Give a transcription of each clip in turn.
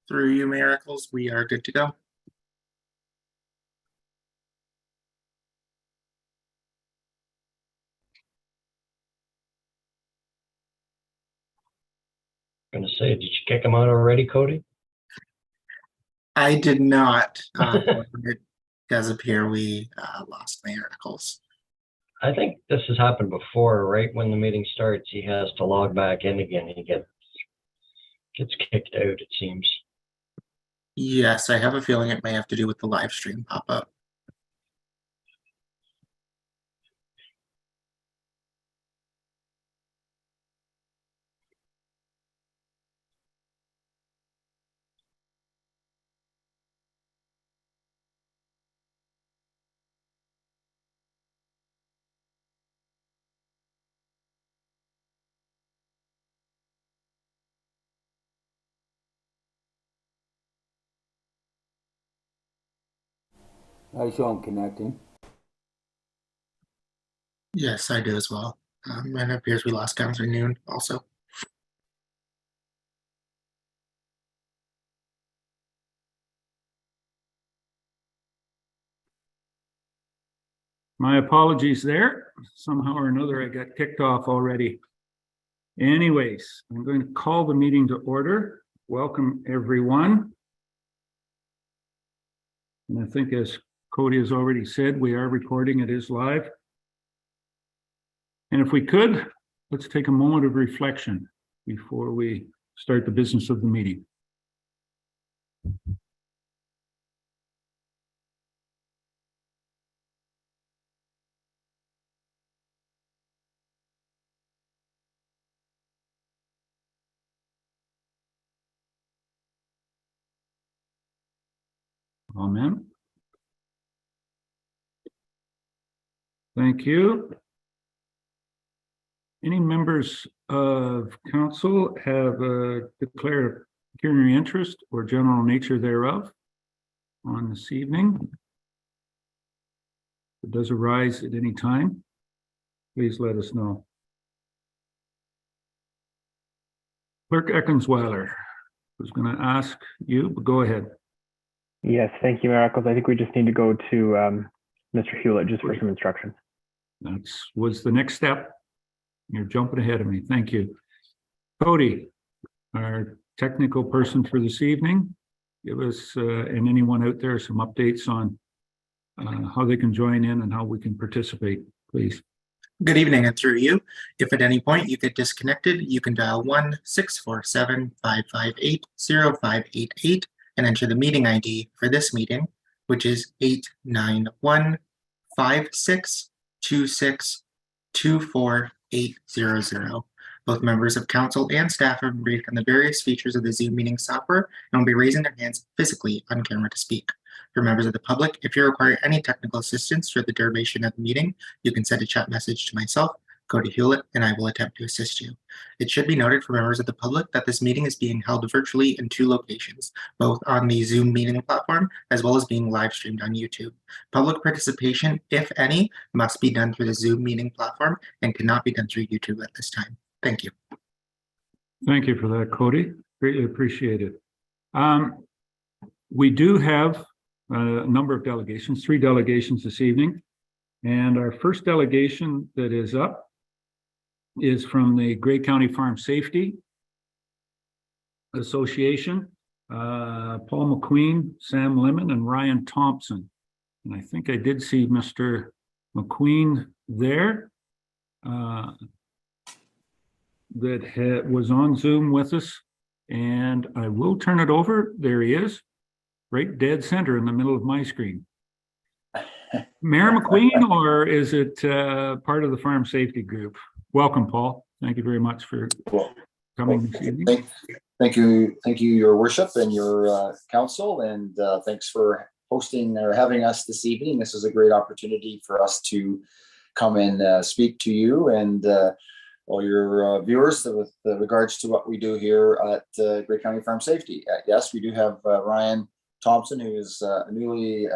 Through you, Miracles, we are good to go. Gonna say, did you kick him out already, Cody? I did not. It does appear we lost Miracles. I think this has happened before, right? When the meeting starts, he has to log back in again. He gets kicked out, it seems. Yes, I have a feeling it may have to do with the live stream pop-up. I show I'm connecting. Yes, I do as well. And it appears we lost Counselor Noon also. My apologies there. Somehow or another, I got kicked off already. Anyways, I'm going to call the meeting to order. Welcome, everyone. And I think, as Cody has already said, we are recording. It is live. And if we could, let's take a moment of reflection before we start the business of the meeting. Amen. Thank you. Any members of council have declared pecuniary interest or general nature thereof on this evening? If it does arise at any time, please let us know. Clerk Eckensweiler was going to ask you, but go ahead. Yes, thank you, Miracles. I think we just need to go to Mr. Hewlett just for some instructions. That was the next step. You're jumping ahead of me. Thank you. Cody, our technical person for this evening, give us and anyone out there some updates on how they can join in and how we can participate, please. Good evening, and through you, if at any point you get disconnected, you can dial 1-647-558-0588 and enter the meeting ID for this meeting, which is 891-5626-24800. Both members of council and staff have been briefed on the various features of the Zoom meeting software and will be raising their hands physically on camera to speak. For members of the public, if you require any technical assistance for the duration of the meeting, you can send a chat message to myself, Cody Hewlett, and I will attempt to assist you. It should be noted for members of the public that this meeting is being held virtually in 2 locations, both on the Zoom meeting platform as well as being live streamed on YouTube. Public participation, if any, must be done through the Zoom meeting platform and cannot be done through YouTube at this time. Thank you. Thank you for that, Cody. Greatly appreciate it. We do have a number of delegations, 3 delegations this evening. And our first delegation that is up is from the Grey County Farm Safety Association, Paul McQueen, Sam Lemon, and Ryan Thompson. And I think I did see Mr. McQueen there that was on Zoom with us. And I will turn it over. There he is, right dead center in the middle of my screen. Mayor McQueen, or is it part of the Farm Safety Group? Welcome, Paul. Thank you very much for coming this evening. Thank you, Your Worship and your council, and thanks for hosting or having us this evening. This is a great opportunity for us to come and speak to you and all your viewers with regards to what we do here at Grey County Farm Safety. Yes, we do have Ryan Thompson, who is newly,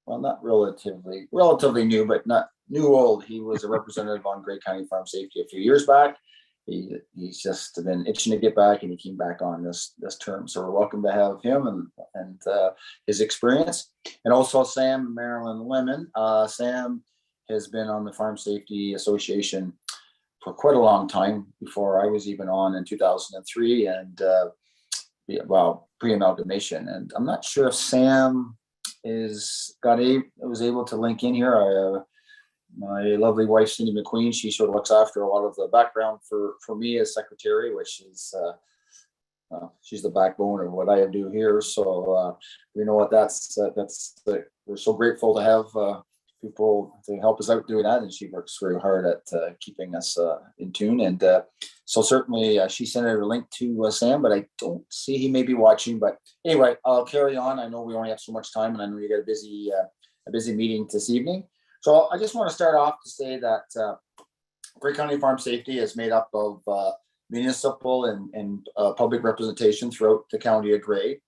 well, not relatively new, but not new old. He was a representative on Grey County Farm Safety a few years back, he's just been itching to get back, and he came back on this term. So we're welcome to have him and his experience. And also Sam and Marilyn Lemon. Sam has been on the Farm Safety Association for quite a long time, before I was even on in 2003, and pre-amalgamation. And I'm not sure if Sam was able to link in here. My lovely wife, Cindy McQueen, she sort of looks after a lot of the background for me as secretary, which is she's the backbone of what I do here. So we know what we're so grateful to have people to help us out doing that, and she works very hard at keeping us in tune. And so certainly she sent out a link to Sam, but I don't see he may be watching. But anyway, I'll carry on. I know we only have so much time, and I know you got a busy meeting this evening. So I just want to start off to say that Grey County Farm Safety is made up of municipal and public representation throughout the county of Grey.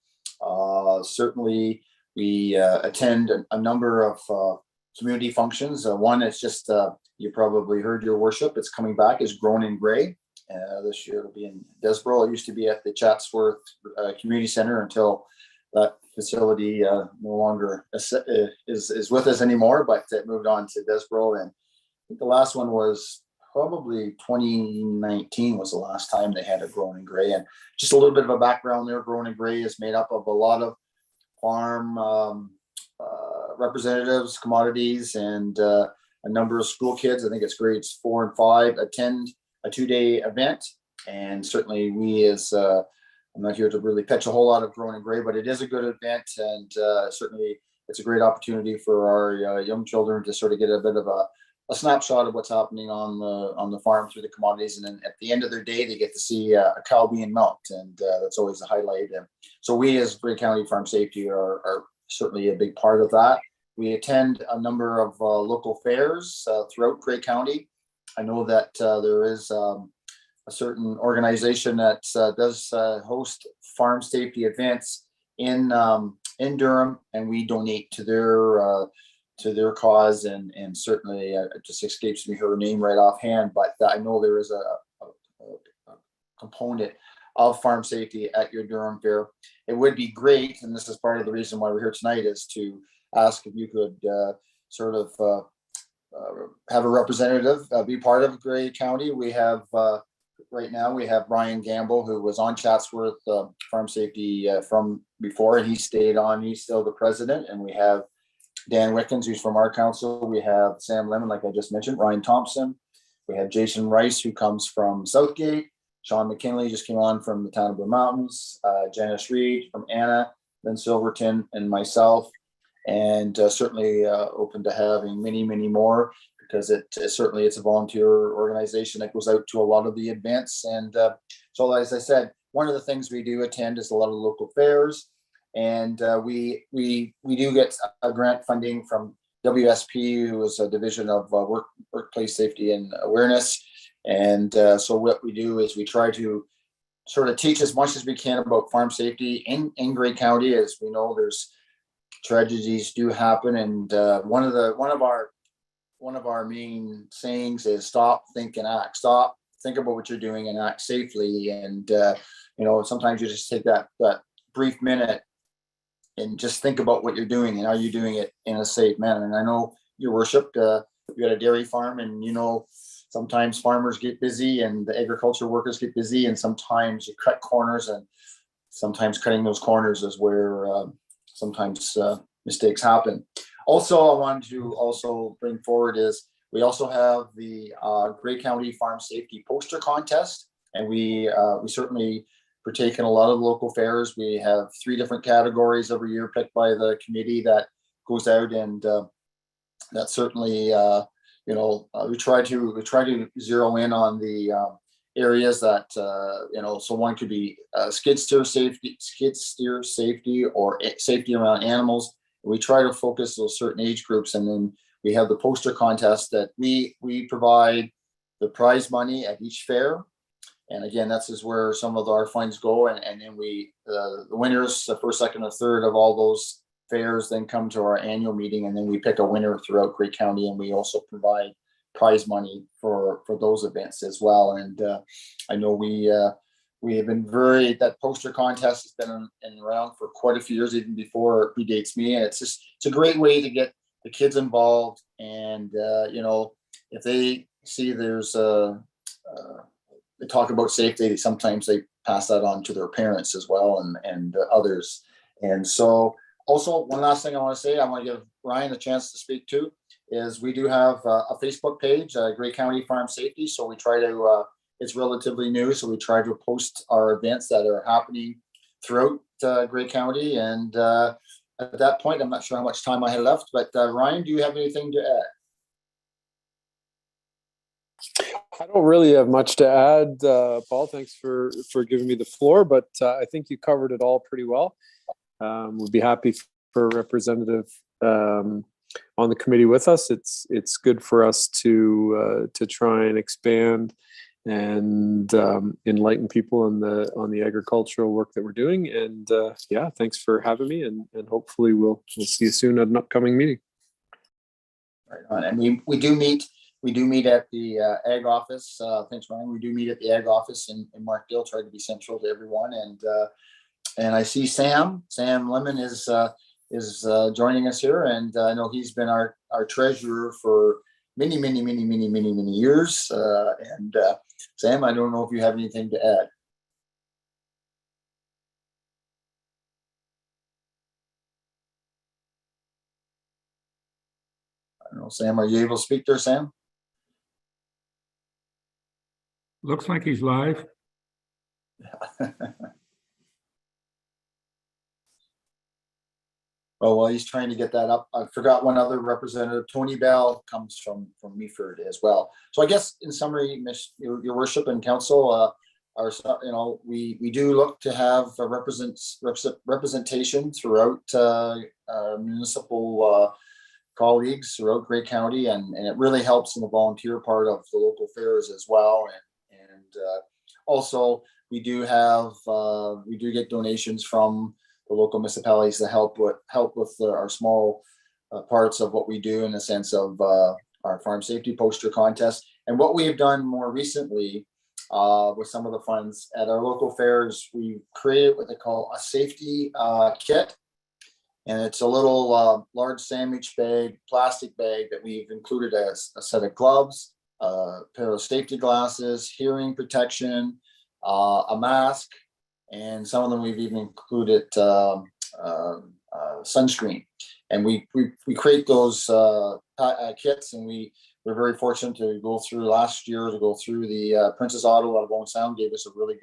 Certainly, we attend a number of community functions. One is just, you probably heard, your worship, it's coming back, is Grown in Grey. This year it'll be in Desborough. It used to be at the Chatsworth Community Center until that facility no longer is with us anymore, but it moved on to Desborough. And I think the last one was probably 2019 was the last time they had a Grown in Grey. And just a little bit of a background there, Grown in Grey is made up of a lot of farm representatives, commodities, and a number of school kids. I think it's grades 4 and 5 attend a 2-day event. And certainly we as I'm not here to really pitch a whole lot of Grown in Grey, but it is a good event, and certainly it's a great opportunity for our young children to sort of get a bit of a snapshot of what's happening on the farm through the commodities. And then at the end of their day, they get to see a cow being milked, and that's always a highlight. And so we as Grey County Farm Safety are certainly a big part of that. We attend a number of local fairs throughout Grey County. I know that there is a certain organization that does host farm safety events in Durham, and we donate to their cause. And certainly it just escapes me her name right offhand, but I know there is a component of farm safety at your Durham fair. It would be great, and this is part of the reason why we're here tonight, is to ask if you could sort of have a representative be part of Grey County. We have right now we have Brian Gamble, who was on Chatsworth Farm Safety from before, and he stayed on. He's still the president. And we have Dan Wickens, who's from our council. We have Sam Lemon, like I just mentioned, Ryan Thompson. We have Jason Rice, who comes from Southgate. Sean McKinley just came on from the town of Blue Mountains. Janice Reed from Anna, Lynn Silverton, and myself. And certainly open to having many more, because it's a volunteer organization that goes out to a lot of the events. And so, as I said, one of the things we do attend is a lot of local fairs, and we do get a grant funding from WSP, who is a division of workplace safety and awareness. And so what we do is we try to sort of teach as much as we can about farm safety in Grey County. As we know, there's tragedies do happen, and one of our main sayings is stop, think, and act. Stop, think about what you're doing, and act safely. And sometimes you just take that brief minute and just think about what you're doing, and are you doing it in a safe manner. And I know, your worship, you got a dairy farm, and sometimes farmers get busy and the agriculture workers get busy, and sometimes you cut corners, and sometimes cutting those corners is where sometimes mistakes happen. Also, I wanted to also bring forward is we also have the Grey County Farm Safety Poster Contest, and we certainly partake in a lot of local fairs. We have 3 different categories every year picked by the committee that goes out, and that certainly we try to zero in on the areas that so one could be skid steer safety, or safety around animals. We try to focus those certain age groups, and then we have the poster contest that we provide the prize money at each fair. And again, that's is where some of our funds go, and then we the winners, the first, second, or third of all those fairs then come to our annual meeting, and then we pick a winner throughout Grey County, and we also provide prize money for those events as well. And I know we have been that poster contest has been around for quite a few years, even before it predates me. And it's a great way to get the kids involved. And, if they see there's they talk about safety, sometimes they pass that on to their parents as well and others. And so also one last thing I want to say, I want to give Ryan a chance to speak to is we do have a Facebook page, Grey County Farm Safety. So we try to, it's relatively new. So we try to post our events that are happening throughout Grey County. And at that point, I'm not sure how much time I had left, but Ryan, do you have anything to add? I don't really have much to add, Paul. Thanks for giving me the floor, but I think you covered it all pretty well. We'd be happy for a representative on the committee with us. It's good for us to try and expand and enlighten people on the agricultural work that we're doing. And yeah, thanks for having me, and hopefully we'll see you soon at an upcoming meeting. Right on. And we do meet at the ag office. Thanks, Ryan. We do meet at the ag office in Markdale, try to be central to everyone. And I see Sam Lemon is joining us here. And I know he's been our treasurer for many years. And Sam, I don't know if you have anything to add. I don't know, Sam, are you able to speak there, Sam? Looks like he's live. Well, while he's trying to get that up, I forgot one other representative. Tony Bell comes from Meaford as well. So I guess in summary, your worship and council, we do look to have representation throughout municipal colleagues throughout Grey County, and it really helps in the volunteer part of the local fairs as well. And also we do get donations from the local municipalities to help with our small parts of what we do in the sense of our farm safety poster contest. And what we have done more recently with some of the funds at our local fairs, we created what they call a safety kit. And it's a little large sandwich bag, plastic bag that we've included as a set of gloves, a pair of safety glasses, hearing protection, a mask, and some of them we've even included sunscreen. And we create those kits, and we're very fortunate to go through the Princess Auto out of Owen Sound gave us a really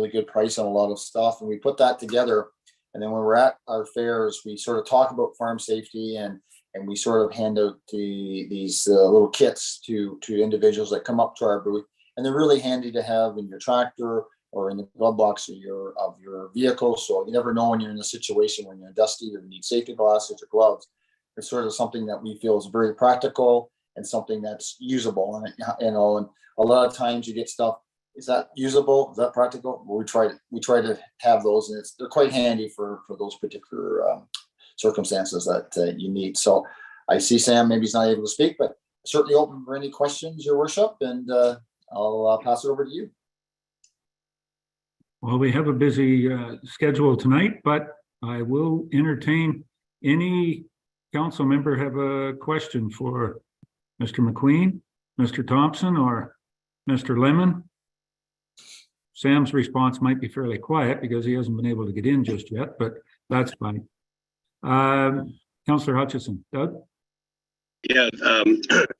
good price on a lot of stuff, and we put that together. And then when we're at our fairs, we sort of talk about farm safety, and we sort of hand out these little kits to individuals that come up to our booth, and they're really handy to have in your tractor or in the glove box of your vehicle. So you never know when you're in a situation when you're dusty or you need safety glasses or gloves. It's sort of something that we feel is very practical and something that's usable. And and a lot of times you get stuff. Is that usable? Is that practical? Well, we try to have those, and they're quite handy for those particular circumstances that you need. So I see Sam, maybe he's not able to speak, but certainly open for any questions, Your Worship, and I'll pass it over to you. Well, we have a busy schedule tonight, but I will entertain any council member have a question for Mr. McQueen, Mr. Thompson, or Mr. Lemon. Sam's response might be fairly quiet because he hasn't been able to get in just yet, but that's fine. Councillor Hutchison. Doug? Yeah,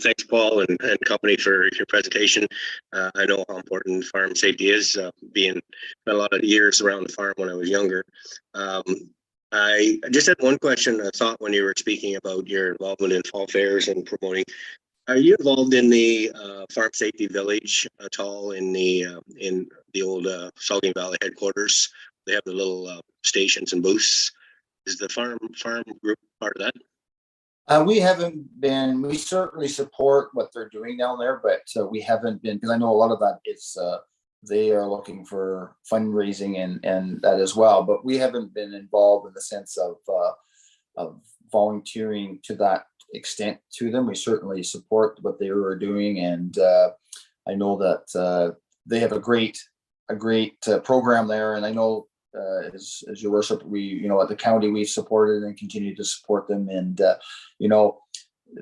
thanks, Paul and company for your presentation. I know how important farm safety is, being a lot of years around the farm when I was younger. I just had one question, a thought when you were speaking about your involvement in fall fairs and promoting. Are you involved in the Farm Safety Village at all in the old Saugeen Valley headquarters? They have the little stations and booths. Is the farm group part of that? We haven't been. We certainly support what they're doing down there, but we haven't been, because I know a lot of that is they are looking for fundraising and that as well. But we haven't been involved in the sense of volunteering to that extent to them. We certainly support what they were doing, and I know that they have a great program there. And I know, as your worship, we, at the county, we've supported and continue to support them. And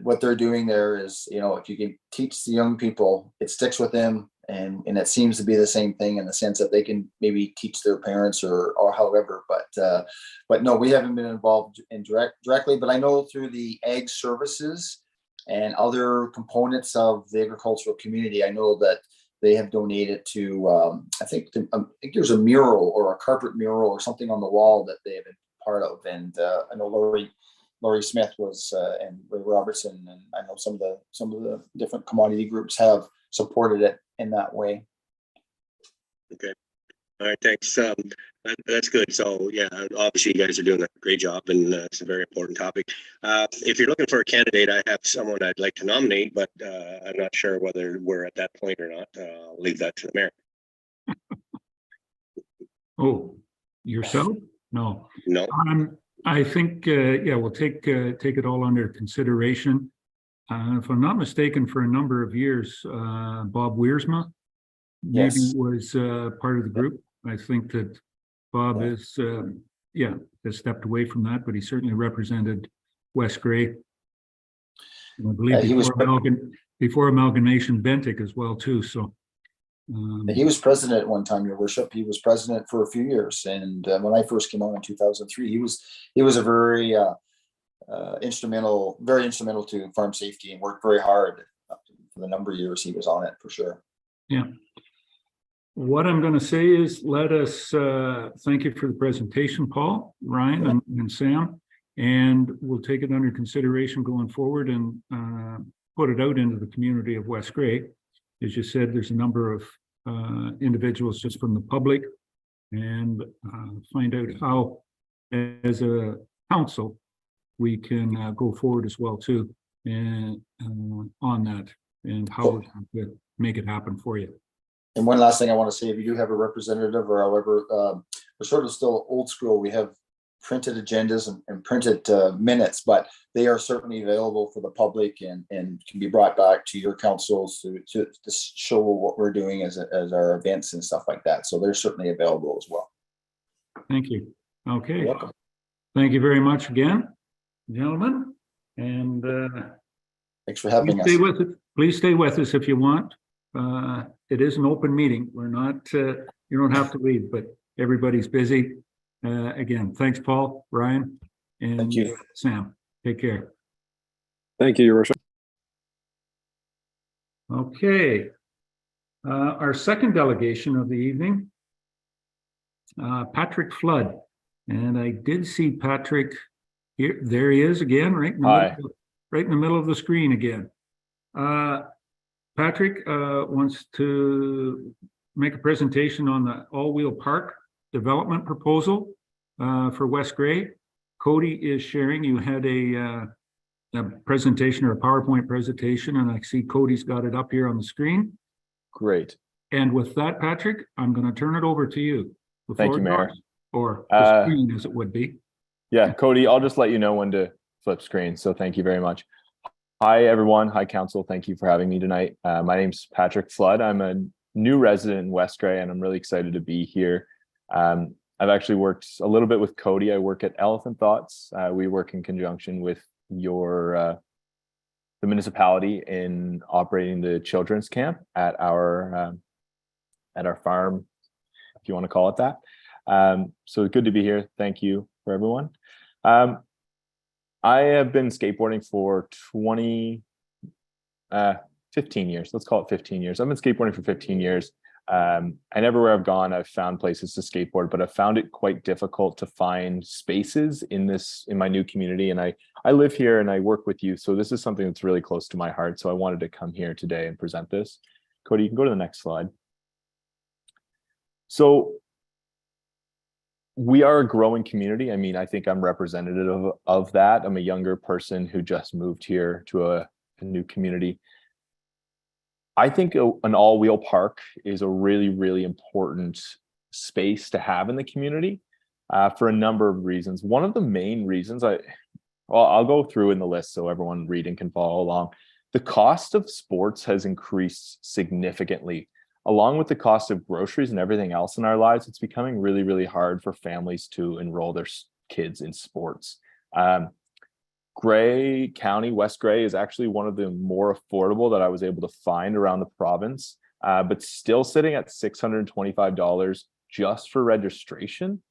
what they're doing there is, if you can teach the young people, it sticks with them. And it seems to be the same thing in the sense that they can maybe teach their parents or however, but no, we haven't been involved in directly, but I know through the ag services and other components of the agricultural community, I know that they have donated to, I think there's a mural or a carpet mural or something on the wall that they have been part of. And I know Laurie Smith was, and Ray Robertson, and I know some of the different commodity groups have supported it in that way. Okay. All right. Thanks. That's good. So yeah, obviously you guys are doing a great job, and it's a very important topic. If you're looking for a candidate, I have someone I'd like to nominate, but I'm not sure whether we're at that point or not. I'll leave that to the mayor. Oh, yourself? No. No. I think, yeah, we'll take it all under consideration. If I'm not mistaken, for a number of years, Bob Wiersma maybe Yes. was part of the group. I think that Bob is, has stepped away from that, but he certainly represented West Grey. And I believe he was before amalgamation, Bentic as well too. So he was president at one time, your worship. He was president for a few years, and when I first came on in 2003, he was a very instrumental to farm safety and worked very hard for the number of years he was on it, for sure. Yeah. What I'm going to say is, let us thank you for the presentation, Paul, Ryan, and Sam, and we'll take it under consideration going forward and put it out into the community of West Grey. As you said, there's a number of individuals just from the public, and find out how, as a council, we can go forward as well too, and on that, and how we're going to make it happen for you. And one last thing I want to say, if you do have a representative or however, we're sort of still old school. We have printed agendas and printed minutes, but they are certainly available for the public and can be brought back to your councils to show what we're doing as our events and stuff like that. So they're certainly available as well. Thank you. Okay. You're welcome. Thank you very much again, gentlemen. And Thanks for having us. Please stay with us if you want. It is an open meeting. We're not, you don't have to leave, but everybody's busy. Again, thanks, Paul, Ryan, and Thank you. Sam. Take care. Thank you, Your Worship. Okay. Our second delegation of the evening, Patrick Flood. And I did see Patrick here. There he is again, right in the middle of the screen again. Patrick wants to make a presentation on the all-wheel park development proposal for West Grey. Cody is sharing. You had a presentation or a PowerPoint presentation, and I see Cody's got it up here on the screen. Great. And with that, Patrick, I'm going to turn it over to you. Thank you, Mayor. Or the screen, as it would be. Yeah, Cody, I'll just let you know when to flip screen. So thank you very much. Hi, everyone. Hi, Council. Thank you for having me tonight. My name's Patrick Flood. I'm a new resident in West Grey, and I'm really excited to be here. I've actually worked a little bit with Cody. I work at Elephant Thoughts. We work in conjunction with the municipality in operating the children's camp at our farm, if you want to call it that. So good to be here. Thank you for everyone. I have been skateboarding for 15 years. Let's call it 15 years. I've been skateboarding for 15 years. And everywhere I've gone, I've found places to skateboard, but I've found it quite difficult to find spaces in my new community. And I live here and I work with youth. So this is something that's really close to my heart. So I wanted to come here today and present this. Cody, you can go to the next slide. So we are a growing community. I mean, I think I'm representative of that. I'm a younger person who just moved here to a new community. I think an all-wheel park is a really, really important space to have in the community for a number of reasons. One of the main reasons, well, I'll go through in the list so everyone reading can follow along. The cost of sports has increased significantly. Along with the cost of groceries and everything else in our lives, it's becoming really, really hard for families to enroll their kids in sports. Grey County, West Grey, is actually one of the more affordable that I was able to find around the province, but still sitting at $625 just for registration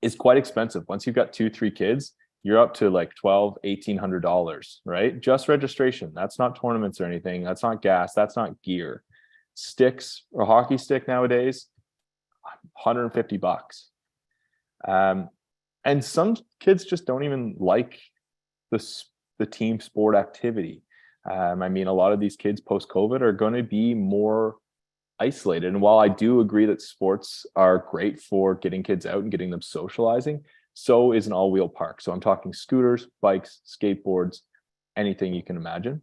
is quite expensive. Once you've got 2-3 kids, you're up to like $1,200-$1,800, right? Just registration. That's not tournaments or anything. That's not gas. That's not gear. Sticks, or hockey stick nowadays, $150. And some kids just don't even like the team sport activity. I mean, a lot of these kids post-COVID are going to be more isolated. And while I do agree that sports are great for getting kids out and getting them socializing, so is an all-wheel park. So I'm talking scooters, bikes, skateboards, anything you can imagine.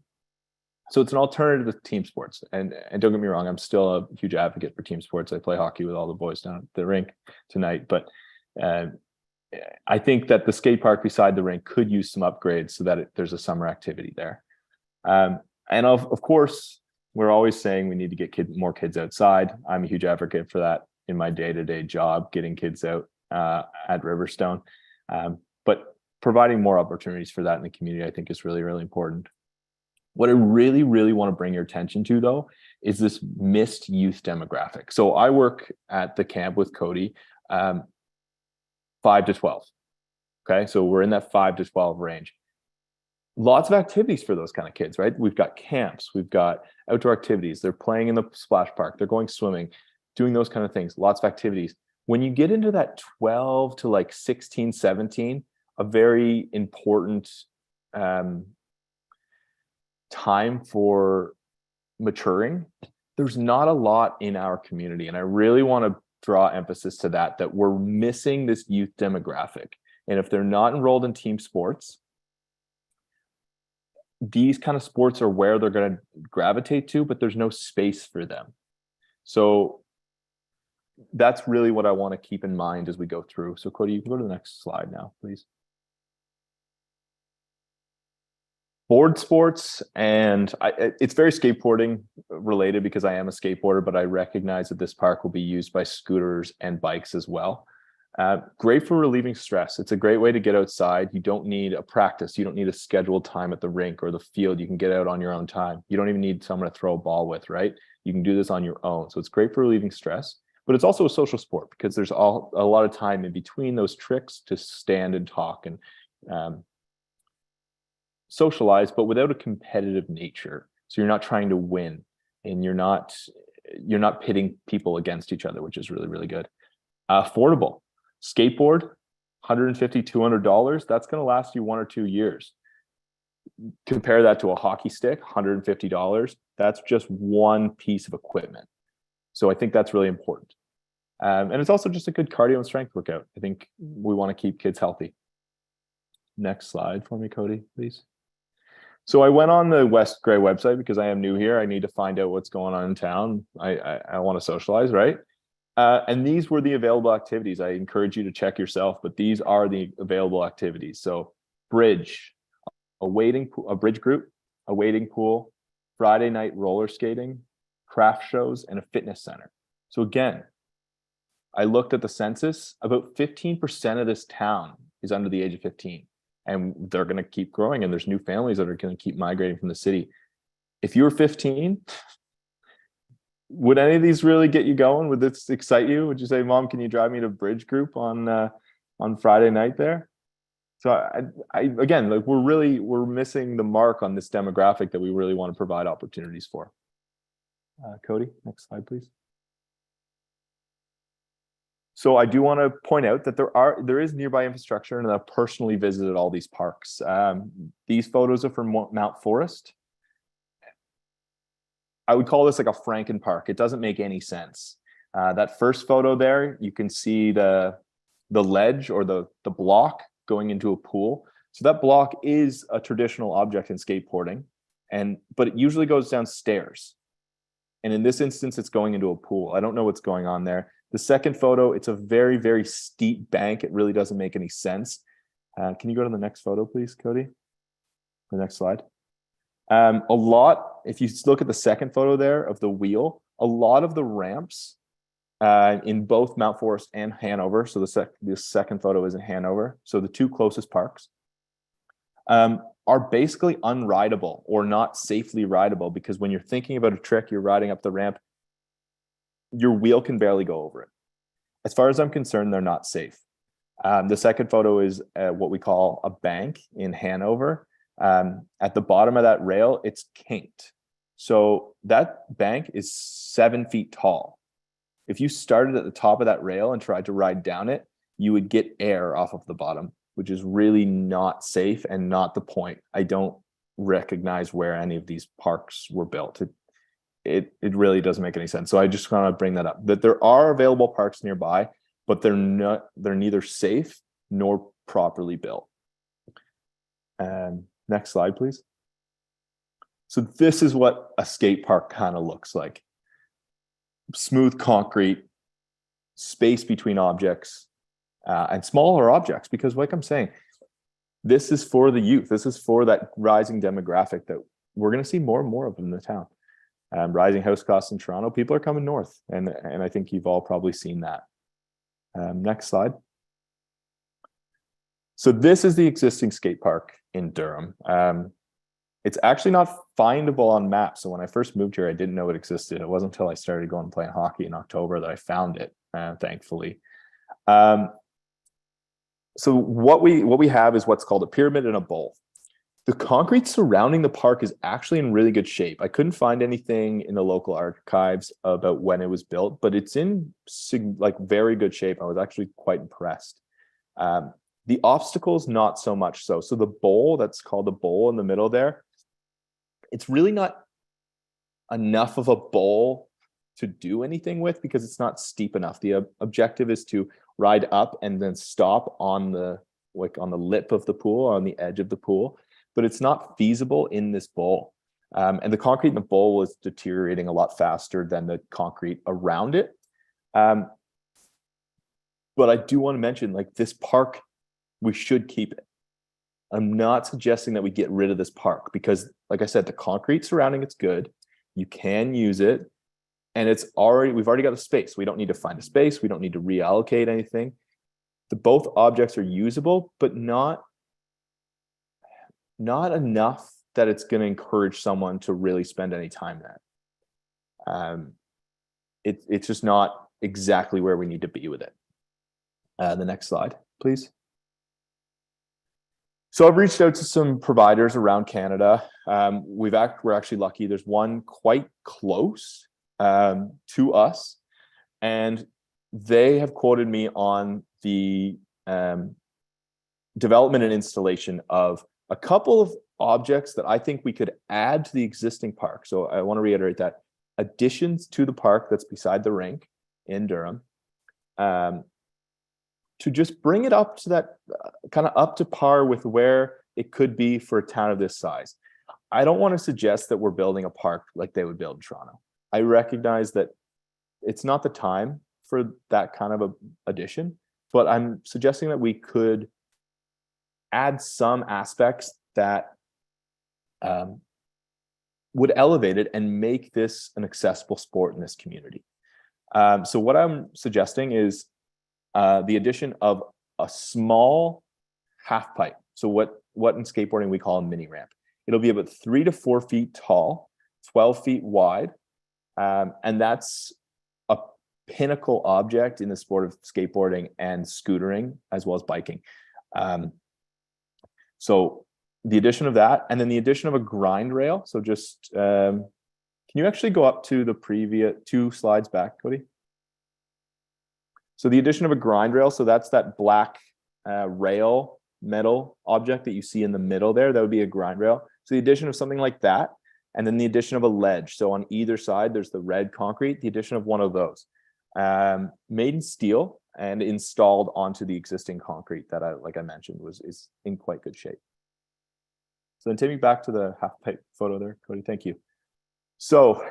So it's an alternative to team sports. And don't get me wrong, I'm still a huge advocate for team sports. I play hockey with all the boys down at the rink tonight. But I think that the skate park beside the rink could use some upgrades so that there's a summer activity there. And of course, we're always saying we need to get more kids outside. I'm a huge advocate for that in my day-to-day job, getting kids out at Riverstone. But providing more opportunities for that in the community, I think, is really, really important. What I really, really want to bring your attention to, though, is this missed youth demographic. So I work at the camp with Cody, 5 to 12. Okay, so we're in that 5 to 12 range. Lots of activities for those kind of kids, right? We've got camps, we've got outdoor activities. They're playing in the splash park, they're going swimming, doing those kind of things, lots of activities. When you get into that 12 to like 16, 17, a very important time for maturing, there's not a lot in our community. And I really want to draw emphasis to that we're missing this youth demographic. And if they're not enrolled in team sports, these kind of sports are where they're going to gravitate to, but there's no space for them. So that's really what I want to keep in mind as we go through. So Cody, you can go to the next slide now, please. Board sports, and it's very skateboarding related because I am a skateboarder, but I recognize that this park will be used by scooters and bikes as well. Great for relieving stress. It's a great way to get outside. You don't need a practice. You don't need a scheduled time at the rink or the field. You can get out on your own time. You don't even need someone to throw a ball with, right? You can do this on your own. So it's great for relieving stress, but it's also a social sport because there's a lot of time in between those tricks to stand and talk and socialize, but without a competitive nature. So you're not trying to win, and you're not pitting people against each other, which is really, really good. Affordable. Skateboard, $150, $200. That's going to last you 1 or 2 years. Compare that to a hockey stick, $150. That's just one piece of equipment. So I think that's really important. And it's also just a good cardio and strength workout. I think we want to keep kids healthy. Next slide for me, Cody, please. So I went on the West Grey website because I am new here. I need to find out what's going on in town. I want to socialize, right? And these were the available activities. I encourage you to check yourself, but these are the available activities. So bridge, a bridge group, a wading pool, Friday night roller skating, craft shows, and a fitness center. So again, I looked at the census, about 15% of this town is under the age of 15. And they're going to keep growing, and there's new families that are going to keep migrating from the city. If you were 15, would any of these really get you going? Would this excite you? Would you say, Mom, can you drive me to bridge group on Friday night there? So I again, like we're missing the mark on this demographic that we really want to provide opportunities for. Cody, next slide, please. So I do want to point out that there is nearby infrastructure, and I've personally visited all these parks. These photos are from Mount Forest. I would call this like a Franken Park. It doesn't make any sense. That first photo there, you can see the ledge or the block going into a pool. So that block is a traditional object in skateboarding, but it usually goes down stairs. And in this instance, it's going into a pool. I don't know what's going on there. The second photo, it's a very, very steep bank. It really doesn't make any sense. Can you go to the next photo, please, Cody? The next slide. If you look at the second photo there of the wheel, a lot of the ramps in both Mount Forest and Hanover, so the second photo is in Hanover, so the two closest parks, are basically unrideable or not safely rideable, because when you're thinking about a trick, you're riding up the ramp, your wheel can barely go over it. As far as I'm concerned, they're not safe. The second photo is what we call a bank in Hanover. At the bottom of that rail, it's kinked. So that bank is 7 feet tall. If you started at the top of that rail and tried to ride down it, you would get air off of the bottom, which is really not safe and not the point. I don't recognize where any of these parks were built. It really doesn't make any sense. So I just want to bring that up, that there are available parks nearby, but they're neither safe nor properly built. Next slide, please. So this is what a skate park kind of looks like. Smooth concrete, space between objects, and smaller objects, because like I'm saying, this is for the youth. This is for that rising demographic that we're going to see more and more of in the town. Rising house costs in Toronto, people are coming north, and I think you've all probably seen that. Next slide. So this is the existing skate park in Durham. It's actually not findable on maps. So when I first moved here, I didn't know it existed. It wasn't until I started going and playing hockey in October that I found it, thankfully. So what we have is what's called a pyramid and a bowl. The concrete surrounding the park is actually in really good shape. I couldn't find anything in the local archives about when it was built, but it's in like very good shape. I was actually quite impressed. The obstacles, not so much so. So the bowl, that's called the bowl in the middle there, it's really not enough of a bowl to do anything with because it's not steep enough. The objective is to ride up and then stop on the lip of the pool, on the edge of the pool, but it's not feasible in this bowl. And the concrete in the bowl was deteriorating a lot faster than the concrete around it. But I do want to mention, like, this park, we should keep it. I'm not suggesting that we get rid of this park because, like I said, the concrete surrounding it's good. You can use it, and we've already got a space. We don't need to find a space. We don't need to reallocate anything. Both objects are usable, but not enough that it's going to encourage someone to really spend any time there. It's just not exactly where we need to be with it. The next slide, please. So I've reached out to some providers around Canada. We're actually lucky. There's one quite close to us, and they have quoted me on the development and installation of a couple of objects that I think we could add to the existing park. So I want to reiterate that additions to the park that's beside the rink in Durham, to just bring it up to that kind of up to par with where it could be for a town of this size. I don't want to suggest that we're building a park like they would build in Toronto. I recognize that it's not the time for that kind of a addition, but I'm suggesting that we could add some aspects that would elevate it and make this an accessible sport in this community. So what I'm suggesting is the addition of a small half pipe. So what in skateboarding we call a mini ramp. It'll be about 3 to 4 feet tall, 12 feet wide, and that's a pinnacle object in the sport of skateboarding and scootering, as well as biking. So the addition of that, and then the addition of a grind rail. So just, can you actually go up to the previous 2 slides back, Cody? So the addition of a grind rail, so that's that black rail metal object that you see in the middle there, that would be a grind rail. So the addition of something like that, and then the addition of a ledge. So on either side, there's the red concrete, the addition of one of those. Made in steel and installed onto the existing concrete that like I mentioned, is in quite good shape. So then take me back to the half pipe photo there, Cody, thank you. So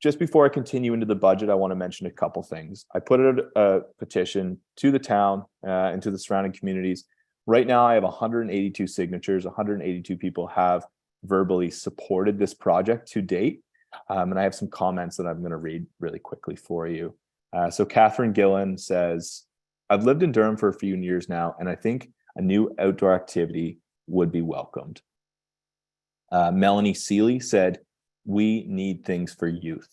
just before I continue into the budget, I want to mention a couple things. I put out a petition to the town and to the surrounding communities Right now, I have 182 signatures. 182 people have verbally supported this project to date. And I have some comments that I'm going to read really quickly for you. So Catherine Gillen says, I've lived in Durham for a few years now, and I think a new outdoor activity would be welcomed. Melanie Seeley said, we need things for youth.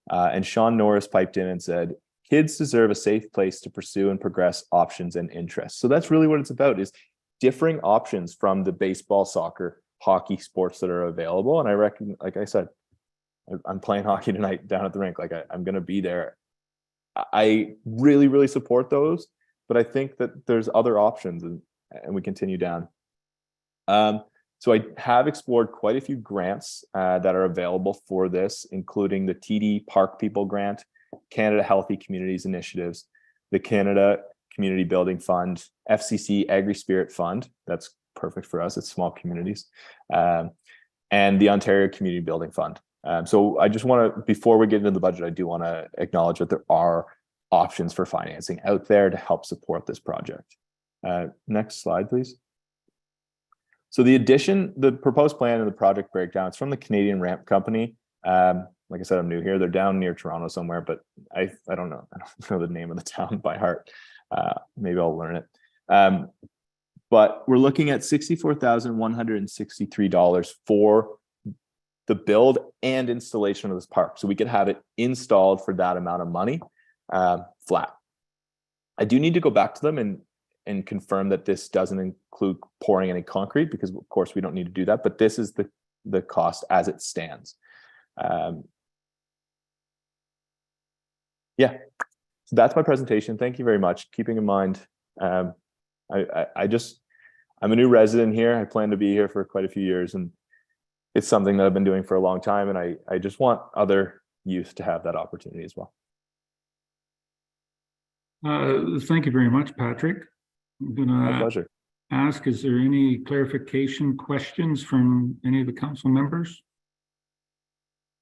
And Sean Norris piped in and said, kids deserve a safe place to pursue and progress options and interests. So that's really what it's about, is differing options from the baseball, soccer, hockey sports that are available. And I reckon, like I said, I'm playing hockey tonight down at the rink. Like I'm going to be there. I really, really support those, but I think that there's other options, and we continue down. So I have explored quite a few grants that are available for this, including the TD Park People Grant, Canada Healthy Communities Initiatives, the Canada Community Building Fund, FCC Agri-Spirit Fund. That's perfect for us. It's small communities. And the Ontario Community Building Fund. So I just want to, before we get into the budget, I do want to acknowledge that there are options for financing out there to help support this project. Next slide, please. So the proposed plan and the project breakdown, it's from the Canadian Ramp Company. Like I said, I'm new here. They're down near Toronto somewhere, but I don't know. I don't know the name of the town by heart. Maybe I'll learn it. But we're looking at $64,163 for the build and installation of this park. So we could have it installed for that amount of money, flat. I do need to go back to them and confirm that this doesn't include pouring any concrete, because of course we don't need to do that, but this is the cost as it stands. Yeah, so that's my presentation. Thank you very much. Keeping in mind, I'm a new resident here. I plan to be here for quite a few years, and it's something that I've been doing for a long time, and I just want other youth to have that opportunity as well. Thank you very much, Patrick. I'm My gonna pleasure. ask, is there any clarification questions from any of the council members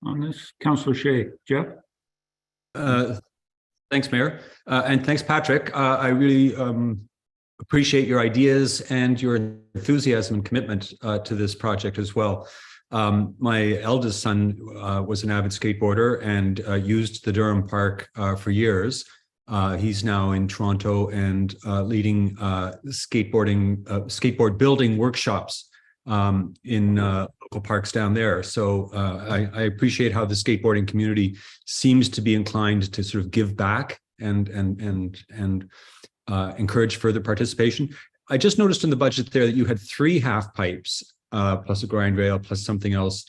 on this? Councillor Shea. Jeff? Thanks, Mayor. And thanks, Patrick. I really appreciate your ideas and your enthusiasm and commitment to this project as well. My eldest son was an avid skateboarder and used the Durham Park for years. He's now in Toronto and leading skateboard building workshops in local parks down there. So I appreciate how the skateboarding community seems to be inclined to sort of give back and encourage further participation. I just noticed in the budget there that you had 3 half pipes plus a grind rail plus something else,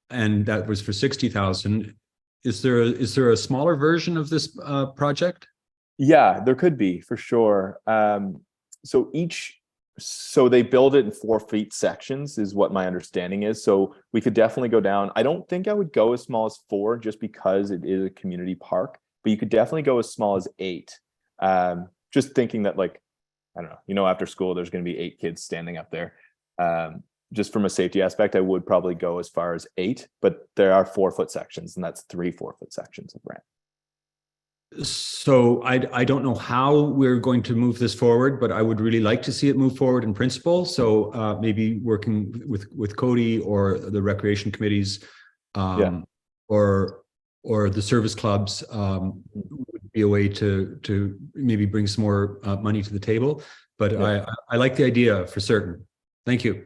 and that was for 60,000. Is there a smaller version of this project? Yeah, there could be, for sure. So they build it in 4 feet sections is what my understanding is. So we could definitely go down. I don't think I would go as small as 4 just because it is a community park, but you could definitely go as small as 8. Just thinking that, like, I don't know, after school, there's going to be 8 kids standing up there. Just from a safety aspect, I would probably go as far as 8, but there are 4-foot sections, and that's 3 4-foot sections of ramp. So I don't know how we're going to move this forward, but I would really like to see it move forward in principle. So maybe working with Cody or the recreation committees, or the service clubs would be a way to maybe bring some more money to the table. But yeah. I like the idea for certain. Thank you.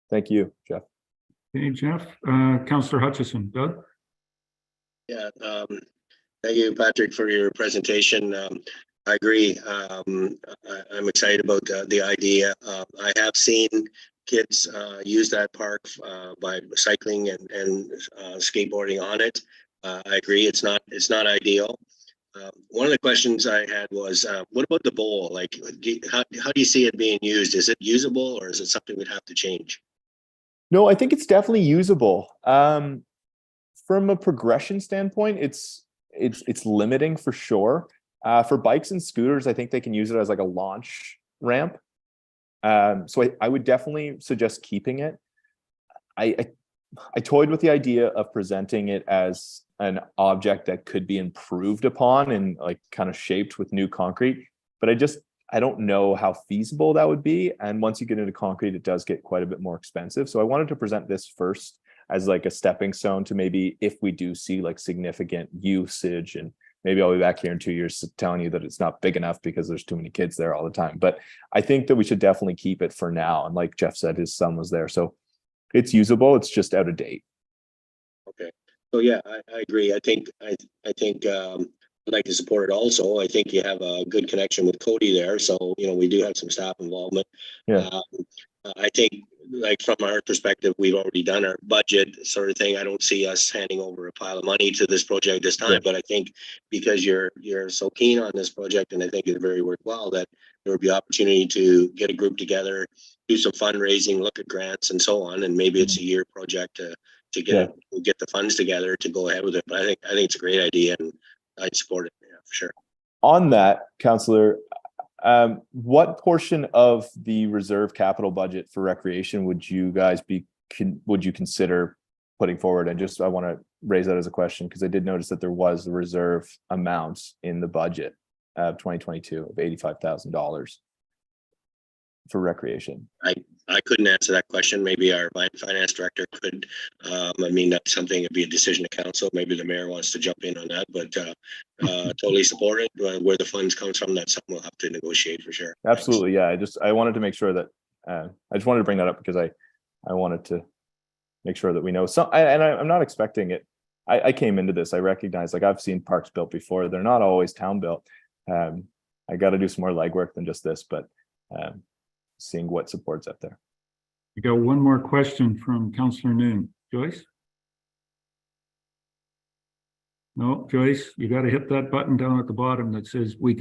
Thank you, Jeff. Hey, Jeff. Councillor Hutchison. Doug? Yeah. Thank you, Patrick, for your presentation. I agree. I'm excited about the idea. I have seen kids use that park by cycling and skateboarding on it. I agree. It's not ideal. One of the questions I had was, what about the bowl? Like, how do you see it being used? Is it usable, or is it something we'd have to change? No, I think it's definitely usable. From a progression standpoint, it's limiting for sure. For bikes and scooters, I think they can use it as like a launch ramp. So I would definitely suggest keeping it. I toyed with the idea of presenting it as an object that could be improved upon and like kind of shaped with new concrete, but I don't know how feasible that would be. And once you get into concrete, it does get quite a bit more expensive. So I wanted to present this first as like a stepping stone to maybe if we do see like significant usage, and maybe I'll be back here in 2 years telling you that it's not big enough because there's too many kids there all the time. But I think that we should definitely keep it for now. And like Jeff said, his son was there. So it's usable. It's just out of date. Okay. So yeah, I agree. I think I'd like to support it also. I think you have a good connection with Cody there. So, you know, we do have some staff involvement. Yeah. I think like from our perspective, we've already done our budget sort of thing. I don't see us handing over a pile of money to this project this time, but I think because you're so keen on this project, and I think it's very worthwhile, that there would be opportunity to get a group together, do some fundraising, look at grants and so on. And maybe it's a year project to get the funds together to go ahead with it. But I think it's a great idea, and I'd support it. Yeah, for sure. On that, Councillor, what portion of the reserve capital budget for recreation would you guys would you consider putting forward? And just, I want to raise that as a question because I did notice that there was a reserve amount in the budget of 2022 of $85,000 for recreation. I couldn't answer that question. Maybe our finance director could. I mean, that's something, it'd be a decision of council. Maybe the mayor wants to jump in on that, but totally support it. Where the funds comes from, that's something we'll have to negotiate for sure. Absolutely. Thanks. Yeah. I wanted to make sure that, I just wanted to bring that up because I wanted to make sure that we know I'm not expecting it. I came into this, I recognize, like, I've seen parks built before. They're not always town built. I got to do some more legwork than just this, but seeing what support's out there. We got one more question from Councillor Noon. Joyce? No, Joyce, you got to hit that button down at the bottom that says you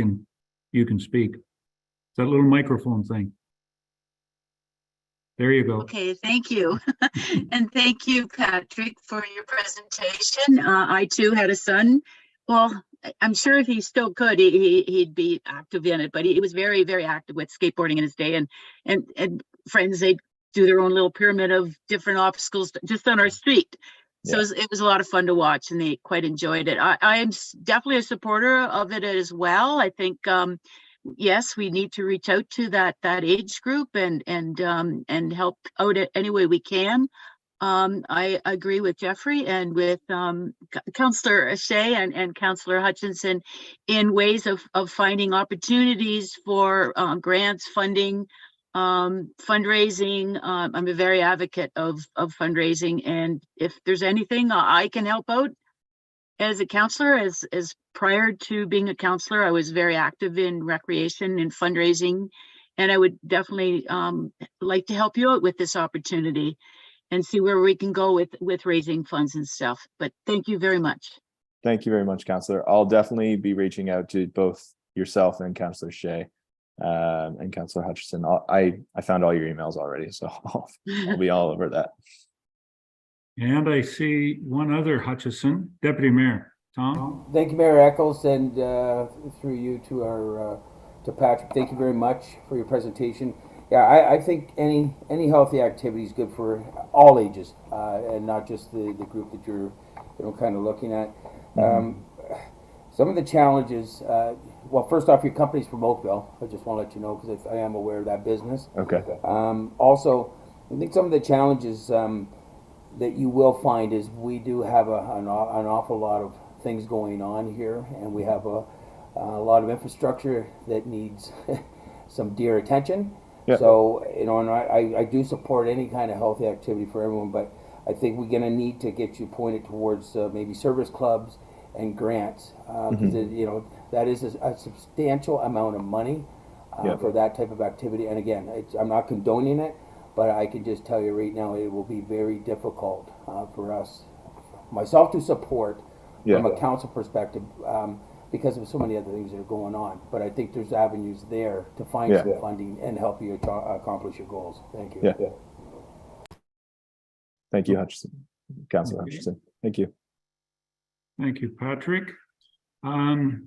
can speak. It's that little microphone thing. There you go. Okay, thank you. And thank you, Patrick, for your presentation. I too had a son. Well, I'm sure if he still could, he'd be active in it, but he was very, very active with skateboarding in his day, and friends, they'd do their own little pyramid of different obstacles just on our street. So it was a lot of fun to watch, and they quite enjoyed it. I am definitely a supporter of it as well. I think, yes, we need to reach out to that age group and help out any way we can. I agree with Jeffrey and with Councillor Shea and Councillor Hutchinson in ways of finding opportunities for grants, funding, fundraising. I'm a very advocate of fundraising, and if there's anything I can help out as a councillor, as prior to being a councillor, I was very active in recreation and fundraising, and I would definitely like to help you out with this opportunity and see where we can go with raising funds and stuff. But thank you very much. Thank you very much, Councillor. I'll definitely be reaching out to both yourself and Councillor Shea and Councillor Hutchison. I found all your emails already, so I'll be all over that. And I see one other Hutchison, Deputy Mayor Tom. Thank you, Mayor Eccles, and through you to Patrick. Thank you very much for your presentation. Yeah, I think any healthy activity is good for all ages, and not just the group that you're kind of looking at. Some of the challenges. Well, first off, your company's from Oakville. I just want to let you know because I am aware of that business. Okay. Also, I think some of the challenges that you will find is we do have an awful lot of things going on here, and we have a lot of infrastructure that needs some dear attention. Yep. So, and I do support any kind of healthy activity for everyone, but I think we're going to need to get you pointed towards maybe service clubs and grants, because that is a substantial amount of money for that type of activity. And again, I'm not condoning it, but I can just tell you right now, it will be very difficult for us, myself, to support from a council perspective, because of so many other things that are going on. But I think there's avenues there to find some funding and help you accomplish your goals. Thank you. Thank you, Hutchison. Councillor Hutchison. Thank you. Thank you, Patrick. I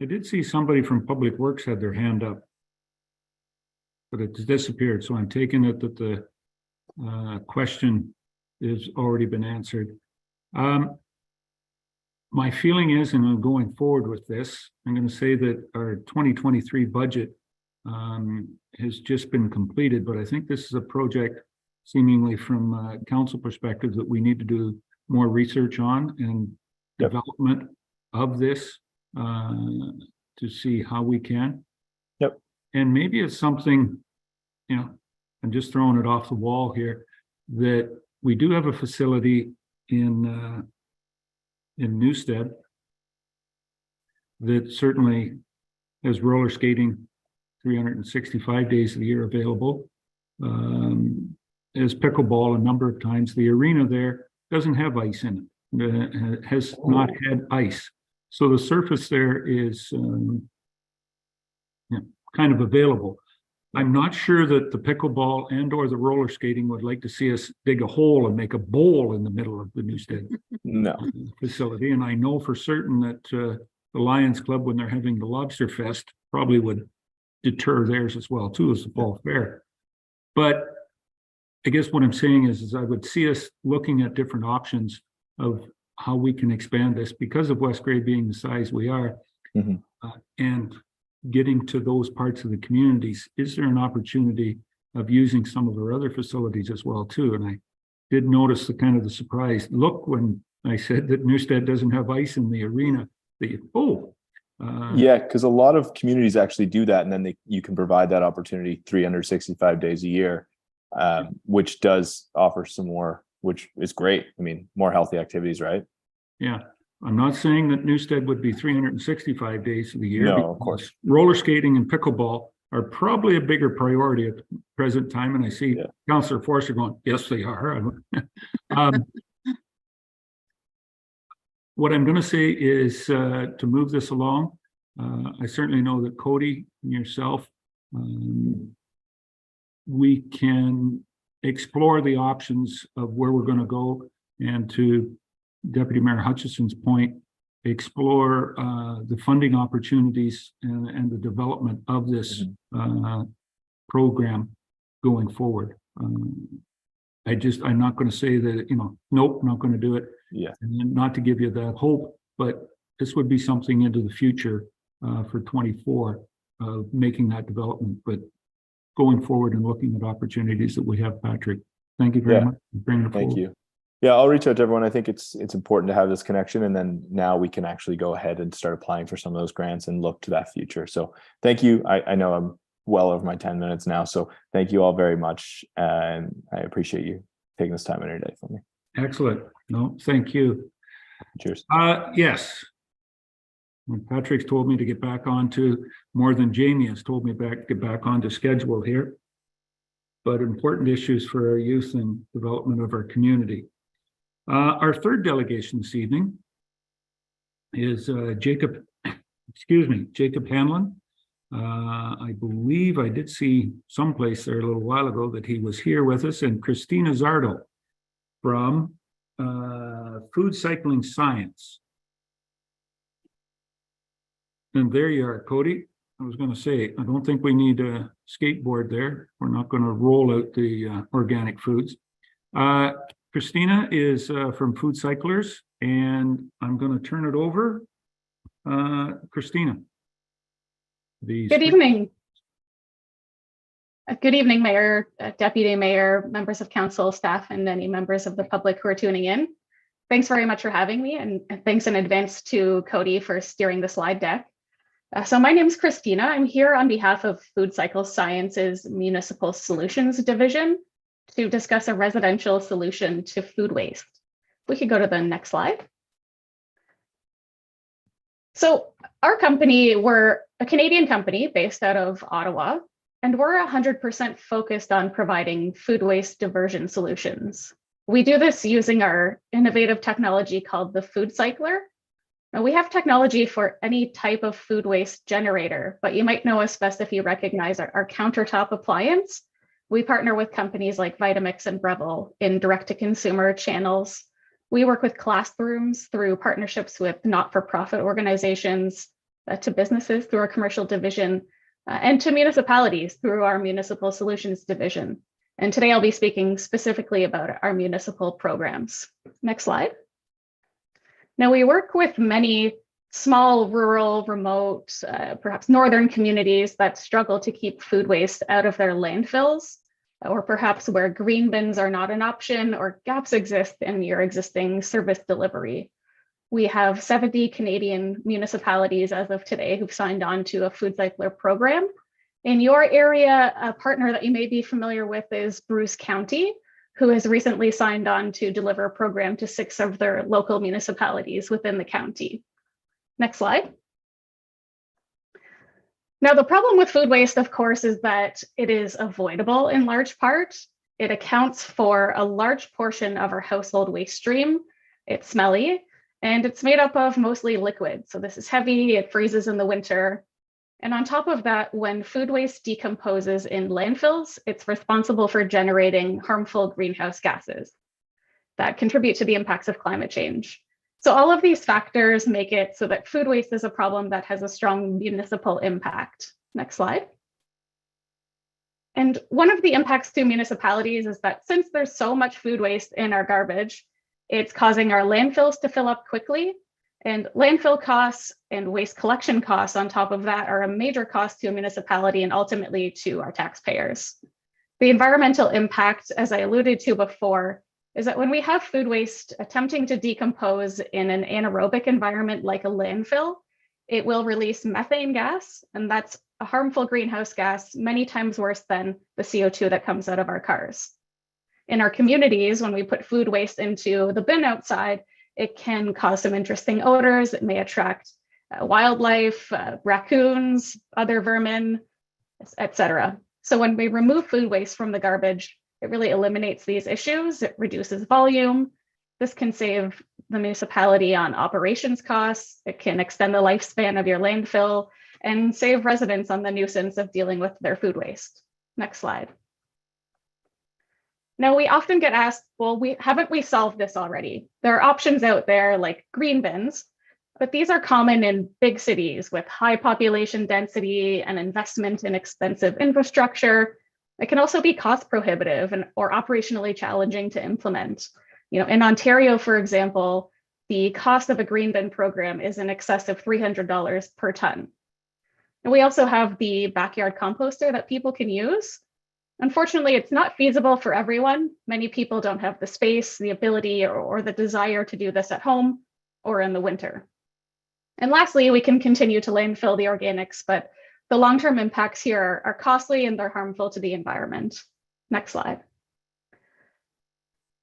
did see somebody from Public Works had their hand up, but it's disappeared. So I'm taking it that the question has already been answered. My feeling is, and I'm going forward with this, I'm going to say that our 2023 budget has just been completed, but I think this is a project seemingly from a council perspective that we need to do more research on and development of this to see how we can. Yep. And maybe it's something, you know, I'm just throwing it off the wall here, that we do have a facility in Newstead that certainly has roller skating 365 days of the year available. As pickleball a number of times. The arena there doesn't have ice in it, has not had ice. So the surface there is kind of available. I'm not sure that the pickleball and or the roller skating would like to see us dig a hole and make a bowl in the middle of the Newstead facility. And I know for certain that the Lions Club, when they're having the Lobster Fest, probably would deter theirs as well too, as the fall fair. But I guess what I'm saying is I would see us looking at different options of how we can expand this because of West Grey being the size we are, and getting to those parts of the communities. Is there an opportunity of using some of our other facilities as well too? And I did notice the kind of the surprise look when I said that Newstead doesn't have ice in the arena. Yeah, because a lot of communities actually do that, and then you can provide that opportunity 365 days a year. Which does offer some more, which is great. I mean, more healthy activities, right? Yeah. I'm not saying that Newstead would be 365 days of the year. No, of course. Roller skating and pickleball are probably a bigger priority at the present time. And I see Councillor Forster going, yes, they are. What I'm going to say is to move this along. I certainly know that Cody and yourself, we can explore the options of where we're going to go, and to Deputy Mayor Hutchison's point, explore the funding opportunities and the development of this program going forward. I'm not going to say that, nope, not going to do it. Yeah. And not to give you that hope, but this would be something into the future for 24 of making that development. But going forward and looking at opportunities that we have, Patrick. Thank you very much for bringing it forward. Thank you. Yeah, I'll reach out to everyone. I think it's important to have this connection, and then now we can actually go ahead and start applying for some of those grants and look to that future. So thank you. I know I'm well over my 10 minutes now, so thank you all very much, and I appreciate you taking this time in your day for me. Excellent. No, thank you. Cheers. Yes. When Patrick's told me to get back onto, more than Jamie has told me get back onto schedule here, but important issues for our youth and development of our community. Our third delegation this evening is Jacob Hanlon. I believe I did see someplace there a little while ago that he was here with us, and Christina Zardo from Food Cycling Science. And there you are, Cody. I was going to say, I don't think we need a skateboard there. We're not going to roll out the organic foods. Christina is from Food Cyclers, and I'm going to turn it over. Christina. Good evening. Good evening, Mayor, Deputy Mayor, members of council, staff, and any members of the public who are tuning in. Thanks very much for having me, and thanks in advance to Cody for steering the slide deck. So my name is Christina. I'm here on behalf of Food Cycle Science's Municipal Solutions Division to discuss a residential solution to food waste. We could go to the next slide. So our company, we're a Canadian company based out of Ottawa, and we're 100% focused on providing food waste diversion solutions. We do this using our innovative technology called the Food Cycler. Now, we have technology for any type of food waste generator, but you might know us best if you recognize our countertop appliance. We partner with companies like Vitamix and Breville in direct-to-consumer channels. We work with classrooms through partnerships with not-for-profit organizations, to businesses through our commercial division, and to municipalities through our Municipal Solutions Division. And today I'll be speaking specifically about our municipal programs. Next slide. Now, we work with many small, rural, remote, perhaps northern communities that struggle to keep food waste out of their landfills, or perhaps where green bins are not an option or gaps exist in your existing service delivery. We have 70 Canadian municipalities as of today who've signed on to a Food Cycler program. In your area, a partner that you may be familiar with is Bruce County, who has recently signed on to deliver a program to 6 of their local municipalities within the county. Next slide. Now, the problem with food waste, of course, is that it is avoidable in large part. It accounts for a large portion of our household waste stream. It's smelly, and it's made up of mostly liquid. So this is heavy, it freezes in the winter. And on top of that, when food waste decomposes in landfills, it's responsible for generating harmful greenhouse gases that contribute to the impacts of climate change. So all of these factors make it so that food waste is a problem that has a strong municipal impact. Next slide. And one of the impacts to municipalities is that since there's so much food waste in our garbage, it's causing our landfills to fill up quickly. And landfill costs and waste collection costs on top of that are a major cost to a municipality and ultimately to our taxpayers. The environmental impact, as I alluded to before, is that when we have food waste attempting to decompose in an anaerobic environment like a landfill, it will release methane gas, and that's a harmful greenhouse gas many times worse than the CO2 that comes out of our cars. In our communities, when we put food waste into the bin outside, it can cause some interesting odors. It may attract wildlife, raccoons, other vermin, etc. So when we remove food waste from the garbage, it really eliminates these issues. It reduces volume. This can save the municipality on operations costs. It can extend the lifespan of your landfill and save residents on the nuisance of dealing with their food waste. Next slide. Now, we often get asked, well, haven't we solved this already? There are options out there like green bins, but these are common in big cities with high population density and investment in expensive infrastructure. It can also be cost prohibitive or operationally challenging to implement. In Ontario, for example, the cost of a green bin program is in excess of $300 per ton. And we also have the backyard composter that people can use. Unfortunately, it's not feasible for everyone. Many people don't have the space, the ability, or the desire to do this at home or in the winter. And lastly, we can continue to landfill the organics, but the long-term impacts here are costly and they're harmful to the environment. Next slide.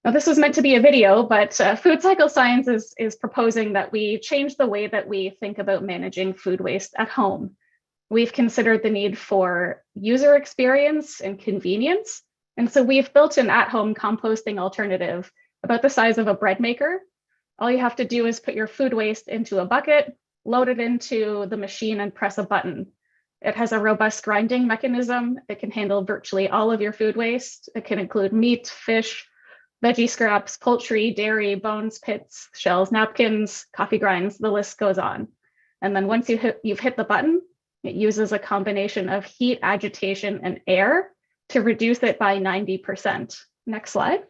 Now, this was meant to be a video, but Food Cycle Science is proposing that we change the way that we think about managing food waste at home. We've considered the need for user experience and convenience. And so we've built an at-home composting alternative about the size of a bread maker. All you have to do is put your food waste into a bucket, load it into the machine and press a button. It has a robust grinding mechanism. It can handle virtually all of your food waste. It can include meat, fish, veggie scraps, poultry, dairy, bones, pits, shells, napkins, coffee grinds, the list goes on. And then once you've hit the button, it uses a combination of heat, agitation, and air to reduce it by 90%. Next slide.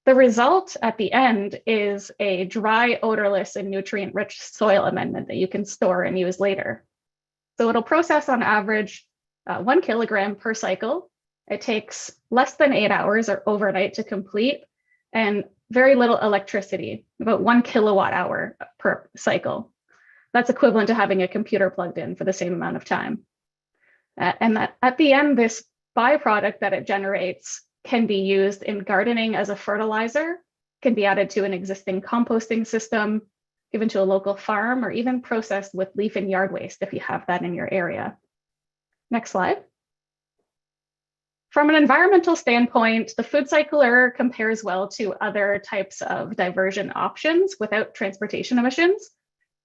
The result at the end is a dry, odorless, and nutrient-rich soil amendment that you can store and use later. So it'll process on average 1 kilogram per cycle. It takes less than 8 hours or overnight to complete, and very little electricity, about 1 kilowatt hour per cycle. That's equivalent to having a computer plugged in for the same amount of time. And that at the end, this byproduct that it generates can be used in gardening as a fertilizer, can be added to an existing composting system, given to a local farm, or even processed with leaf and yard waste if you have that in your area. Next slide. From an environmental standpoint, the Food Cycler compares well to other types of diversion options without transportation emissions,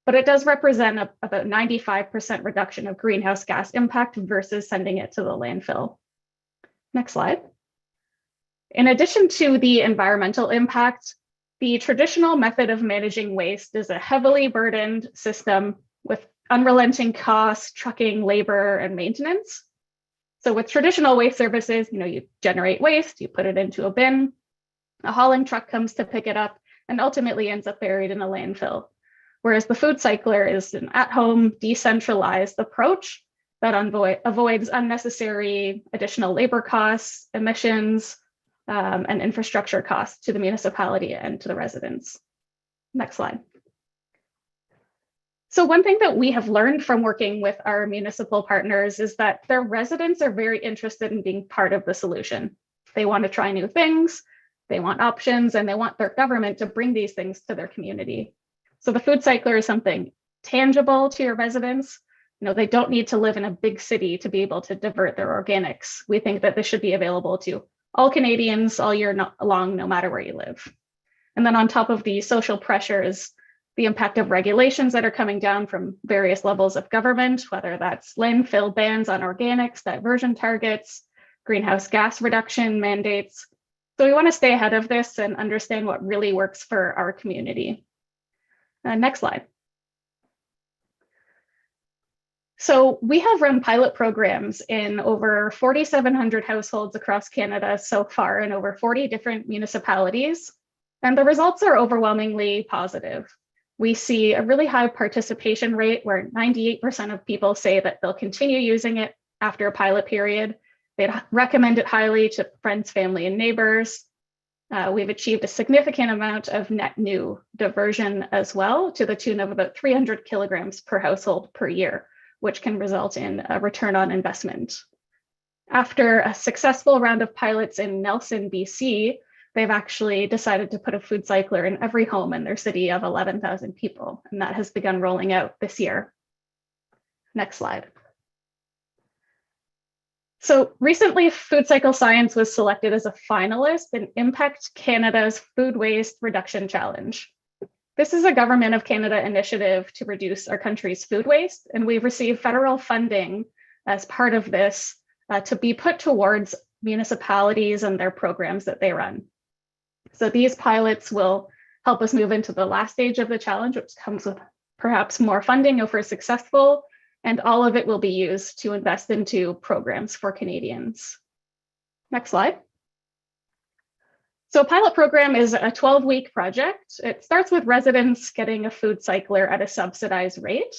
but it does represent about 95% reduction of greenhouse gas impact versus sending it to the landfill. Next slide. In addition to the environmental impact, the traditional method of managing waste is a heavily burdened system with unrelenting costs, trucking, labor, and maintenance. So with traditional waste services, you generate waste, you put it into a bin, a hauling truck comes to pick it up, and ultimately ends up buried in a landfill. whereas the food cycler is an at-home, decentralized approach that avoids unnecessary additional labor costs, emissions, and infrastructure costs to the municipality and to the residents. Next slide. So one thing that we have learned from working with our municipal partners is that their residents are very interested in being part of the solution. They want to try new things, they want options, and they want their government to bring these things to their community. So the food cycler is something tangible to your residents. You know, they don't need to live in a big city to be able to divert their organics. We think that this should be available to all Canadians all year long, no matter where you live. And then on top of the social pressures, the impact of regulations that are coming down from various levels of government, whether that's landfill bans on organics, diversion targets, greenhouse gas reduction mandates. So we want to stay ahead of this and understand what really works for our community. Next slide. So we have run pilot programs in over 4,700 households across Canada so far in over 40 different municipalities, and the results are overwhelmingly positive. We see a really high participation rate where 98% of people say that they'll continue using it after a pilot period. They'd recommend it highly to friends, family, and neighbors. We've achieved a significant amount of net new diversion as well, to the tune of about 300 kilograms per household per year, which can result in a return on investment. After a successful round of pilots in Nelson, BC, they've actually decided to put a food cycler in every home in their city of 11,000 people, and that has begun rolling out this year. Next slide. So recently, Food Cycle Science was selected as a finalist in Impact Canada's Food Waste Reduction Challenge. This is a Government of Canada initiative to reduce our country's food waste, and we've received federal funding as part of this to be put towards municipalities and their programs that they run. So these pilots will help us move into the last stage of the challenge, which comes with perhaps more funding if we're successful, and all of it will be used to invest into programs for Canadians. Next slide. So a pilot program is a 12-week project. It starts with residents getting a food cycler at a subsidized rate.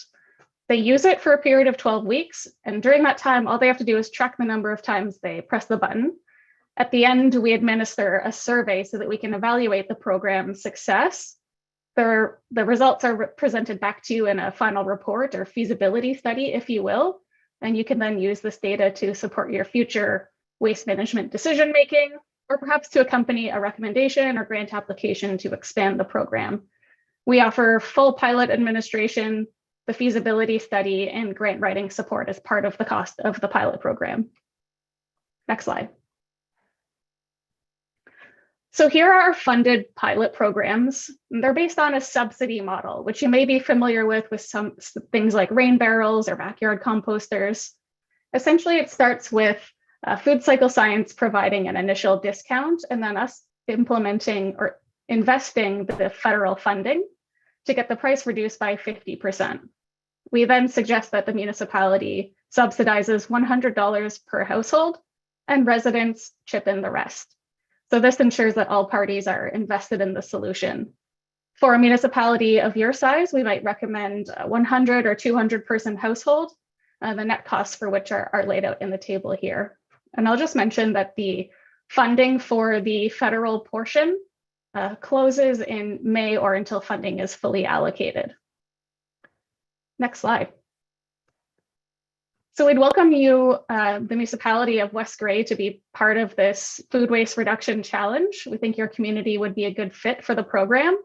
They use it for a period of 12 weeks, and during that time, all they have to do is track the number of times they press the button. At the end, we administer a survey so that we can evaluate the program's success. The results are presented back to you in a final report or feasibility study, if you will, and you can then use this data to support your future waste management decision-making, or perhaps to accompany a recommendation or grant application to expand the program. We offer full pilot administration, the feasibility study, and grant writing support as part of the cost of the pilot program. Next slide. So here are our funded pilot programs. They're based on a subsidy model, which you may be familiar with some things like rain barrels or backyard composters. Essentially, it starts with Food Cycle Science providing an initial discount, and then us implementing or investing the federal funding to get the price reduced by 50%. We then suggest that the municipality subsidizes $100 per household, and residents chip in the rest. So this ensures that all parties are invested in the solution. For a municipality of your size, we might recommend a 100 or 200 person household, the net costs for which are laid out in the table here. And I'll just mention that the funding for the federal portion closes in May or until funding is fully allocated. Next slide. So we'd welcome you, the municipality of West Grey, to be part of this food waste reduction challenge. We think your community would be a good fit for the program.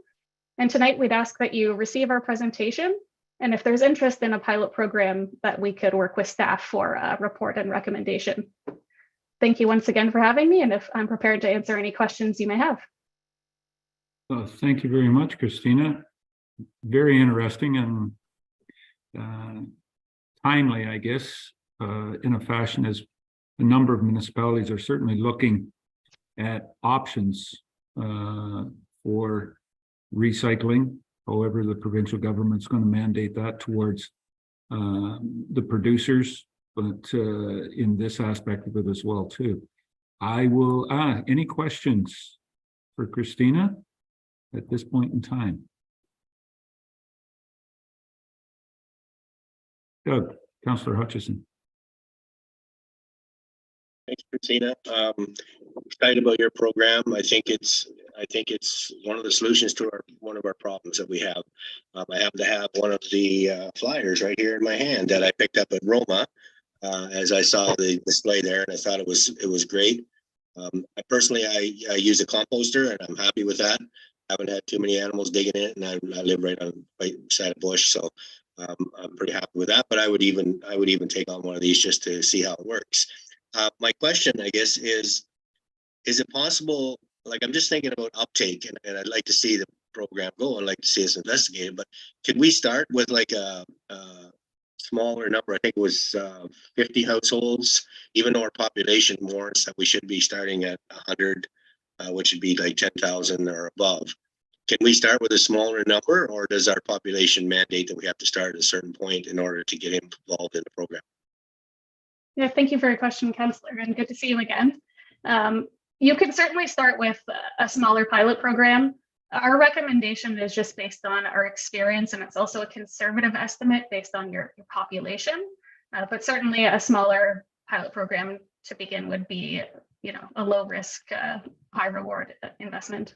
And tonight we'd ask that you receive our presentation. And if there's interest in a pilot program, that we could work with staff for a report and recommendation. Thank you once again for having me, and if I'm prepared to answer any questions you may have. Thank you very much, Christina. Very interesting and timely, I guess, in a fashion, as a number of municipalities are certainly looking at options for recycling. However, the provincial government's going to mandate that towards the producers, but in this aspect of it as well too. I will, any questions for Christina at this point in time? Doug, Councillor Hutchison. Thanks, Christina. Excited about your program. I think it's one of the solutions to one of our problems that we have. I happen to have one of the flyers right here in my hand that I picked up at Roma as I saw the display there, and I thought it was great. I personally use a composter, and I'm happy with that. I haven't had too many animals digging in it, and I live right beside a bush, so I'm pretty happy with that. But I would even take on one of these just to see how it works. My question, I guess, is it possible, like I'm just thinking about uptake, and I'd like to see the program go. I'd like to see us investigate it, but could we start with like a smaller number? I think it was 50 households, even though our population warrants that we should be starting at 100, which would be like 10,000 or above. Can we start with a smaller number, or does our population mandate that we have to start at a certain point in order to get involved in the program? Yeah, thank you for your question, Councillor, and good to see you again. You can certainly start with a smaller pilot program. Our recommendation is just based on our experience, and it's also a conservative estimate based on your population. But certainly a smaller pilot program to begin would be, a low risk, high reward investment.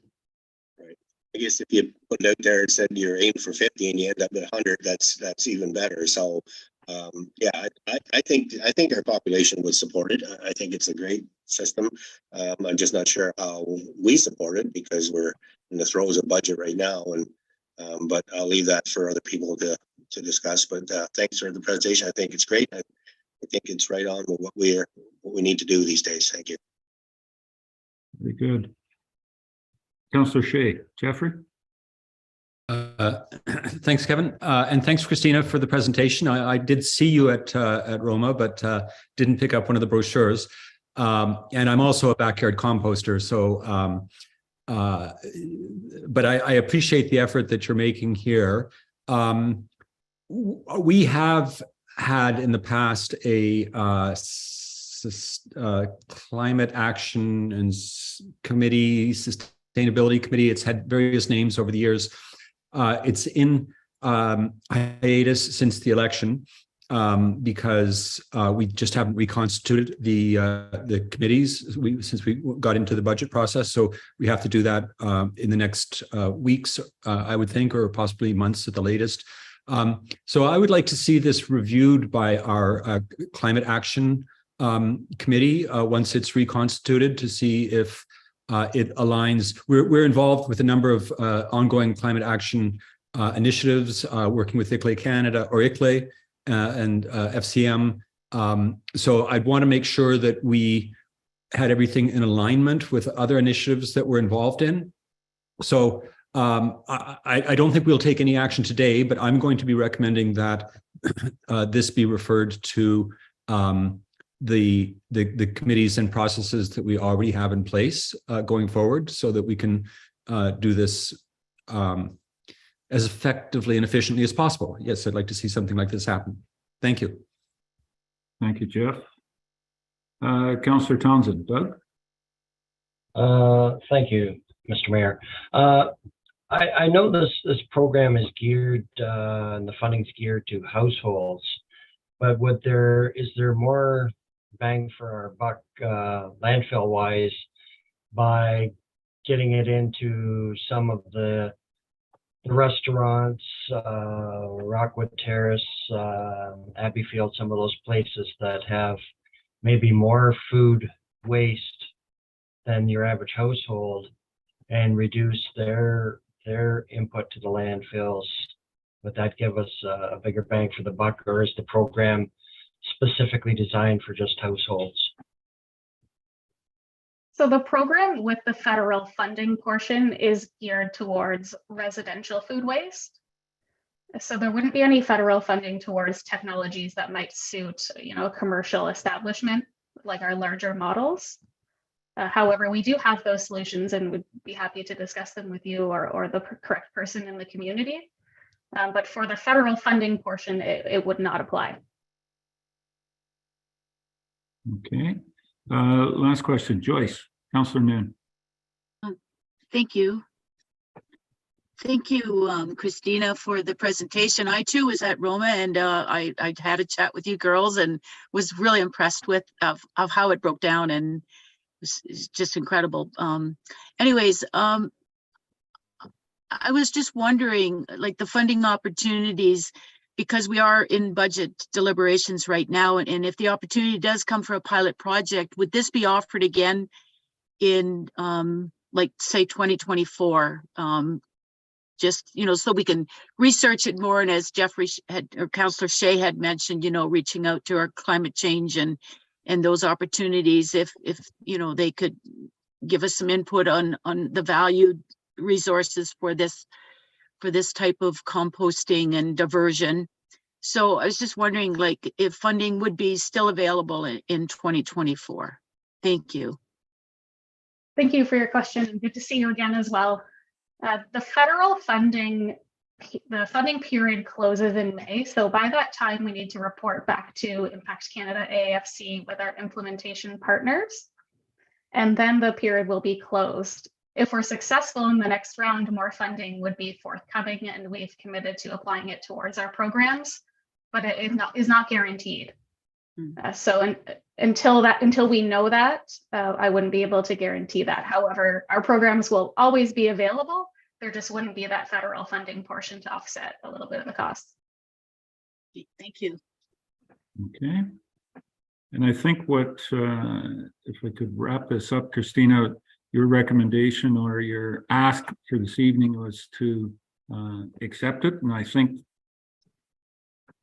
Right. I guess if you put it out there and said you're aiming for 50 and you end up at 100, that's even better. So yeah, I think our population would support it. I think it's a great system. I'm just not sure how we support it because we're in the throes of budget right now, and but I'll leave that for other people to discuss. But thanks for the presentation. I think it's great. I think it's right on with what we need to do these days. Thank you. Very good. Councillor Shea. Jeffrey? Thanks, Kevin. And thanks, Christina, for the presentation. I did see you at Roma, but didn't pick up one of the brochures. And I'm also a backyard composter. So, but I appreciate the effort that you're making here. We have had in the past a climate action and committee, sustainability committee. It's had various names over the years. It's in hiatus since the election because we just haven't reconstituted the committees since we got into the budget process. So we have to do that in the next weeks, I would think, or possibly months at the latest. So I would like to see this reviewed by our climate action committee once it's reconstituted to see if it aligns. We're involved with a number of ongoing climate action initiatives, working with ICLEI Canada or ICLEI and FCM. So I'd want to make sure that we had everything in alignment with other initiatives that we're involved in. So I don't think we'll take any action today, but I'm going to be recommending that this be referred to the committees and processes that we already have in place going forward so that we can do this as effectively and efficiently as possible. Yes, I'd like to see something like this happen. Thank you. Thank you, Jeff. Councillor Townsend. Doug? Thank you, Mr. Mayor. I know this program is geared and the funding's geared to households, but is there more bang for our buck landfill wise by getting it into some of the restaurants, Rockwood Terrace, Abbeyfield, some of those places that have maybe more food waste than your average household, and reduce their input to the landfills? Would that give us a bigger bang for the buck, or is the program specifically designed for just households? So the program with the federal funding portion is geared towards residential food waste. So there wouldn't be any federal funding towards technologies that might suit, a commercial establishment like our larger models. However, we do have those solutions and would be happy to discuss them with you or the correct person in the community. But for the federal funding portion, it would not apply. Okay. Last question, Joyce. Councillor Noon. Thank you. Thank you, Christina, for the presentation. I too was at Roma, and I had a chat with you girls and was really impressed with of how it broke down, and it's just incredible. Anyways, I was just wondering, like, the funding opportunities, because we are in budget deliberations right now, and if the opportunity does come for a pilot project, would this be offered again in like, say, 2024? Just, so we can research it more. And as Jeffrey had, or Councillor Shea had mentioned, reaching out to our climate change and those opportunities, if they could give us some input on the valued resources for this type of composting and diversion. So I was just wondering, like, if funding would be still available in 2024. Thank you. Thank you for your question, and good to see you again as well. The federal funding, the funding period closes in May. So by that time, we need to report back to Impact Canada AAFC with our implementation partners. And then the period will be closed. If we're successful in the next round, more funding would be forthcoming, and we've committed to applying it towards our programs, but it is not guaranteed. So until we know that, I wouldn't be able to guarantee that. However, our programs will always be available. There just wouldn't be that federal funding portion to offset a little bit of the cost. Thank you. Okay. And I think if I could wrap this up, Christina, your recommendation or your ask for this evening was to accept it. And I think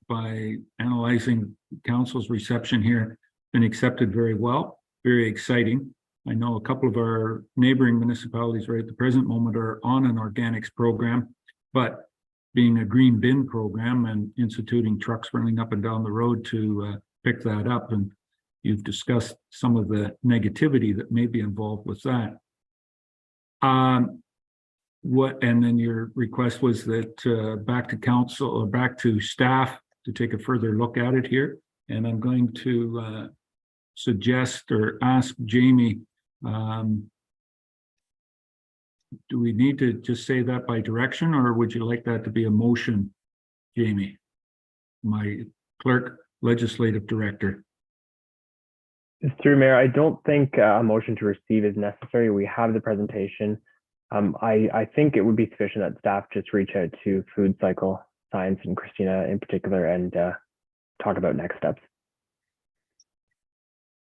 by analyzing council's reception here, been accepted very well, very exciting. I know a couple of our neighboring municipalities right at the present moment are on an organics program, but being a green bin program and instituting trucks running up and down the road to pick that up. And you've discussed some of the negativity that may be involved with that. And then your request was that back to council or back to staff to take a further look at it here. And I'm going to suggest or ask Jamie, do we need to just say that by direction, or would you like that to be a motion, Jamie, my clerk, legislative director? Through Mayor, I don't think a motion to receive is necessary. We have the presentation. I think it would be sufficient that staff just reach out to Food Cycle Science and Christina in particular and talk about next steps.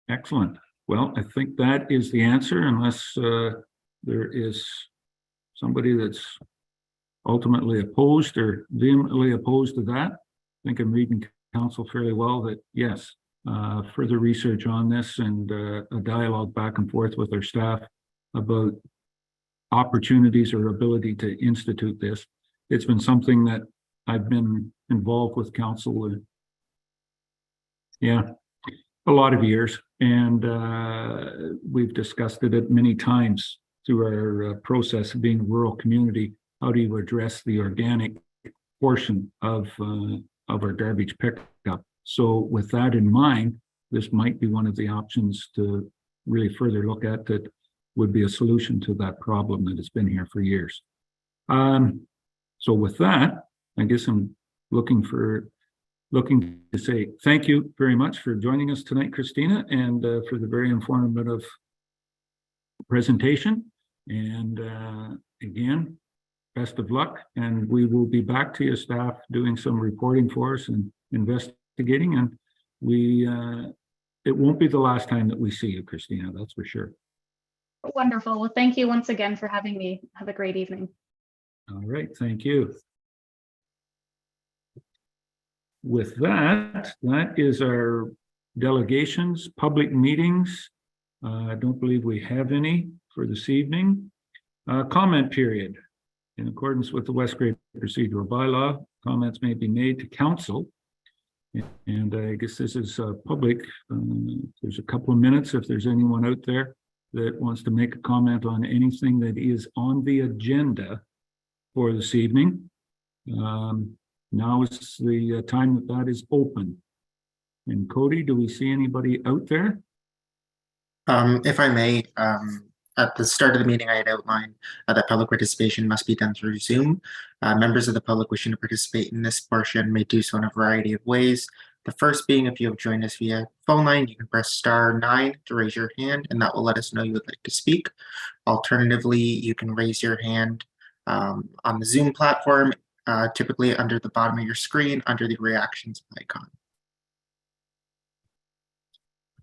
Excellent. Well, I think that is the answer, unless there is somebody that's ultimately opposed or vehemently opposed to that. I think I'm reading council fairly well that yes, further research on this and a dialogue back and forth with our staff about opportunities or ability to institute this. It's been something that I've been involved with council a lot of years, and we've discussed it many times through our process of being a rural community. How do you address the organic portion of our garbage pickup? So with that in mind, this might be one of the options to really further look at that would be a solution to that problem that has been here for years. So with that, I guess I'm looking to say thank you very much for joining us tonight, Christina, and for the very informative presentation. And again, best of luck. And we will be back to you, staff, doing some reporting for us and investigating. And it won't be the last time that we see you, Christina, that's for sure. Wonderful. Well, thank you once again for having me. Have a great evening. All right, thank you. With that is our delegations, public meetings. I don't believe we have any for this evening. Comment period. In accordance with the Westgrade procedural bylaw, comments may be made to council. And I guess this is public. There's a couple of minutes if there's anyone out there that wants to make a comment on anything that is on the agenda for this evening. Now is the time that is open. And Cody, do we see anybody out there? If I may, at the start of the meeting, I had outlined that public participation must be done through Zoom. Members of the public wishing to participate in this portion may do so in a variety of ways. The first being, if you have joined us via phone line, you can press *9 to raise your hand, and that will let us know you would like to speak. Alternatively, you can raise your hand on the Zoom platform, typically under the bottom of your screen, under the reactions icon.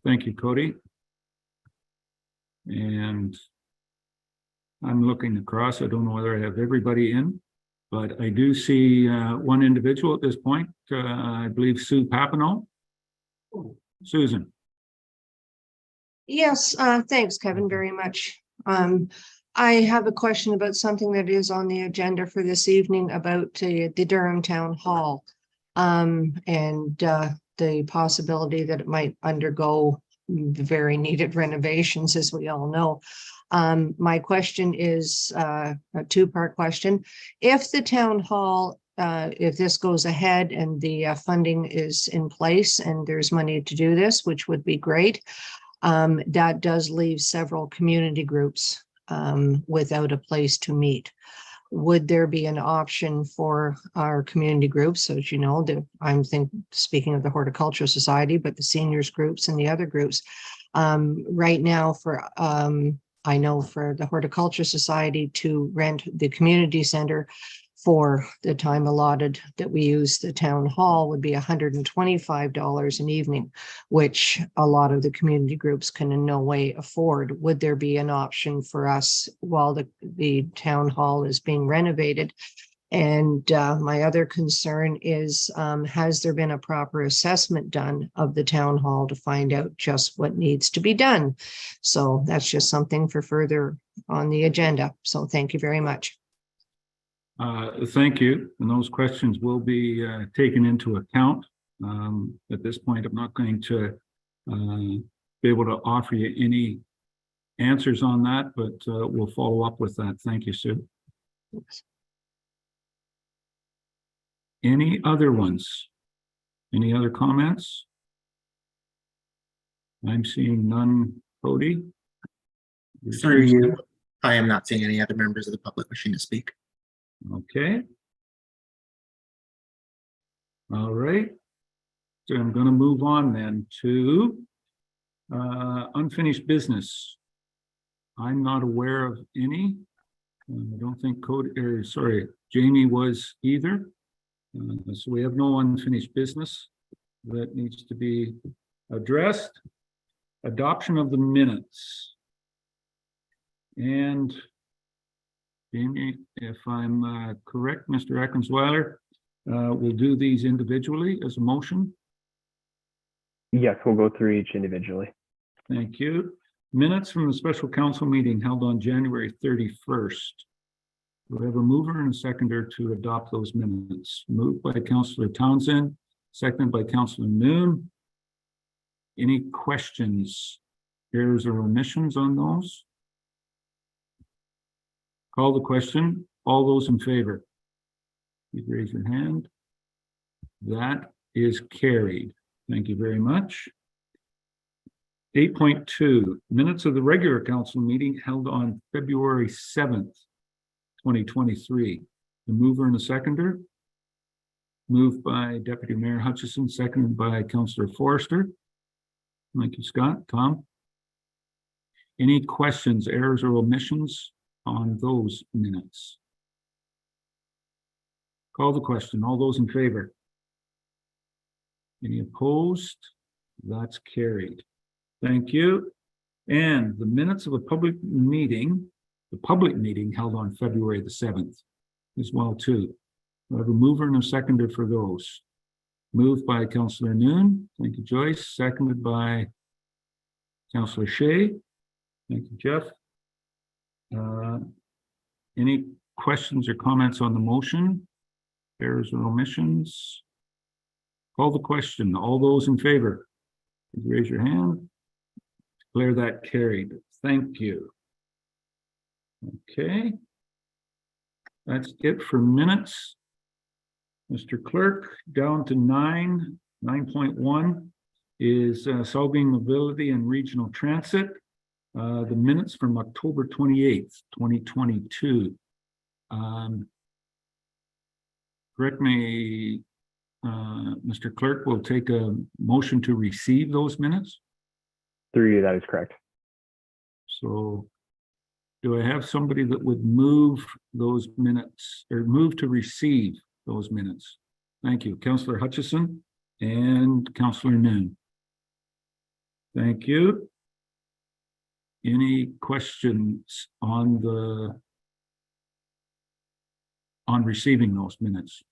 Thank you, Cody. And I'm looking across. I don't know whether I have everybody in, but I do see one individual at this point. I believe Sue Papineau. Susan. Yes, thanks, Kevin, very much. I have a question about something that is on the agenda for this evening about the Durham Town Hall and the possibility that it might undergo very needed renovations, as we all know. My question is a two-part question. If the town hall, if this goes ahead and the funding is in place and there's money to do this, which would be great, that does leave several community groups without a place to meet. Would there be an option for our community groups? So, as you know, I'm speaking of the Horticultural Society, but the seniors groups and the other groups right now I know for the Horticultural Society to rent the community center for the time allotted that we use the town hall would be $125 an evening, which a lot of the community groups can in no way afford. Would there be an option for us while the town hall is being renovated? And my other concern is, has there been a proper assessment done of the town hall to find out just what needs to be done? So that's just something for further on the agenda. So thank you very much. Thank you. And those questions will be taken into account. At this point, I'm not going to be able to offer you any answers on that, but we'll follow up with that. Thank you, Sue. Thanks. Any other ones? Any other comments? I'm seeing none. Cody? Through you, I am not seeing any other members of the public wishing to speak. Okay. All right. So I'm going to move on then to unfinished business. I'm not aware of any. I don't think Jamie was either. So we have no unfinished business that needs to be addressed. Adoption of the minutes. And Jamie, if I'm correct, Mr. Eckensweiler, we'll do these individually as a motion. Yes, we'll go through each individually. Thank you. Minutes from the special council meeting held on January 31st. We have a mover and a seconder to adopt those minutes. Moved by Councillor Townsend, seconded by Councillor Noon. Any questions, errors, or omissions on those? Call the question. All those in favor, please raise your hand. That is carried. Thank you very much. 8.2, minutes of the regular council meeting held on February 7th, 2023. The mover and the seconder. Moved by Deputy Mayor Hutchison, seconded by Councillor Forrester. Thank you, Scott. Tom? Any questions, errors, or omissions on those minutes? Call the question. All those in favor? Any opposed? That's carried. Thank you. And the minutes of a public meeting, held on February the 7th as well too. We have a mover and a seconder for those. Moved by Councillor Noon. Thank you, Joyce. Seconded by Councillor Shea. Thank you, Jeff. Any questions or comments on the motion? Errors or omissions? Call the question. All those in favor, please raise your hand. Declare that carried. Thank you. Okay. That's it for minutes. Mr. Clerk, down to 9.1 is Solving Mobility and Regional Transit. The minutes from October 28th, 2022. Correct me, Mr. Clerk, will take a motion to receive those minutes. Through you, that is correct. So do I have somebody that would move those minutes or move to receive those minutes? Thank you, Councillor Hutchison and Councillor Noon. Thank you. Any questions on receiving those minutes?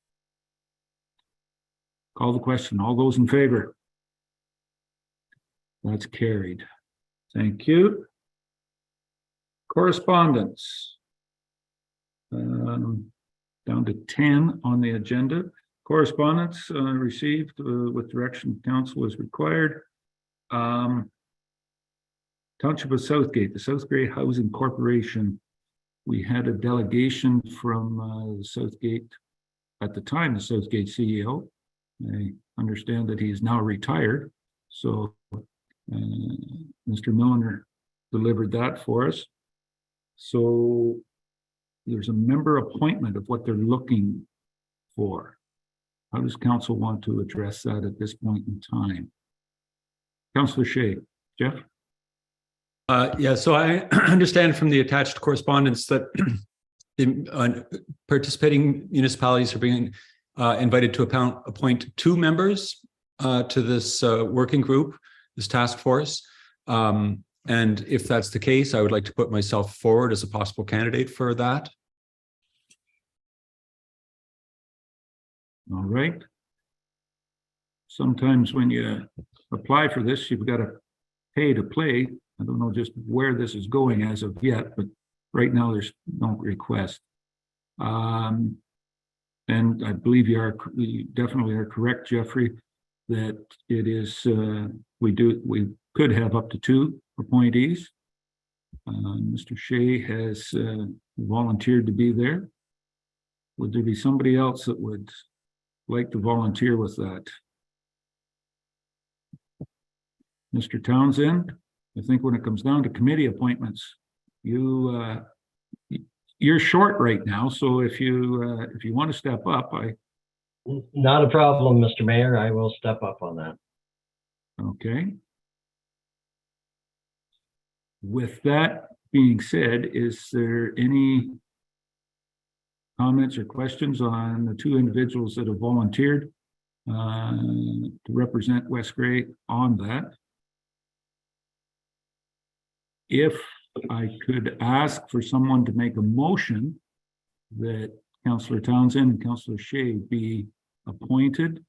Call the question. All those in favor? That's carried. Thank you. Correspondence. Down to 10 on the agenda. Correspondence received with direction council as required. Township of Southgate, the Southgate Housing Corporation. We had a delegation from the Southgate, at the time, the Southgate CEO. I understand that he is now retired. So Mr. Milliner delivered that for us. So there's a member appointment of what they're looking for. How does council want to address that at this point in time? Councillor Shea. Jeff? Yeah, so I understand from the attached correspondence that the participating municipalities are being invited to appoint 2 members to this working group, this task force. And if that's the case, I would like to put myself forward as a possible candidate for that. All right. Sometimes when you apply for this, you've got to pay to play. I don't know just where this is going as of yet, but right now there's no request. And I believe you definitely are correct, Jeffrey, that it is, we could have up to 2 appointees. Mr. Shea has volunteered to be there. Would there be somebody else that would like to volunteer with that? Mr. Townsend, I think when it comes down to committee appointments, you're short right now. So if you want to step up, Not a problem, Mr. Mayor. I will step up on that. Okay. With that being said, is there any comments or questions on the 2 individuals that have volunteered to represent West Grey on that? If I could ask for someone to make a motion that Councillor Townsend and Councillor Shea be appointed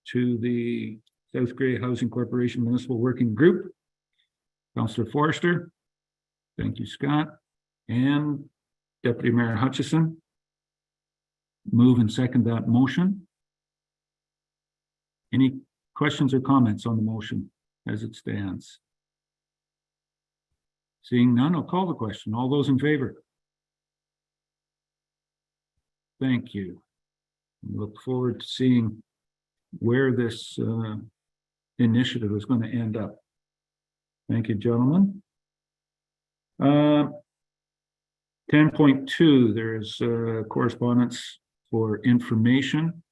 to the South Grey Housing Corporation Municipal Working Group. Councillor Forrester. Thank you, Scott. And Deputy Mayor Hutchison. Move and second that motion. Any questions or comments on the motion as it stands? Seeing none, I'll call the question. All those in favor? Thank you. Look forward to seeing where this initiative is going to end up. Thank you, gentlemen. 10.2, there's correspondence for information.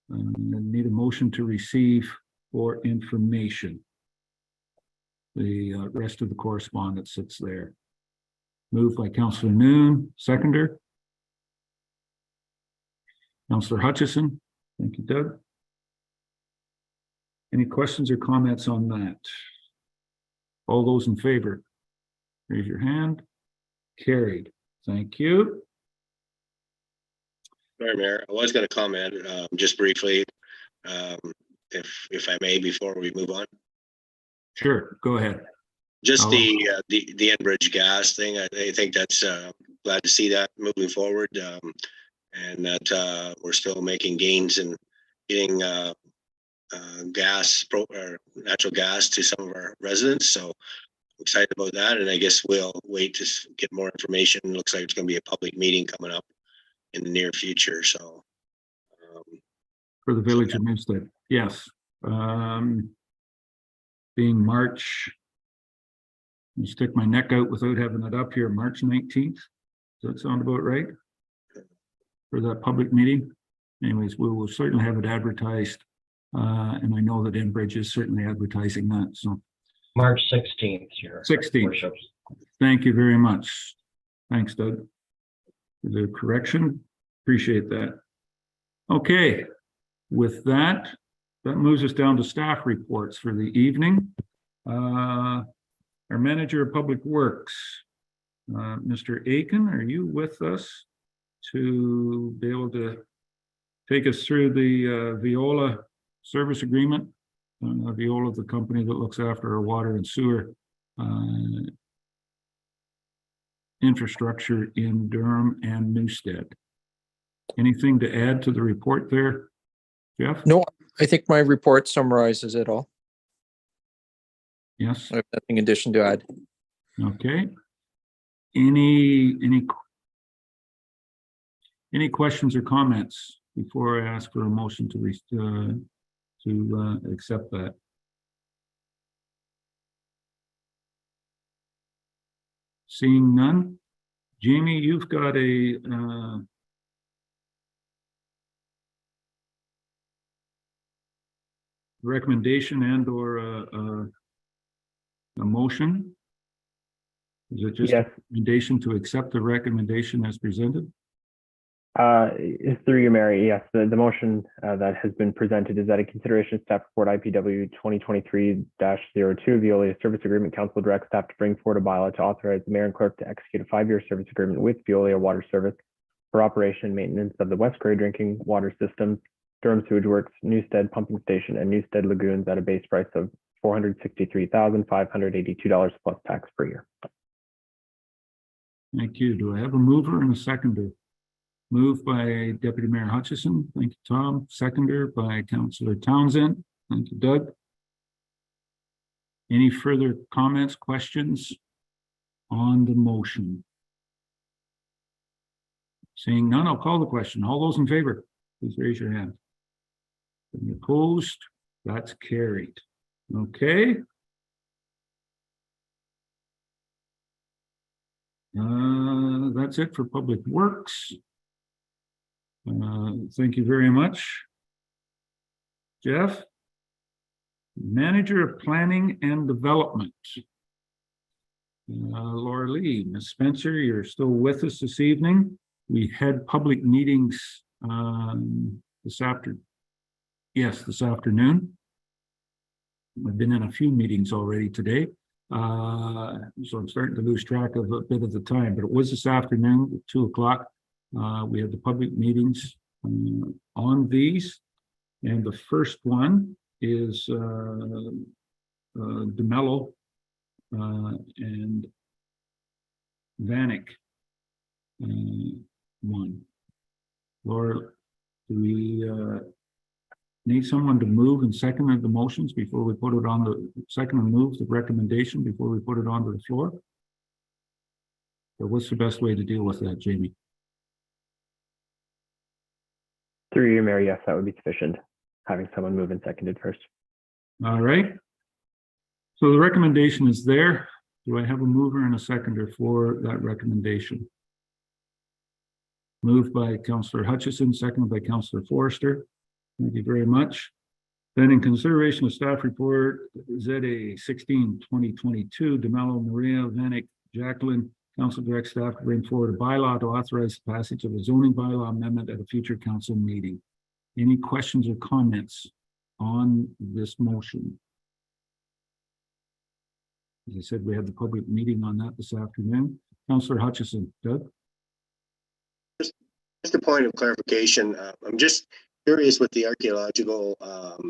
I need a motion to receive for information. The rest of the correspondence sits there. Moved by Councillor Noon, seconder. Councillor Hutchison. Thank you, Doug. Any questions or comments on that? All those in favor, raise your hand. Carried. Thank you. Sorry, Mayor. I was going to comment just briefly, if I may, before we move on. Sure, go ahead. Just the Enbridge gas thing. I think that's glad to see that moving forward, and that we're still making gains in getting natural gas to some of our residents. So I'm excited about that, and I guess we'll wait to get more information. It looks like it's going to be a public meeting coming up in the near future. So for the village of Minstead, yes. Being March and stick my neck out without having it up here, March 19th. Does that sound about right? For that public meeting? Anyways, we will certainly have it advertised. And I know that Enbridge is certainly advertising that, so. March 16th, your 16th. worship. Thank you very much. Thanks, Doug, for the correction. Appreciate that. Okay, with that, that moves us down to staff reports for the evening. Our Manager of Public Works, Mr. Aiken, are you with us to be able to take us through the Veolia service agreement? Veolia, the company that looks after our water and sewer infrastructure in Durham and Newstead. Anything to add to the report there, Jeff? No, I think my report summarizes it all. Yes. I have nothing in addition to add. Okay. Any questions or comments before I ask for a motion to accept that? Seeing none. Jamie, you've got a recommendation and or a motion. Is it just Yes. a recommendation to accept the recommendation as presented? Is through you, Mary. Yes, the motion that has been presented is that in consideration of staff report IPW 2023-02 Veolia Service Agreement, Council directs staff to bring forward a bylaw to authorize the mayor and clerk to execute a 5-year service agreement with Veolia Water Service for operation and maintenance of the West Grey drinking water systems, Durham Sewage Works, Newstead Pumping Station, and Newstead Lagoons at a base price of $463,582 plus tax per year. Thank you. Do I have a mover and a seconder? Moved by Deputy Mayor Hutchison. Thank you, Tom. Seconder by Councillor Townsend. Thank you, Doug. Any further comments, questions on the motion? Seeing none, I'll call the question. All those in favor, please raise your hand. Any opposed? That's carried. Okay. That's it for Public Works. Thank you very much. Jeff, Manager of Planning and Development. Laura Lee, Ms. Spencer, you're still with us this evening. We had public meetings this afternoon. I've been in a few meetings already today. So I'm starting to lose track of a bit of the time, but it was this afternoon at 2 o'clock. We had the public meetings on these, and the first one is DeMello and Vanek one. Laura, do we need someone to move and second the motions before we put it on the second and move the recommendation before we put it onto the floor? Or what's the best way to deal with that, Jamie? Through you, Mary. Yes, that would be sufficient. Having someone move and seconded first. All right. So the recommendation is there. Do I have a mover and a seconder for that recommendation? Moved by Councillor Hutchison, seconded by Councillor Forrester. Thank you very much. Then in consideration of staff report ZA 16/2022, DeMello, Maria, Vanek, Jacqueline, Council direct staff to bring forward a bylaw to authorize the passage of a zoning bylaw amendment at a future council meeting. Any questions or comments on this motion? As I said, we had the public meeting on that this afternoon. Councillor Hutchison, Doug? Just a point of clarification. I'm just curious with the archaeological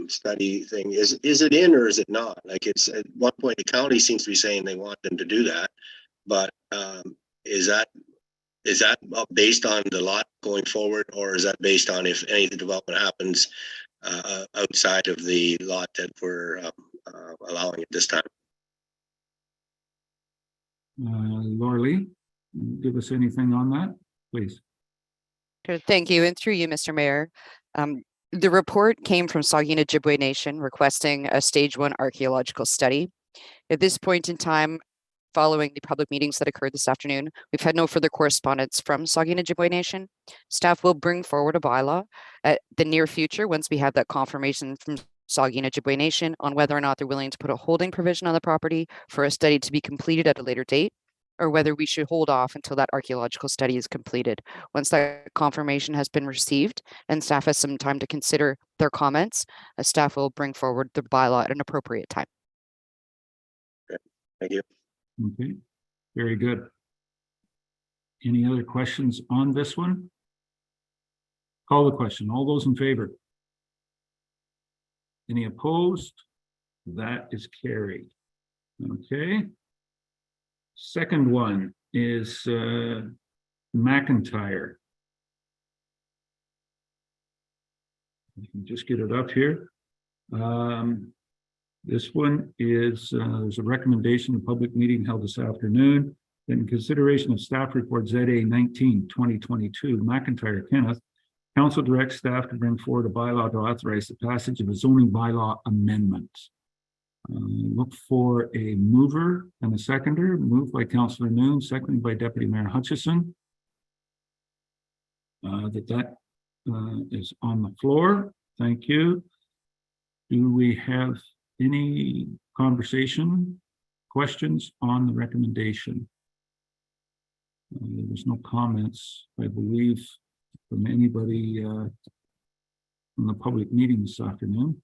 study thing. Is it in or is it not? Like, it's at one point the county seems to be saying they want them to do that, but is that based on the lot going forward, or is that based on if any development happens outside of the lot that we're allowing at this time? Laura Lee, give us anything on that, please. Sure, thank you. And through you, Mr. Mayor, the report came from Saugeen Ojibwe Nation requesting a stage 1 archaeological study. At this point in time, following the public meetings that occurred this afternoon, we've had no further correspondence from Saugeen Ojibwe Nation. Staff will bring forward a bylaw at the near future once we have that confirmation from Saugeen Ojibwe Nation on whether or not they're willing to put a holding provision on the property for a study to be completed at a later date, or whether we should hold off until that archaeological study is completed. Once that confirmation has been received and staff has some time to consider their comments, staff will bring forward the bylaw at an appropriate time. Thank you. Okay, very good. Any other questions on this one? Call the question. All those in favor? Any opposed? That is carried. Okay. Second one is McIntyre. You can just get it up here. This one is, there's a recommendation, a public meeting held this afternoon. That in consideration of staff report ZA 19/2022, McIntyre Kenneth, council directs staff to bring forward a bylaw to authorize the passage of a zoning bylaw amendment. Look for a mover and a seconder. Moved by Councillor Noon, seconded by Deputy Mayor Hutchison. That is on the floor. Thank you. Do we have any conversation, questions on the recommendation? There was no comments, I believe, from anybody from the public meeting this afternoon.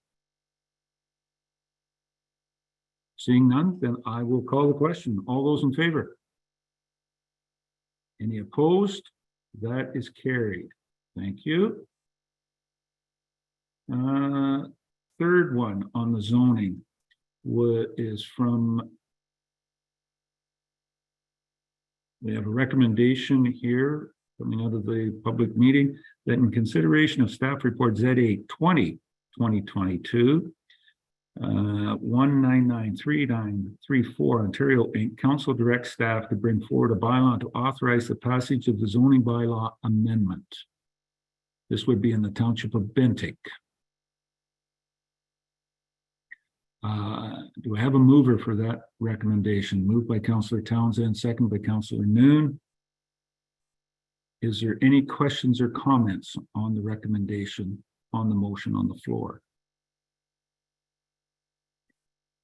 Seeing none, then I will call the question. All those in favor? Any opposed? That is carried. Thank you. Third one on the zoning is from, we have a recommendation here coming out of the public meeting that in consideration of staff report ZA 20/2022, 1993934 Ontario Inc. Council directs staff to bring forward a bylaw to authorize the passage of the zoning bylaw amendment. This would be in the township of Bentinck. Do I have a mover for that recommendation? Moved by Councillor Townsend, second by Councillor Noon. Is there any questions or comments on the recommendation on the motion on the floor?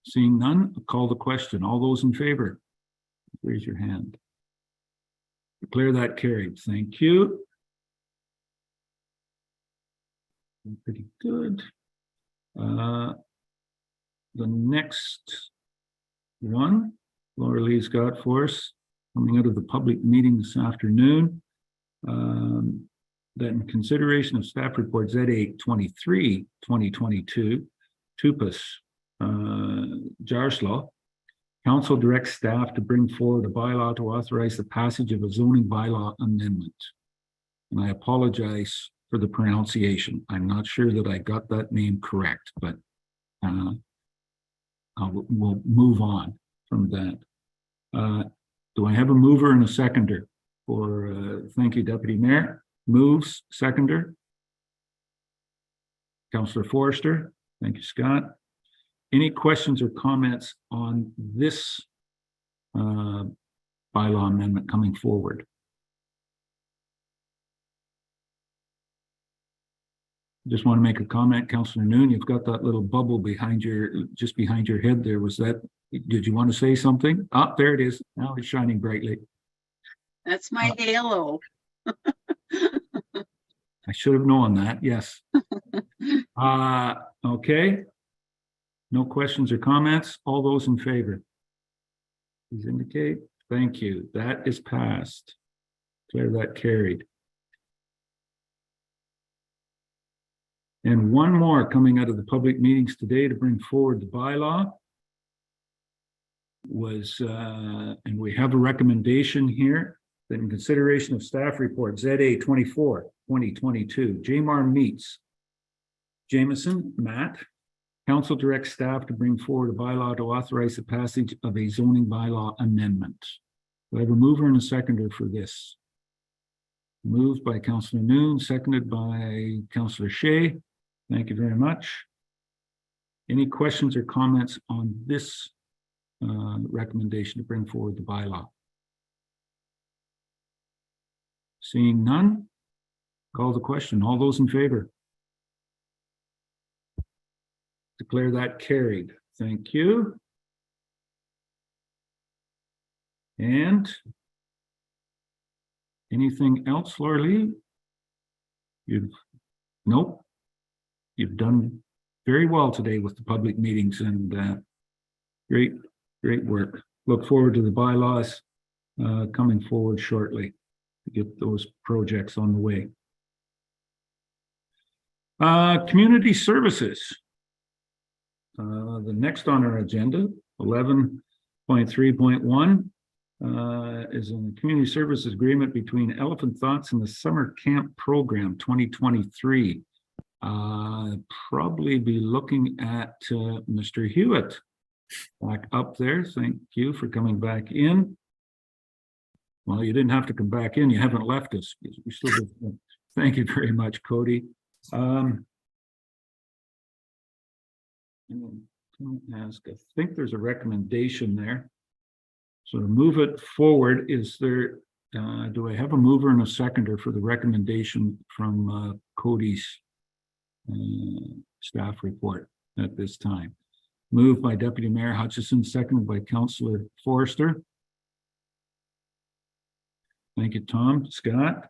Seeing none, I'll call the question. All those in favor, raise your hand. Declare that carried. Thank you. Pretty good. The next one, Laura Lee's got for us, coming out of the public meeting this afternoon, that in consideration of staff report ZA 23/2022, Tupas Jarslaw, council directs staff to bring forward a bylaw to authorize the passage of a zoning bylaw amendment. And I apologize for the pronunciation. I'm not sure that I got that name correct, but we'll move on from that. Do I have a mover and a seconder for, thank you, Deputy Mayor. Moves, seconder. Councillor Forrester. Thank you, Scott. Any questions or comments on this bylaw amendment coming forward? Just want to make a comment, Councillor Noon, you've got that little bubble behind just behind your head there. Was that, did you want to say something? Ah, there it is. Now it's shining brightly. That's my halo. I should have known that, yes. Okay. No questions or comments. All those in favor, please indicate. Thank you. That is passed. Declare that carried. And one more coming out of the public meetings today to bring forward the bylaw was, and we have a recommendation here that in consideration of staff report ZA 24/2022, Jamar Meats, Jameson, Matt, council directs staff to bring forward a bylaw to authorize the passage of a zoning bylaw amendment. Do I have a mover and a seconder for this? Moved by Councillor Noon, seconded by Councillor Shea. Thank you very much. Any questions or comments on this recommendation to bring forward the bylaw? Seeing none, call the question. All those in favor? Declare that carried. Thank you. And anything else, Laura Lee? Nope. You've done very well today with the public meetings, and great work. Look forward to the bylaws coming forward shortly to get those projects on the way. Community services. The next on our agenda, 11.3.1, is a community services agreement between Elephant Thoughts and the Summer Camp Program 2023. Probably be looking at Mr. Hewitt back up there. Thank you for coming back in. Well, you didn't have to come back in. You haven't left us. We still did. Thank you very much, Cody. I think there's a recommendation there. So to move it forward, is there, do I have a mover and a seconder for the recommendation from Cody's staff report at this time? Moved by Deputy Mayor Hutchison, seconded by Councillor Forrester. Thank you, Tom. Scott,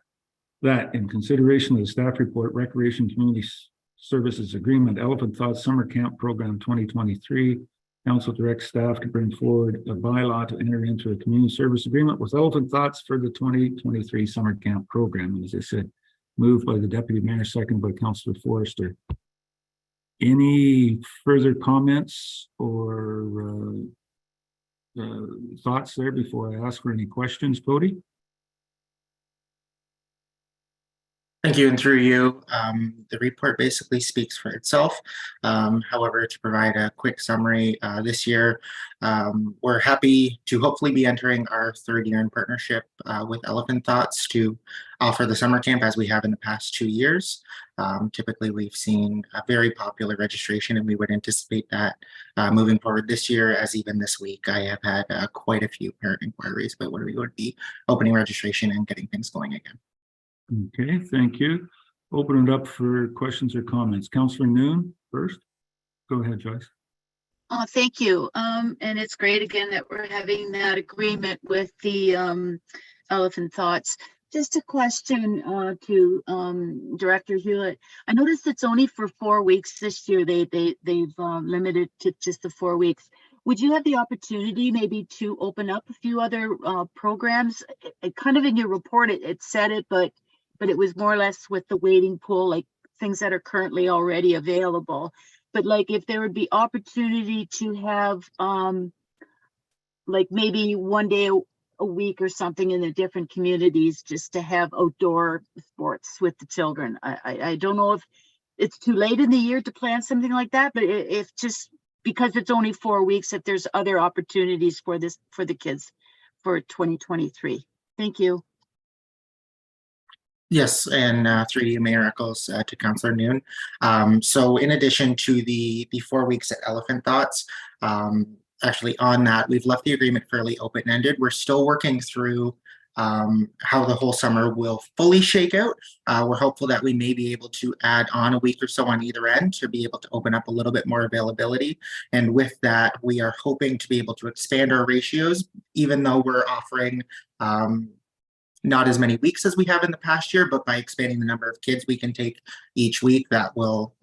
that in consideration of the staff report, Recreation Community Services Agreement, Elephant Thoughts Summer Camp Program 2023, Council directs staff to bring forward a bylaw to enter into a community service agreement with Elephant Thoughts for the 2023 Summer Camp Program. And as I said, moved by the Deputy Mayor, seconded by Councillor Forrester. Any further comments or thoughts there before I ask for any questions, Cody? Thank you, and through you, the report basically speaks for itself. However, to provide a quick summary, this year, we're happy to hopefully be entering our third year in partnership with Elephant Thoughts to offer the summer camp as we have in the past 2 years. Typically, we've seen a very popular registration, and we would anticipate that moving forward this year, as even this week, I have had quite a few parent inquiries about when we would be opening registration and getting things going again. Okay, thank you. Open it up for questions or comments. Councillor Noon first. Go ahead, Joyce. Oh, thank you. And it's great again that we're having that agreement with the Elephant Thoughts. Just a question to Director Hewlett. I noticed it's only for 4 weeks this year. They've limited to just the 4 weeks. Would you have the opportunity maybe to open up a few other programs? Kind of in your report, it said it, but it was more or less with the waiting pool, like things that are currently already available. But like if there would be opportunity to have like maybe one day a week or something in the different communities just to have outdoor sports with the children. I don't know if it's too late in the year to plan something like that, but if just because it's only 4 weeks, if there's other opportunities for this, for the kids for 2023. Thank you. Yes, and through you, Mayor Eccles, to Councillor Noon. So in addition to the 4 weeks at Elephant Thoughts, actually on that, we've left the agreement fairly open-ended. We're still working through how the whole summer will fully shake out. We're hopeful that we may be able to add on a week or so on either end to be able to open up a little bit more availability. And with that, we are hoping to be able to expand our ratios, even though we're offering not as many weeks as we have in the past year, but by expanding the number of kids we can take each week, that will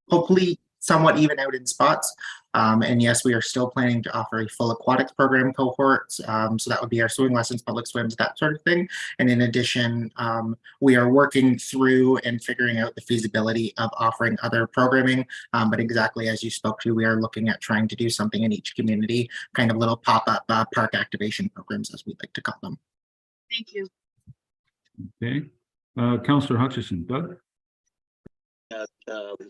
hopefully somewhat even out in spots. And yes, we are still planning to offer a full aquatics program cohort. So that would be our swimming lessons, public swims, that sort of thing. And in addition, we are working through and figuring out the feasibility of offering other programming. But exactly as you spoke to, we are looking at trying to do something in each community, kind of little pop-up park activation programs, as we'd like to call them. Thank you. Okay. Councillor Hutchison. Doug?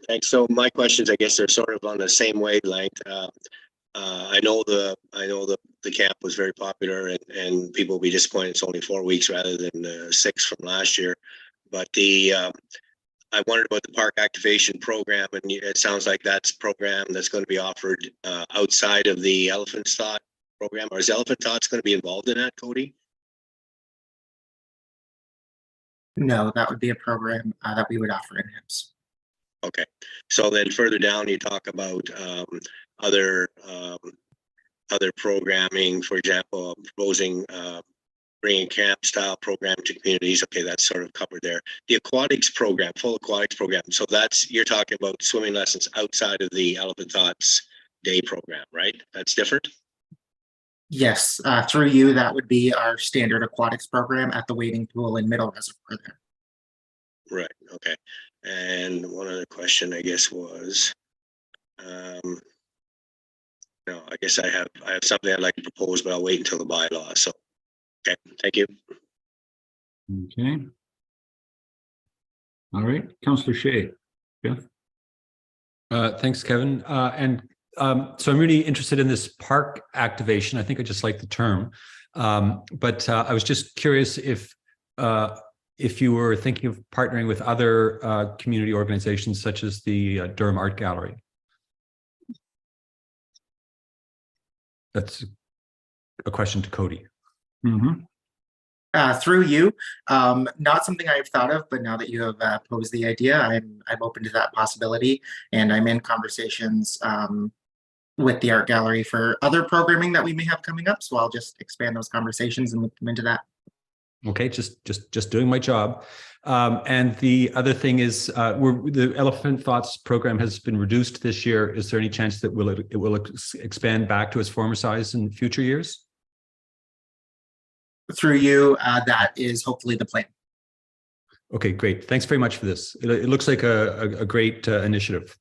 Thanks. So my questions, I guess, are sort of on the same wavelength. I know the camp was very popular, and people will be disappointed it's only 4 weeks rather than 6 from last year. But I wondered about the park activation program, and it sounds like that's a program that's going to be offered outside of the Elephant Thought program. Or is Elephant Thoughts going to be involved in that, Cody? No, that would be a program that we would offer in-house. Okay, so then further down, you talk about other programming, for example, proposing bringing camp style program to communities. Okay, that's sort of covered there. The aquatics program, full aquatics program. So that's, you're talking about swimming lessons outside of the Elephant Thoughts Day program, right? That's different? Yes, through you, that would be our standard aquatics program at the wading pool in Middle Reservoir there. Right, okay. And one other question, I guess, was, no, I guess I have something I'd like to propose, but I'll wait until the bylaw. So, okay, thank you. Okay. All right, Councillor Shea. Jeff? Thanks, Kevin. So I'm really interested in this park activation. I think I just like the term. But I was just curious if you were thinking of partnering with other community organizations such as the Durham Art Gallery. That's a question to Cody. Mm-hmm. Through you, not something I've thought of, but now that you have posed the idea, I'm open to that possibility, and I'm in conversations with the art gallery for other programming that we may have coming up. So I'll just expand those conversations and look them into that. Okay, just doing my job. And the other thing is, the Elephant Thoughts program has been reduced this year. Is there any chance that it will expand back to its former size in future years? Through you, that is hopefully the plan. Okay, great. Thanks very much for this. It looks like a great initiative.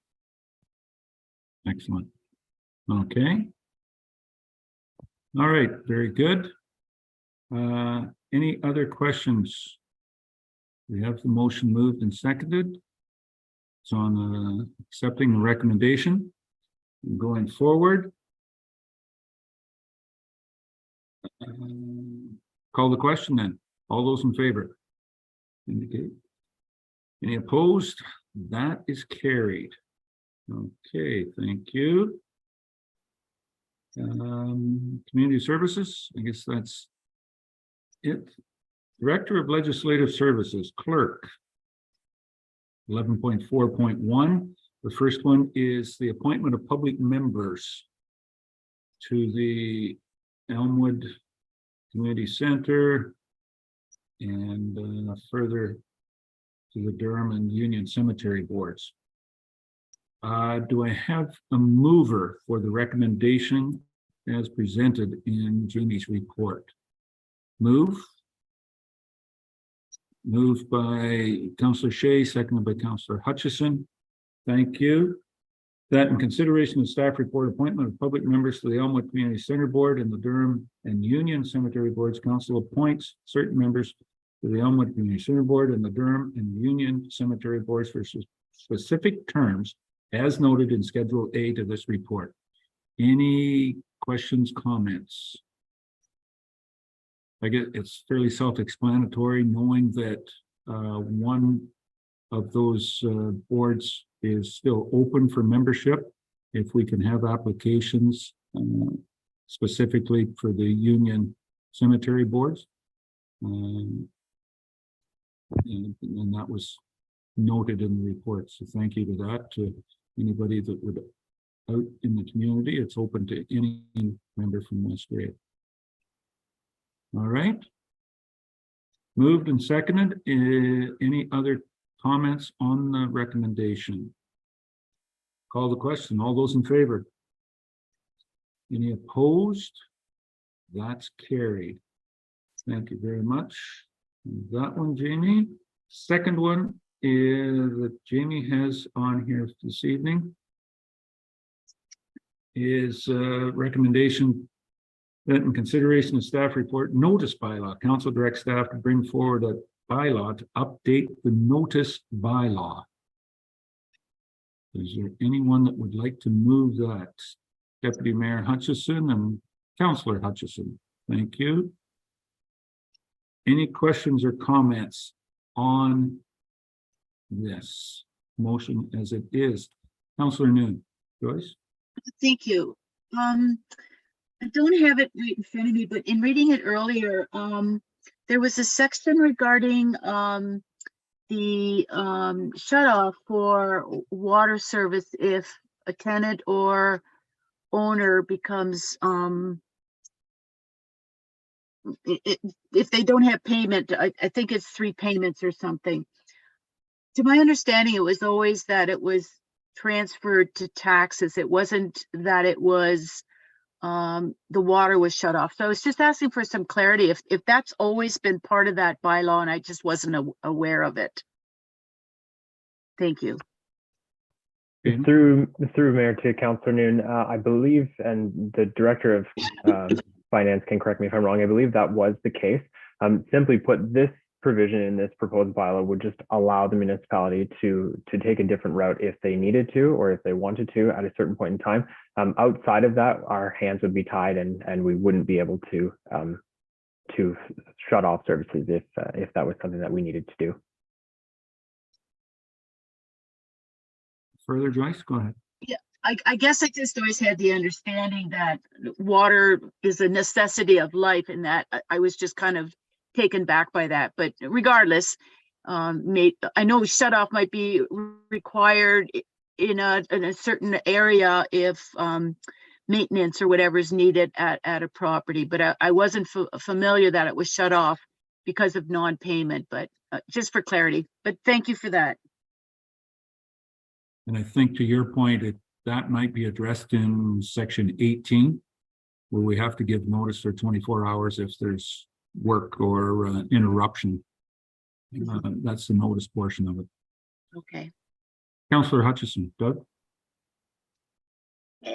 Excellent. Okay. All right, very good. Any other questions? We have the motion moved and seconded. It's on accepting the recommendation and going forward. Call the question then. All those in favor indicate. Any opposed? That is carried. Okay, thank you. Community services, I guess that's it. Director of Legislative Services, clerk. 11.4.1. The first one is the appointment of public members to the Elmwood Community Center and further to the Durham and Union Cemetery boards. Do I have a mover for the recommendation as presented in Jamie's report? Moved by Councillor Shea, seconded by Councillor Hutchison. Thank you. That in consideration of staff report appointment of public members to the Elmwood Community Center Board and the Durham and Union Cemetery Boards, Council appoints certain members to the Elmwood Community Center Board and the Durham and Union Cemetery Boards for specific terms as noted in Schedule A to this report. Any questions, comments? I guess it's fairly self-explanatory, knowing that one of those boards is still open for membership. If we can have applications specifically for the Union Cemetery boards. And that was noted in the report. So thank you to that, to anybody that would out in the community. It's open to any member from West Grade. All right. Moved and seconded. Any other comments on the recommendation? Call the question. All those in favor? Any opposed? That's carried. Thank you very much. That one, Jamie. Second one is that Jamie has on here this evening is a recommendation that in consideration of staff report notice bylaw, council directs staff to bring forward a bylaw to update the notice bylaw. Is there anyone that would like to move that? Deputy Mayor Hutchison and Councillor Hutchison. Thank you. Any questions or comments on this motion as it is. Councillor Noon, Joyce? Thank you. I don't have it right in front of me, but in reading it earlier, there was a section regarding the shut off for water service if a tenant or owner becomes if they don't have payment. I think it's 3 payments or something. To my understanding, it was always that it was transferred to taxes. It wasn't that it was the water was shut off. So I was just asking for some clarity if that's always been part of that bylaw and I just wasn't aware of it. Thank you. Through Mayor to Councillor Noon, I believe, and the Director of Finance can correct me if I'm wrong, I believe that was the case. Simply put, this provision in this proposed bylaw would just allow the municipality to take a different route if they needed to or if they wanted to at a certain point in time. Outside of that, our hands would be tied and we wouldn't be able to shut off services if that was something that we needed to do. Further, Joyce, go ahead. Yeah, I guess I just always had the understanding that water is a necessity of life, and that I was just kind of taken back by that. But regardless, I know shut off might be required in a certain area if maintenance or whatever is needed at a property. But I wasn't familiar that it was shut off because of non-payment. But just for clarity. But thank you for that. And I think to your point, that might be addressed in section 18, where we have to give notice for 24 hours if there's work or interruption. That's the notice portion of it. Okay. Councillor Hutchison, Doug?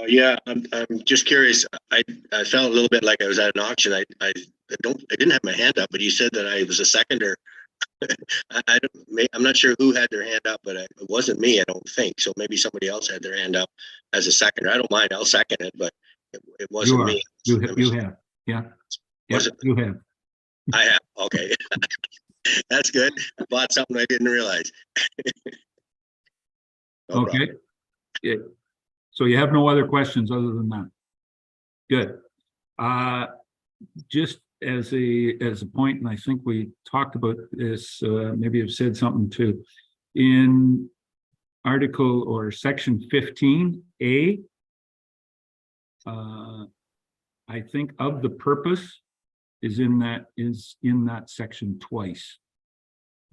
Yeah, I'm just curious. I felt a little bit like I was at an auction. I didn't have my hand up, but you said that I was a seconder. I'm not sure who had their hand up, but it wasn't me, I don't think. So maybe somebody else had their hand up as a seconder. I don't mind, I'll second it, but it wasn't me. You have, yeah. Was it? You have. I have, okay. That's good. I bought something I didn't realize. No okay. Yeah. So you have no other questions other than that? Good. Just as a point, and I think we talked about this, maybe I've said something too, in article or section 15A, I think of the purpose is in that section twice.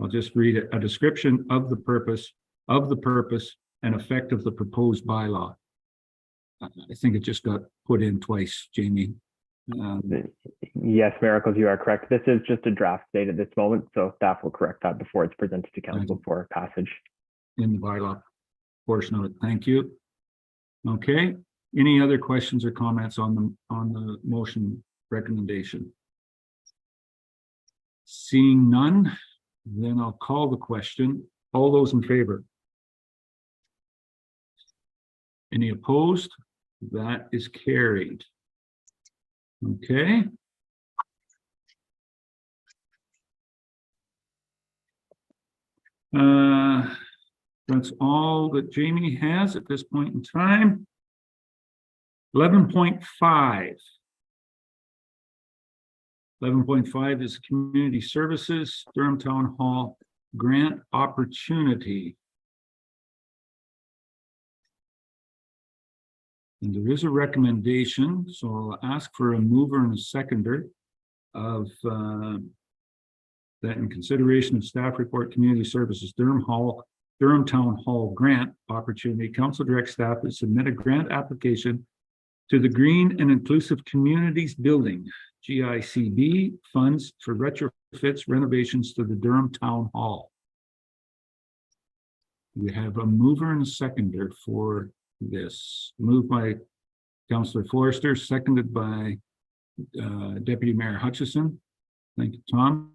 I'll just read it. A description of the purpose and effect of the proposed bylaw. I think it just got put in twice, Jamie. Yes, Miracles, you are correct. This is just a draft state at this moment, so staff will correct that before it's presented to council for passage. In the bylaw portion of it. Thank you. Okay. Any other questions or comments on the motion recommendation? Seeing none, then I'll call the question. All those in favor? Any opposed? That is carried. Okay. That's all that Jamie has at this point in time. 11.5. 11.5 is community services, Durham Town Hall grant opportunity. And there is a recommendation, so I'll ask for a mover and a seconder of that in consideration of staff report, community services, Durham Town Hall grant opportunity. Council directs staff to submit a grant application to the Green and Inclusive Communities Building, GICB, funds for retrofits renovations to the Durham Town Hall. We have a mover and a seconder for this. Moved by Councillor Forrester, seconded by Deputy Mayor Hutchison. Thank you, Tom.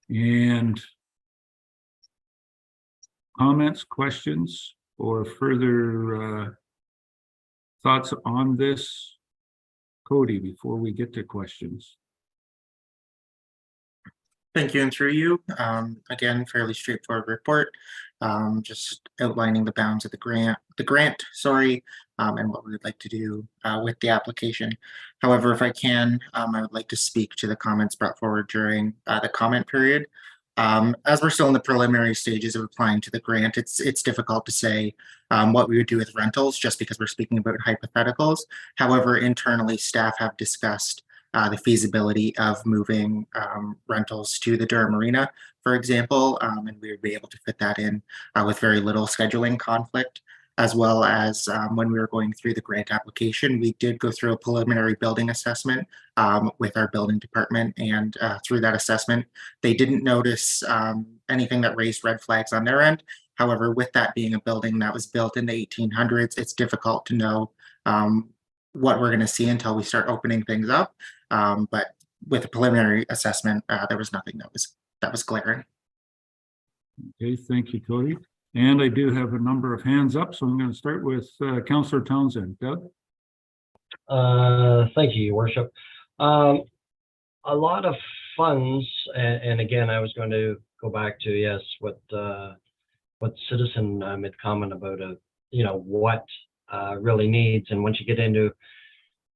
And comments, questions, or further thoughts on this, Cody, before we get to questions? Thank you, and through you, again, fairly straightforward report, just outlining the bounds of the grant, sorry, and what we would like to do with the application. However, if I can, I would like to speak to the comments brought forward during the comment period. As we're still in the preliminary stages of applying to the grant, it's difficult to say what we would do with rentals just because we're speaking about hypotheticals. However, internally, staff have discussed the feasibility of moving rentals to the Durham Arena, for example, and we would be able to fit that in with very little scheduling conflict, as well as when we were going through the grant application, we did go through a preliminary building assessment with our building department, and through that assessment, they didn't notice anything that raised red flags on their end. However, with that being a building that was built in the 1800s, it's difficult to know what we're going to see until we start opening things up. But with a preliminary assessment, there was nothing that was glaring. Okay, thank you, Cody. And I do have a number of hands up, so I'm going to start with Councillor Townsend. Doug? Thank you, Your Worship. A lot of funds, and again, I was going to go back to, yes, what Citizen made comment about, what really needs. And once you get into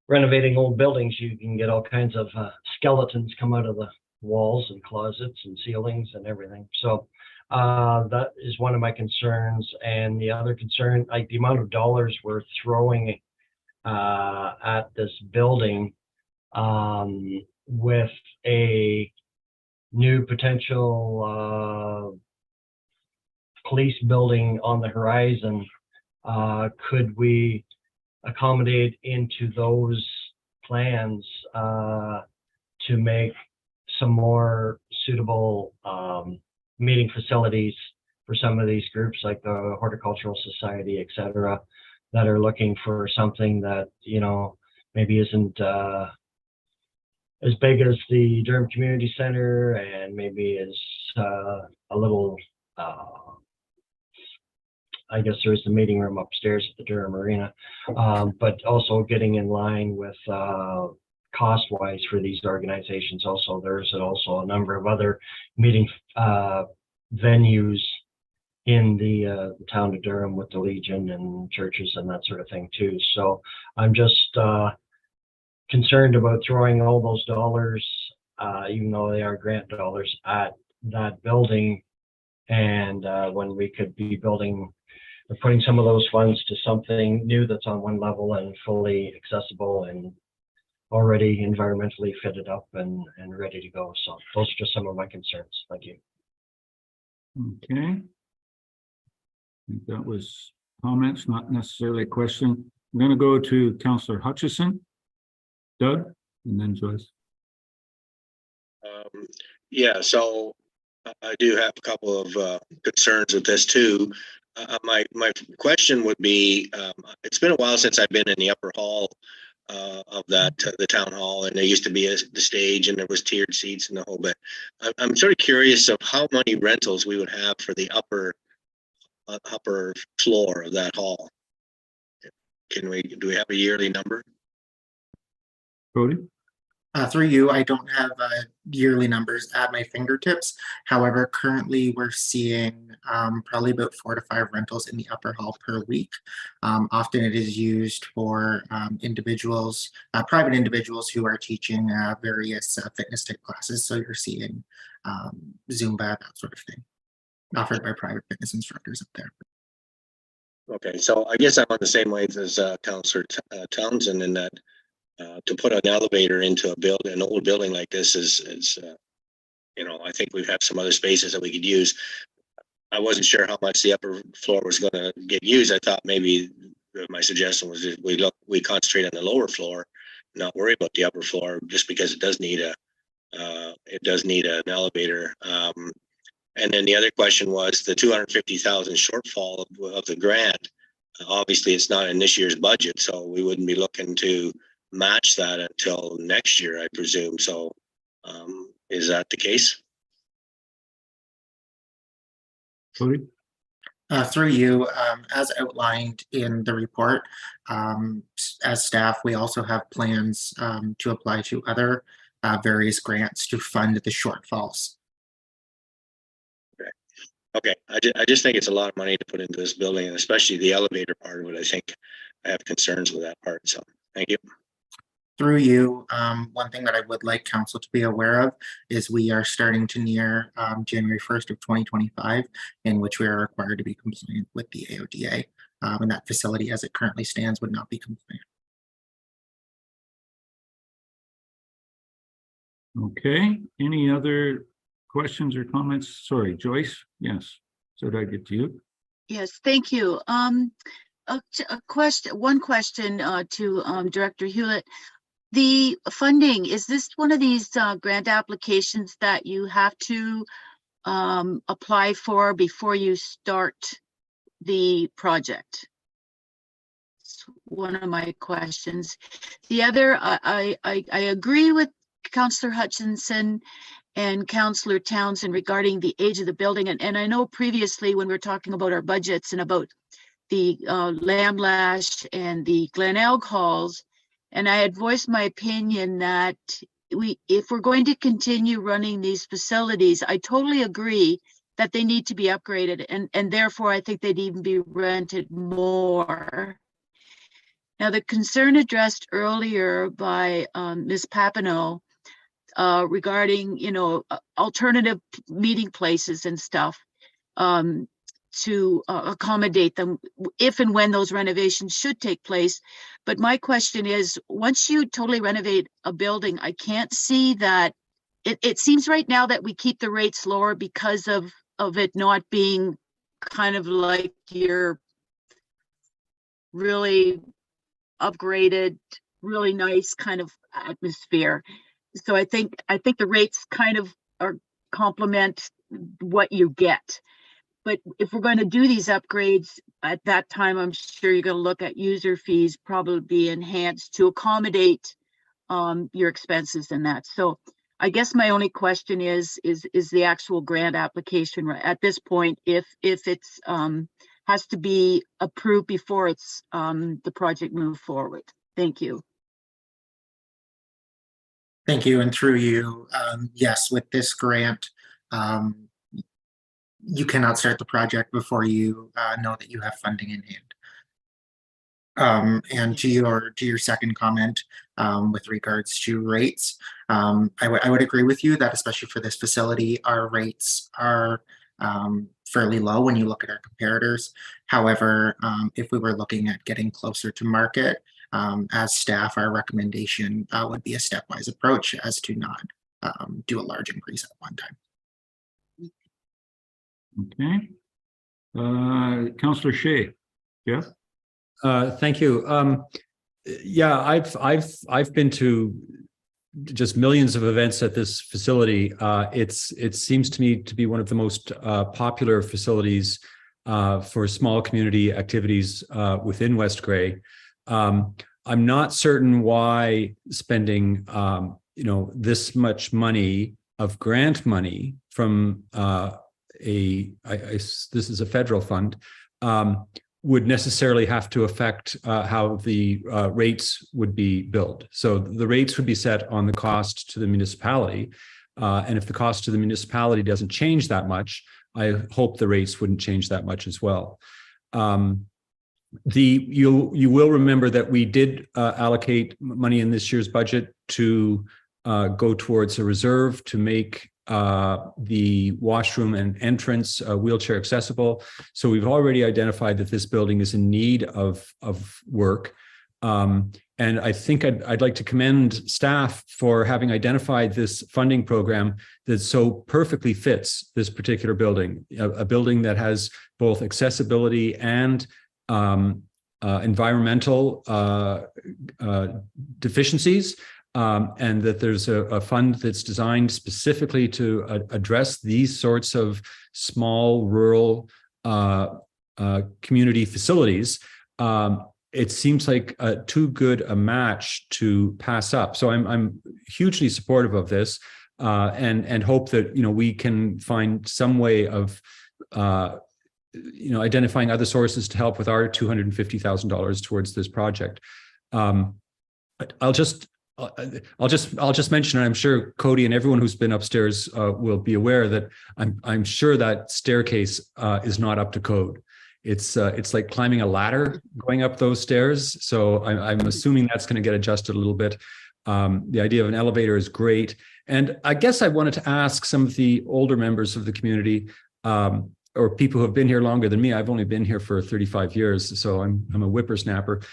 renovating old buildings, you can get all kinds of skeletons come out of the walls and closets and ceilings and everything. So that is one of my concerns. And the other concern, like the amount of dollars we're throwing at this building with a new potential police building on the horizon, could we accommodate into those plans to make some more suitable meeting facilities for some of these groups like the Horticultural Society, et cetera, that are looking for something that, maybe isn't as big as the Durham Community Center and maybe is a little, I guess there's the meeting room upstairs at the Durham Arena, but also getting in line with cost-wise for these organizations. Also, there's also a number of other meeting venues in the town of Durham with the Legion and churches and that sort of thing too. So I'm just concerned about throwing all those dollars, even though they are grant dollars, at that building, and when we could be building or putting some of those funds to something new that's on one level and fully accessible and already environmentally fitted up and ready to go. So those are just some of my concerns. Thank you. Okay. I think that was comments, not necessarily a question. I'm going to go to Councillor Hutchison, Doug, and then Joyce. Yeah, so I do have a couple of concerns with this too. My question would be, it's been a while since I've been in the upper hall of that, the town hall, and there used to be the stage and there was tiered seats and the whole bit. I'm sort of curious of how many rentals we would have for the upper floor of that hall. Do we have a yearly number? Cody? Through you, I don't have yearly numbers at my fingertips. However, currently we're seeing probably about 4 to 5 rentals in the upper hall per week. Often it is used for individuals, private individuals who are teaching various fitness type classes. So you're seeing Zumba, that sort of thing, offered by private fitness instructors up there. Okay, so I guess I'm on the same wave as Councillor Townsend in that to put an elevator into an old building like this is I think we have some other spaces that we could use. I wasn't sure how much the upper floor was going to get used. I thought maybe my suggestion was that we concentrate on the lower floor, not worry about the upper floor, just because it does need an elevator. And then the other question was the 250,000 shortfall of the grant. Obviously, it's not in this year's budget, so we wouldn't be looking to match that until next year, I presume. So is that the case? Cody? Through you, as outlined in the report, as staff, we also have plans to apply to other various grants to fund the shortfalls Okay, I just think it's a lot of money to put into this building, and especially the elevator part of it. I think I have concerns with that part, so thank you. Through you, one thing that I would like council to be aware of is we are starting to near January 1st of 2025, in which we are required to be compliant with the AODA, and that facility as it currently stands would not be compliant. Okay, any other questions or comments? Sorry, Joyce? Yes. So did I get to you? Yes, thank you. One question to Director Hewlett. The funding, is this one of these grant applications that you have to apply for before you start the project? It's one of my questions. The other, I agree with Councillor Hutchinson and Councillor Townsend regarding the age of the building. And I know previously when we were talking about our budgets and about the Lamb Lash and the Glenelg halls, and I had voiced my opinion that if we're going to continue running these facilities, I totally agree that they need to be upgraded, and therefore I think they'd even be rented more. Now, the concern addressed earlier by Ms. Papineau regarding, alternative meeting places and stuff to accommodate them if and when those renovations should take place. But my question is, once you totally renovate a building, I can't see that it seems right now that we keep the rates lower because of it not being kind of like your really upgraded, really nice kind of atmosphere. So I think the rates kind of are complement what you get. But if we're going to do these upgrades at that time, I'm sure you're going to look at user fees probably be enhanced to accommodate your expenses in that. So I guess my only question is the actual grant application at this point, if it's has to be approved before it's the project move forward. Thank you. Thank you, and through you, yes, with this grant, you cannot start the project before you know that you have funding in hand. And to your second comment with regards to rates, I would agree with you that especially for this facility, our rates are fairly low when you look at our comparators. However, if we were looking at getting closer to market, as staff, our recommendation would be a stepwise approach as to not do a large increase at one time. Okay. Councillor Shea. Jeff? Thank you. Yeah, I've been to just millions of events at this facility. It seems to me to be one of the most popular facilities for small community activities within West Grey. I'm not certain why spending this much money of grant money from this is a federal fund, would necessarily have to affect how the rates would be billed. So the rates would be set on the cost to the municipality. And if the cost to the municipality doesn't change that much, I hope the rates wouldn't change that much as well. You will remember that we did allocate money in this year's budget to go towards a reserve to make the washroom and entrance wheelchair accessible. So we've already identified that this building is in need of work. And I think I'd like to commend staff for having identified this funding program that so perfectly fits this particular building, a building that has both accessibility and environmental deficiencies. And that there's a fund that's designed specifically to address these sorts of small rural community facilities. It seems like too good a match to pass up. So I'm hugely supportive of this and hope that we can find some way of identifying other sources to help with our $250,000 towards this project. I'll just I'll just mention, and I'm sure Cody and everyone who's been upstairs will be aware that I'm sure that staircase is not up to code. It's like climbing a ladder going up those stairs. So I'm assuming that's going to get adjusted a little bit. The idea of an elevator is great. And I guess I wanted to ask some of the older members of the community, or people who have been here longer than me. I've only been here for 35 years, so I'm a whippersnapper.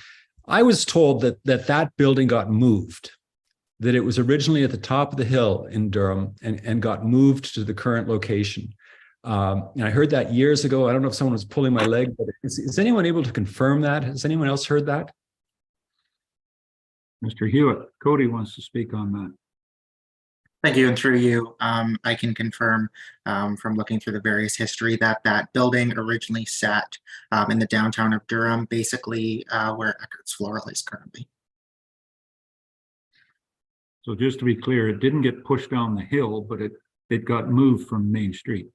I was told that building got moved, that it was originally at the top of the hill in Durham and got moved to the current location. And I heard that years ago. I don't know if someone was pulling my leg, but is anyone able to confirm that? Has anyone else heard that? Mr. Hewitt, Cody wants to speak on that. Thank you, and through you, I can confirm from looking through the various history that building originally sat in the downtown of Durham, basically where Eckert's Floral is currently. So just to be clear, it didn't get pushed down the hill, but it got moved from Main Street.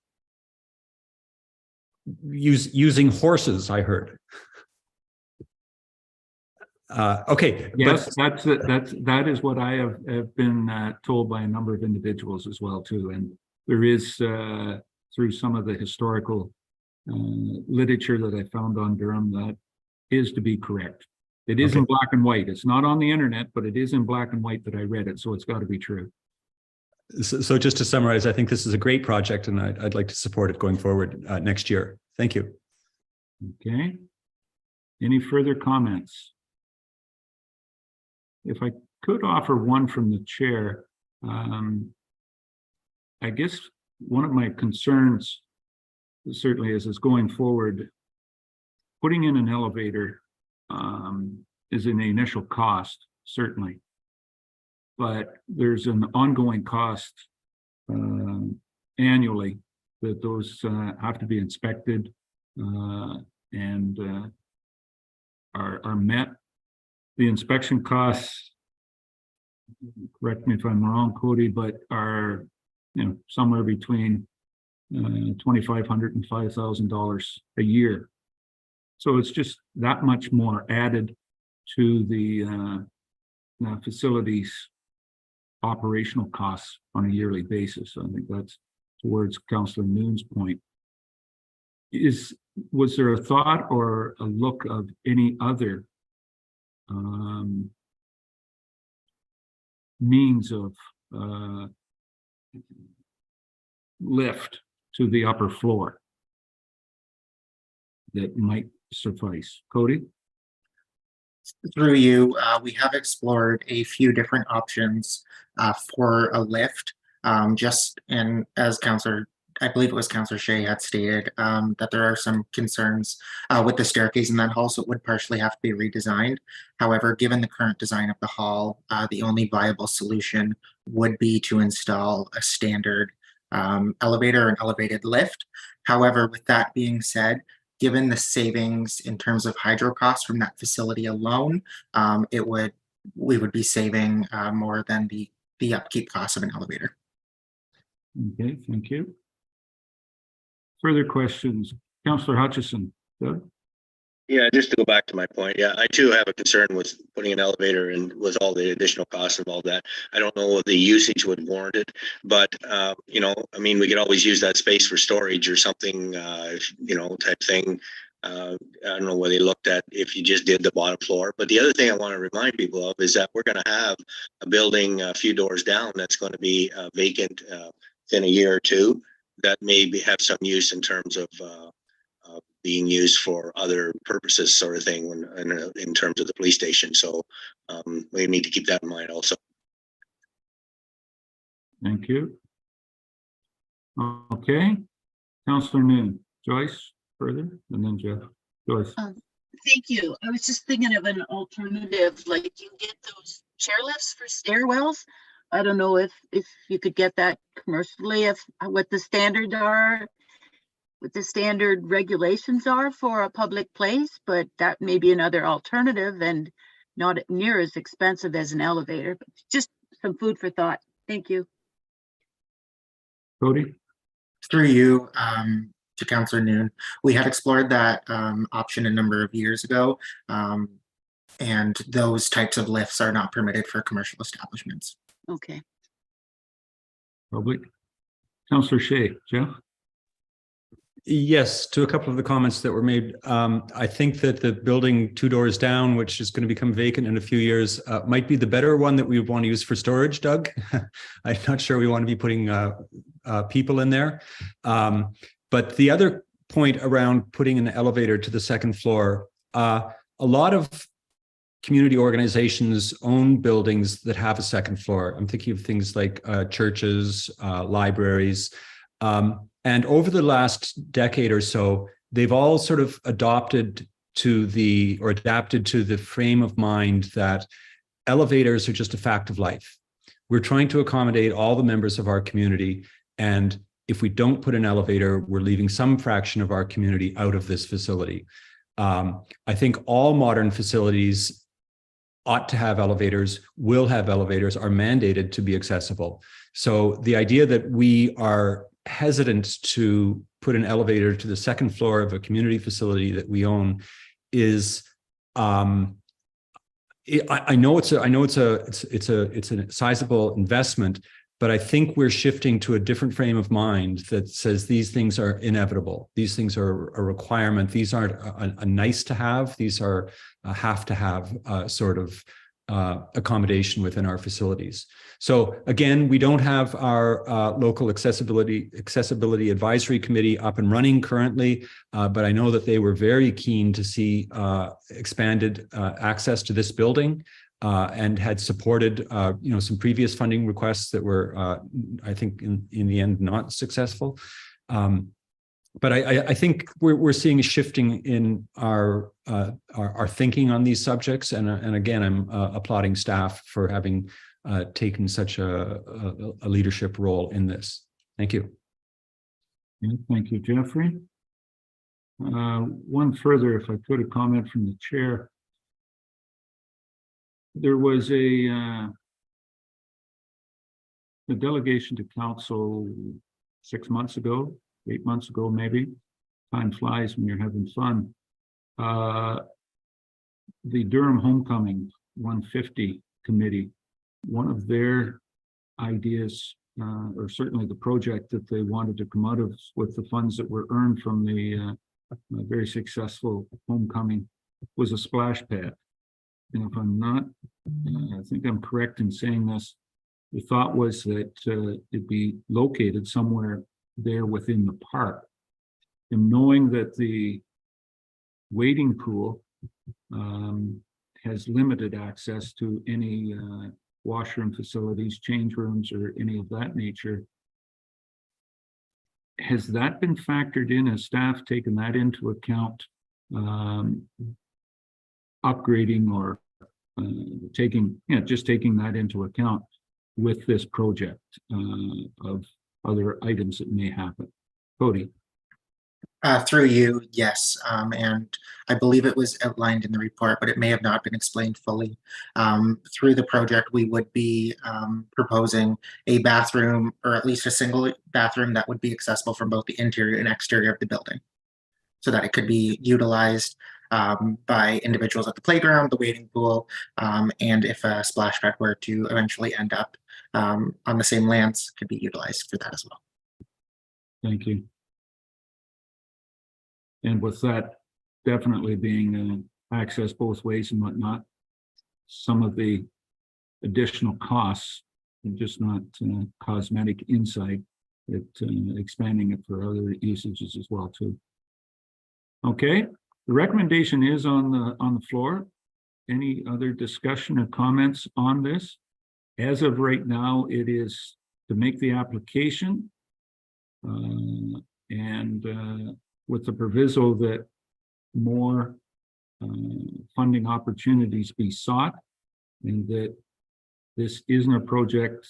Using horses, I heard. Okay. Yes, that is what I have been told by a number of individuals as well too. And there is through some of the historical literature that I found on Durham, that is to be correct. It is in black and white. It's not on the internet, but it is in black and white that I read it. So it's got to be true. So just to summarize, I think this is a great project, and I'd like to support it going forward next year. Thank you. Okay. Any further comments? If I could offer one from the chair, I guess one of my concerns certainly is going forward, putting in an elevator is an initial cost, certainly. But there's an ongoing cost annually that those have to be inspected and are met. The inspection costs, correct me if I'm wrong, Cody, but are somewhere between $2,500 and $5,000 a year. So it's just that much more added to the facilities operational costs on a yearly basis. I think that's towards Councillor Noon's point. Was there a thought or a look of any other means of lift to the upper floor that might suffice? Cody? Through you, we have explored a few different options for a lift. And as I believe it was Councillor Shea had stated, that there are some concerns with the staircase in that hall, so it would partially have to be redesigned. However, given the current design of the hall, the only viable solution would be to install a standard elevator and elevated lift. However, with that being said, given the savings in terms of hydro costs from that facility alone, we would be saving more than the upkeep costs of an elevator. Okay, thank you. Further questions? Councillor Hutchison. Doug? Yeah, just to go back to my point, yeah, I too have a concern with putting an elevator and with all the additional costs of all that. I don't know what the usage would warrant it, but I mean, we could always use that space for storage or something, type thing. I don't know whether they looked at if you just did the bottom floor. But the other thing I want to remind people of is that we're going to have a building a few doors down that's going to be vacant within a year or two. That may have some use in terms of being used for other purposes, sort of thing, in terms of the police station. So we need to keep that in mind also. Thank you. Okay, Councillor Noon. Joyce, further, and then Jeff. Joyce. Thank you. I was just thinking of an alternative, like you get those chairlifts for stairwells. I don't know if you could get that commercially, what the standards are, what the standard regulations are for a public place, but that may be another alternative and not near as expensive as an elevator, but just some food for thought. Thank you. Cody? Through you, to Councillor Noon, we had explored that option a number of years ago. And those types of lifts are not permitted for commercial establishments. Okay. Public. Councillor Shea, Jeff? Yes, to a couple of the comments that were made. I think that the building 2 doors down, which is going to become vacant in a few years, might be the better one that we would want to use for storage, Doug. I'm not sure we want to be putting people in there. But the other point around putting an elevator to the second floor, a lot of community organizations own buildings that have a second floor. I'm thinking of things like churches, libraries. And over the last decade or so, they've all sort of adapted to the frame of mind that elevators are just a fact of life. We're trying to accommodate all the members of our community. And if we don't put an elevator, we're leaving some fraction of our community out of this facility. I think all modern facilities ought to have elevators, will have elevators, are mandated to be accessible. So the idea that we are hesitant to put an elevator to the second floor of a community facility that we own is, I know it's a sizable investment, but I think we're shifting to a different frame of mind that says these things are inevitable. These things are a requirement. These aren't a nice to have. These are a have to have sort of accommodation within our facilities. So again, we don't have our local accessibility advisory committee up and running currently, but I know that they were very keen to see expanded access to this building and had supported some previous funding requests that were I think in the end not successful. But I think we're seeing a shifting in our thinking on these subjects, and again, I'm applauding staff for having taken such a leadership role in this. Thank you. Thank you, Jeffrey. One further, if I could, a comment from the chair. There was a delegation to council 6 months ago, 8 months ago, maybe. Time flies when you're having fun. The Durham Homecoming 150 committee, one of their ideas, or certainly the project that they wanted to come out of with the funds that were earned from the very successful homecoming, was a splash pad. And if I'm not, I think I'm correct in saying this, the thought was that it'd be located somewhere there within the park. And knowing that the wading pool has limited access to any washroom facilities, change rooms, or any of that nature, has that been factored in? Has staff taken that into account, upgrading or taking that into account with this project of other items that may happen? Cody. Through you, yes, and I believe it was outlined in the report, but it may have not been explained fully. Through the project, we would be proposing a bathroom, or at least a single bathroom that would be accessible from both the interior and exterior of the building, so that it could be utilized by individuals at the playground, the wading pool, and if a splash pad were to eventually end up on the same lands, could be utilized for that as well. Thank you. And with that definitely being access both ways and whatnot, some of the additional costs are just not cosmetic inside, expanding it for other usages as well too. Okay, the recommendation is on the floor. Any other discussion or comments on this? As of right now, it is to make the application and with the proviso that more funding opportunities be sought, and that this isn't a project,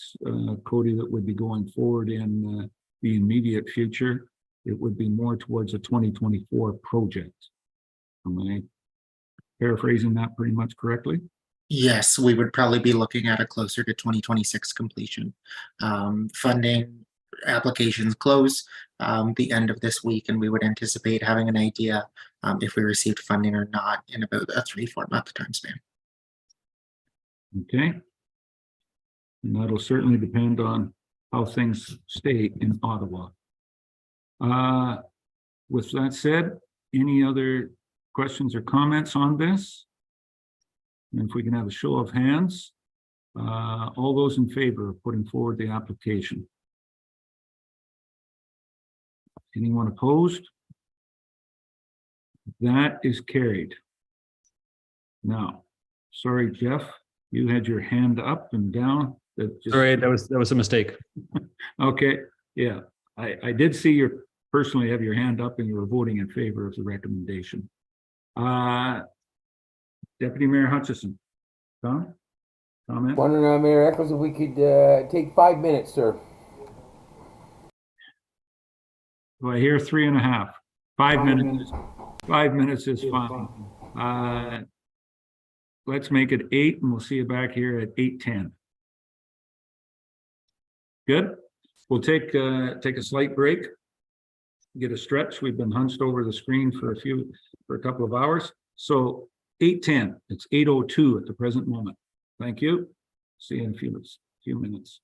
Cody, that would be going forward in the immediate future. It would be more towards a 2024 project. Am I paraphrasing that pretty much correctly? Yes, we would probably be looking at a closer to 2026 completion. Funding applications close the end of this week, and we would anticipate having an idea if we received funding or not in about a 3-4 month time span. Okay. And that'll certainly depend on how things stay in Ottawa. With that said, any other questions or comments on this? And if we can have a show of hands, all those in favor of putting forward the application? Anyone opposed? That is carried. Now, sorry, Jeff, you had your hand up and down. Sorry, that was a mistake. Okay, yeah, I did see your personally have your hand up and you were voting in favor of the recommendation. Deputy Mayor Hutchison, comment? Wondering, Mayor Eccles, if we could take 5 minutes, sir. Do I hear 3.5? 5 minutes. 5 minutes is fine. Let's make it 8 and we'll see you back here at 8:10. Good. We'll take a slight break, get a stretch. We've been hunched over the screen for a couple of hours. So 8:10. It's 8:02 at the present moment. Thank you. See you in a few minutes.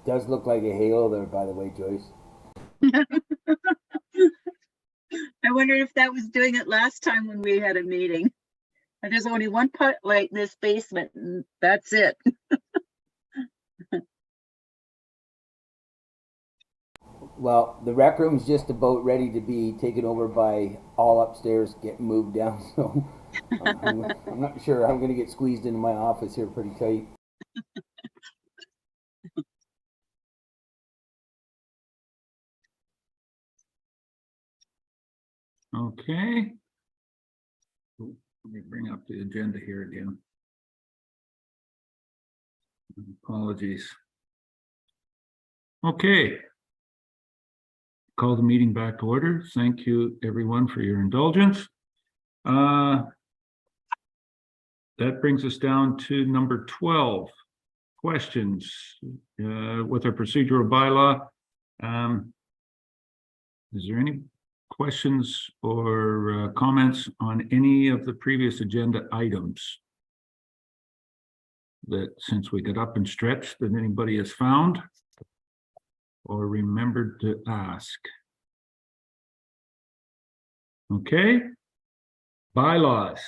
Does look like a halo there, by the way, Joyce. I wondered if that was doing it last time when we had a meeting. And there's only one part like this basement, and that's it. Well, the rec room's just about ready to be taken over by all upstairs, get moved down. So I'm not sure I'm going to get squeezed into my office here pretty tight. Okay. Let me bring up the agenda here again. Apologies. Okay. Call the meeting back to order. Thank you, everyone, for your indulgence. That brings us down to number 12. Questions with our procedural bylaw. Is there any questions or comments on any of the previous agenda items that, since we got up and stretched, that anybody has found or remembered to ask? Okay. Bylaws.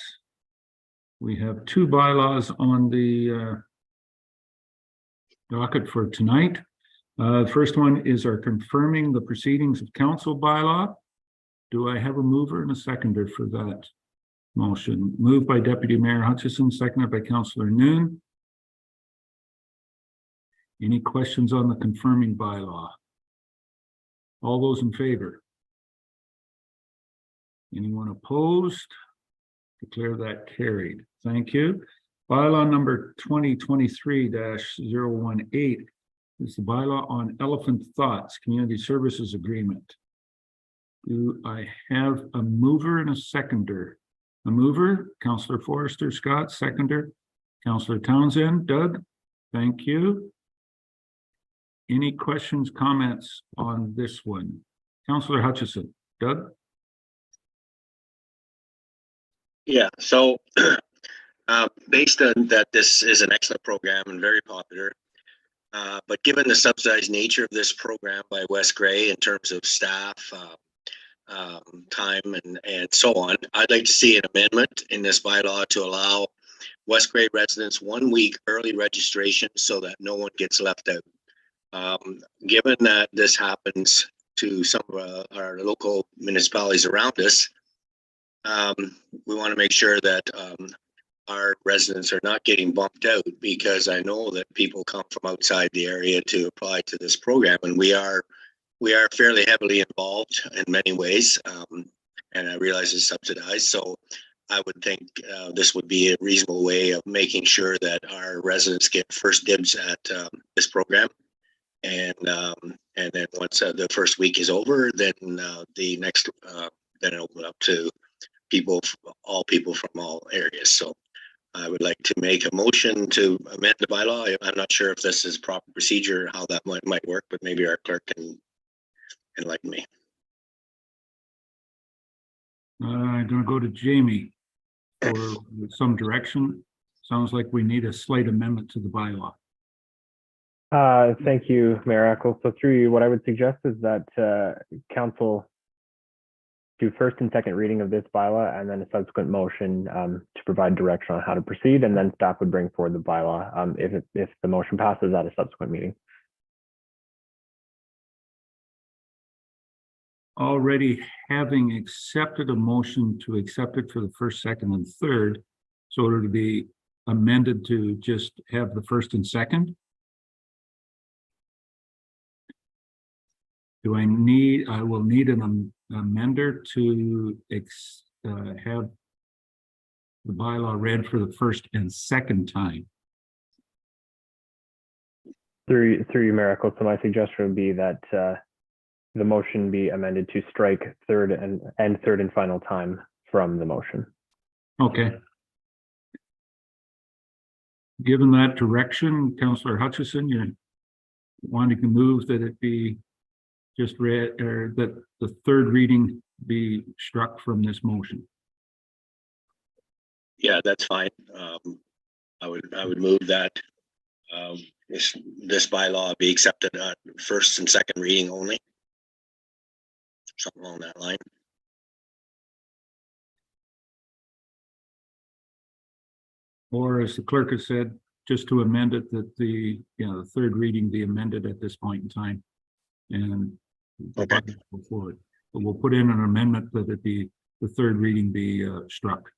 We have 2 bylaws on the docket for tonight. The first one is our confirming the proceedings of council bylaw. Do I have a mover and a seconder for that motion? Moved by Deputy Mayor Hutchison, seconded by Councillor Noon. Any questions on the confirming bylaw? All those in favor? Anyone opposed? Declare that carried. Thank you. Bylaw number 2023-018 is the bylaw on Elephant Thoughts Community Services Agreement. Do I have a mover and a seconder? A mover, Councillor Forrester Scott, seconder, Councillor Townsend. Doug, thank you. Any questions, comments on this one? Councillor Hutchison. Doug? Yeah, so based on that, this is an excellent program and very popular. But given the subsidized nature of this program by West Grey in terms of staff, time and so on, I'd like to see an amendment in this bylaw to allow West Grey residents 1 week early registration so that no one gets left out. Given that this happens to some of our local municipalities around us, we want to make sure that our residents are not getting bumped out, because I know that people come from outside the area to apply to this program, and we are fairly heavily involved in many ways, and I realize it's subsidized. So I would think this would be a reasonable way of making sure that our residents get first dibs at this program. And then once the first week is over, then the next then open up to all people from all areas. So I would like to make a motion to amend the bylaw. I'm not sure if this is proper procedure, how that might work, but maybe our clerk can enlighten me. I'm going to go to Jamie for some direction. Sounds like we need a slight amendment to the bylaw. Thank you, Mayor Eccles. So through you, what I would suggest is that council do first and second reading of this bylaw and then a subsequent motion to provide direction on how to proceed, and then staff would bring forward the bylaw if the motion passes at a subsequent meeting. Already having accepted a motion to accept it for the first, second, and third, so to be amended to just have the first and second. I will need an amender to have the bylaw read for the first and second time. Through you, Mayor Eccles, so my suggestion would be that the motion be amended to strike third and final time from the motion. Okay. Given that direction, Councillor Hutchison, you're wanting to move that it be just read, or that the third reading be struck from this motion. Yeah, that's fine. I would move that this bylaw be accepted at first and second reading only. Something along that line. Or as the clerk has said, just to amend it that the, the third reading be amended at this point in time. And go forward. But we'll put in an amendment that it be, the third reading be struck.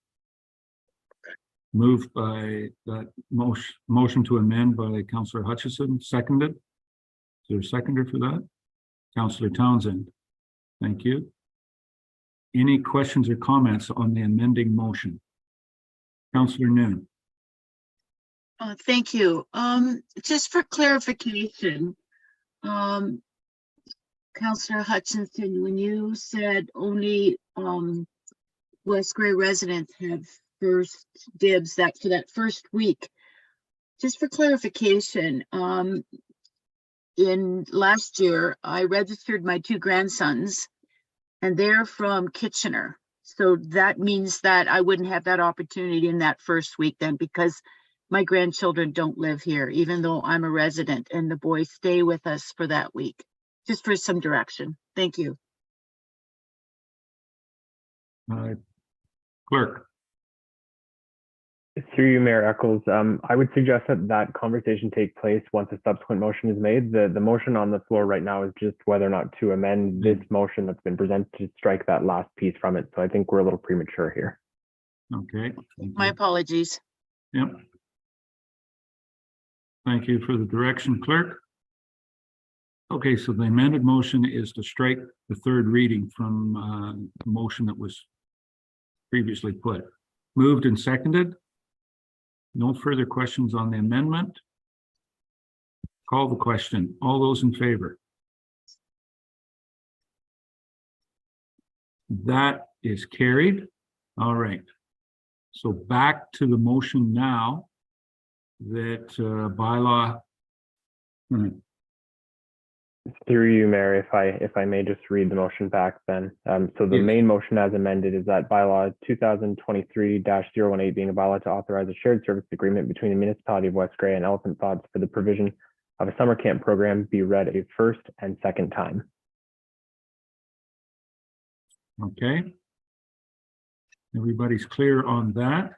Moved by that motion to amend by Councillor Hutchison, seconded. Is there a seconder for that? Councillor Townsend. Thank you. Any questions or comments on the amending motion? Councillor Noon. Thank you. Just for clarification, Councillor Hutchinson, when you said only West Gray residents have first dibs for that first week, just for clarification, in last year I registered my 2 grandsons and they're from Kitchener, so that means that I wouldn't have that opportunity in that first week then, because my grandchildren don't live here, even though I'm a resident, and the boys stay with us for that week. Just for some direction. Thank you. Clerk. Through you, Mayor Eccles, I would suggest that conversation take place once a subsequent motion is made. The motion on the floor right now is just whether or not to amend this motion that's been presented to strike that last piece from it. So I think we're a little premature here. Okay. My apologies. Yep. Thank you for the direction, clerk. Okay, so the amended motion is to strike the third reading from the motion that was previously put. Moved and seconded. No further questions on the amendment. Call the question. All those in favor? That is carried. All right. So back to the motion now that bylaw. Through you, Mayor, if I may just read the motion back then. So the main motion as amended is that bylaw 2023-018 being a bylaw to authorize a shared service agreement between the municipality of West Gray and Elephant Thoughts for the provision of a summer camp program be read a first and second time. Okay. Everybody's clear on that.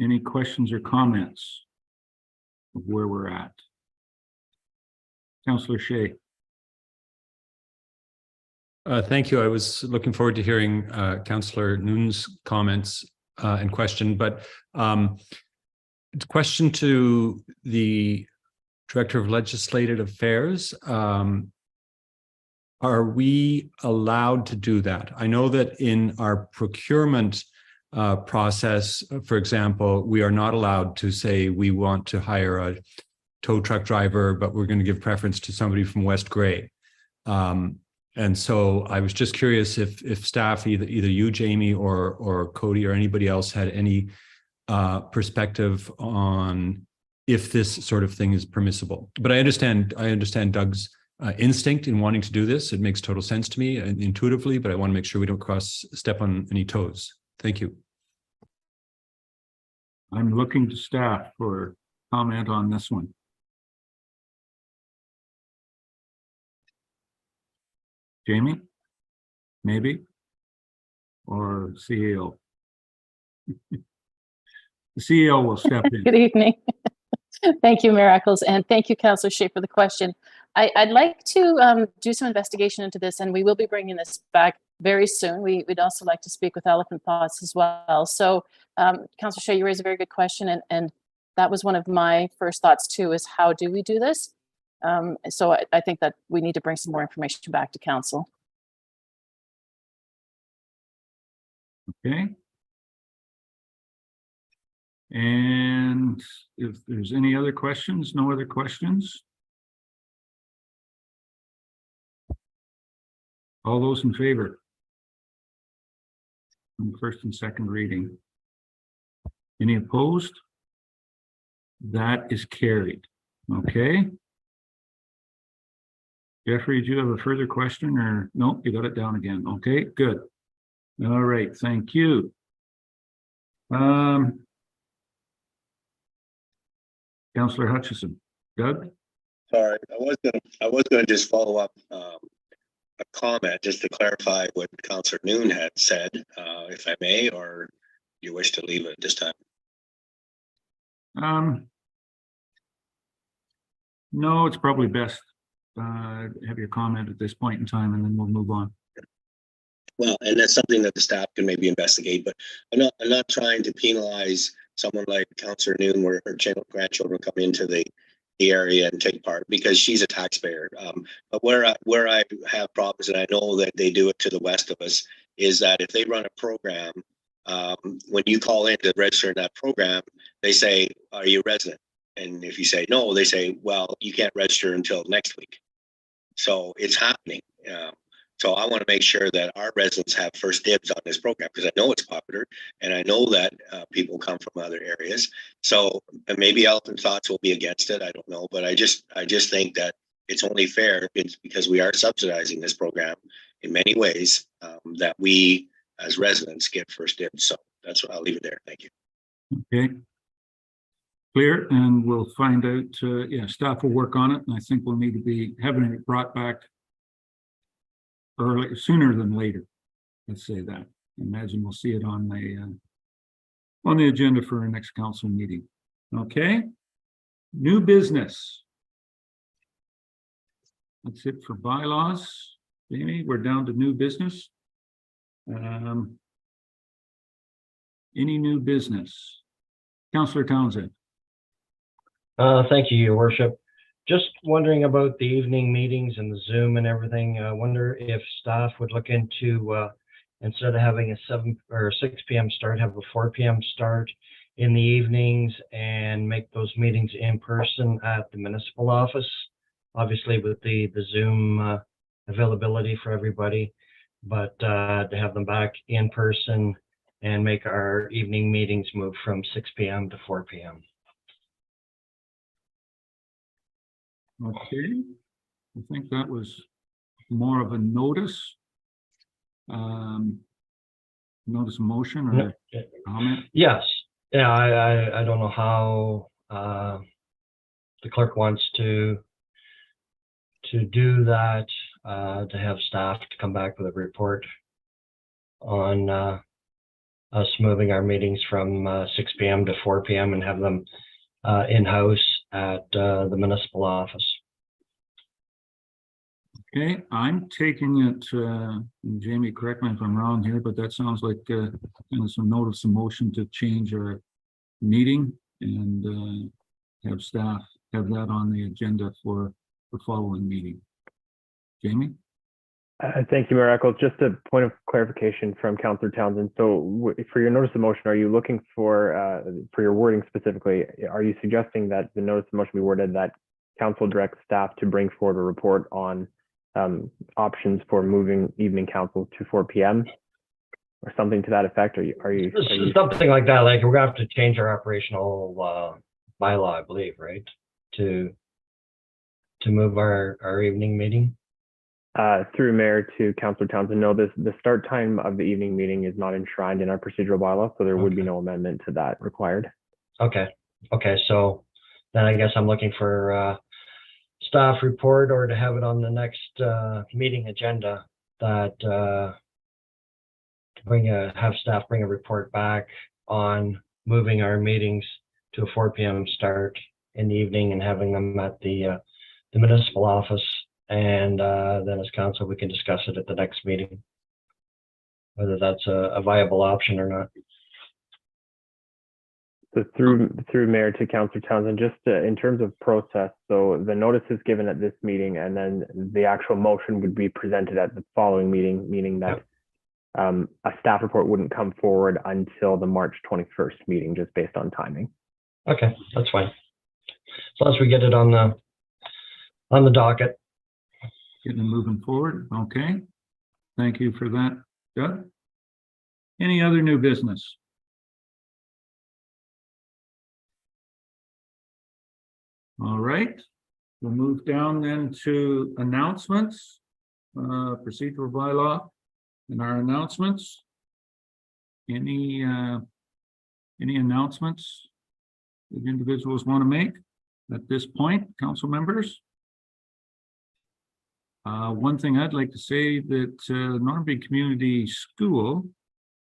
Any questions or comments of where we're at? Councillor Shea. Thank you. I was looking forward to hearing Councillor Noon's comments and question, but question to the Director of Legislative Affairs. Are we allowed to do that? I know that in our procurement process, for example, we are not allowed to say we want to hire a tow truck driver, but we're going to give preference to somebody from West Gray. And so I was just curious if staff, either you, Jamie, or Cody, or anybody else had any perspective on if this sort of thing is permissible. But I understand Doug's instinct in wanting to do this. It makes total sense to me intuitively, but I want to make sure we don't step on any toes. Thank you. I'm looking to staff for comment on this one. Jamie? Maybe? Or CEO? The CEO will step in. Good evening. Thank you, Mayor Eccles, and thank you, Councillor Shea, for the question. I'd like to do some investigation into this, and we will be bringing this back very soon. We'd also like to speak with Elephant Thoughts as well. So, Councillor Shea, you raised a very good question, and that was one of my first thoughts too, is how do we do this? So I think that we need to bring some more information back to Council. Okay. And if there's any other questions, no other questions? All those in favor? On the first and second reading. Any opposed? That is carried. Okay. Jeffrey, do you have a further question or no? You got it down again. Okay, good. All right, thank you. Councillor Hutchison. Doug? Sorry, I was gonna just follow up a comment just to clarify what Councillor Noon had said, if I may, or you wish to leave it at this time. No, it's probably best have your comment at this point in time, and then we'll move on. Well, and that's something that the staff can maybe investigate, but I'm not trying to penalize someone like Councillor Noon where her grandchildren come into the area and take part because she's a taxpayer. But where I have problems, and I know that they do it to the west of us, is that if they run a program, when you call in to register in that program, they say, "Are you a resident?" And if you say no, they say, "Well, you can't register until next week." So it's happening. So I want to make sure that our residents have first dibs on this program because I know it's popular and I know that people come from other areas. So maybe Elephant Thoughts will be against it. I don't know, but I just think that it's only fair. It's because we are subsidizing this program in many ways that we as residents get first dibs. So that's what I'll leave it there. Thank you. Okay. Clear, and we'll find out. Yeah, staff will work on it, and I think we'll need to be having it brought back sooner than later. Let's say that. Imagine we'll see it on the agenda for our next council meeting. Okay. New business. That's it for bylaws. Jamie, we're down to new business. Any new business? Councillor Townsend. Thank you, Your Worship. Just wondering about the evening meetings and the Zoom and everything. I wonder if staff would look into, instead of having a 7 or 6 p.m. start, have a 4 p.m. start in the evenings and make those meetings in person at the municipal office. Obviously with the Zoom availability for everybody, but to have them back in person and make our evening meetings move from 6 p.m. to 4 p.m. Okay, I think that was more of a notice. Notice motion or comment? Yes. Yeah, I don't know how the clerk wants to do that, to have staff to come back with a report on us moving our meetings from 6 p.m. to 4 p.m. and have them in-house at the municipal office. Okay, I'm taking it, Jamie, correct me if I'm wrong here, but that sounds like some notice of motion to change our meeting and have staff have that on the agenda for the following meeting. Jamie? Thank you, Mayor Eccles. Just a point of clarification from Councillor Townsend. So for your notice of motion, are you looking for your wording specifically, are you suggesting that the notice of motion be worded that council directs staff to bring forward a report on options for moving evening council to 4 p.m. or something to that effect? Are you something like that? Like we're gonna have to change our operational bylaw, I believe, right? To move our evening meeting. Through Mayor to Councillor Townsend, no, the start time of the evening meeting is not enshrined in our procedural bylaw, so there would be no amendment to that required. Okay. So then I guess I'm looking for staff report or to have it on the next meeting agenda that have staff bring a report back on moving our meetings to a 4 p.m. start in the evening and having them at the municipal office. And then as council, we can discuss it at the next meeting, whether that's a viable option or not. So through Mayor to Councillor Townsend, just in terms of process, so the notice is given at this meeting and then the actual motion would be presented at the following meeting, meaning that a staff report wouldn't come forward until the March 21st meeting, just based on timing. Okay, that's fine. So once we get it on the docket. Getting them moving forward. Okay. Thank you for that, Doug. Any other new business? All right. We'll move down then to announcements, procedural bylaw and our announcements. Any Any announcements that individuals want to make at this point, council members? One thing I'd like to say that Normanby Community School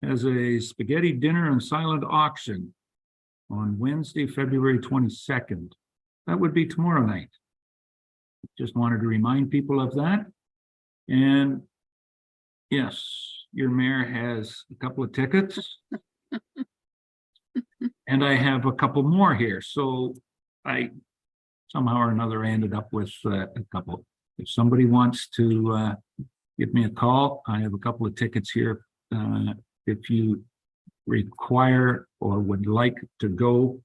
has a spaghetti dinner and silent auction on Wednesday, February 22nd. That would be tomorrow night. Just wanted to remind people of that. And yes, your mayor has a couple of tickets. And I have a couple more here. So I somehow or another ended up with a couple. If somebody wants to give me a call, I have a couple of tickets here. If you require or would like to go,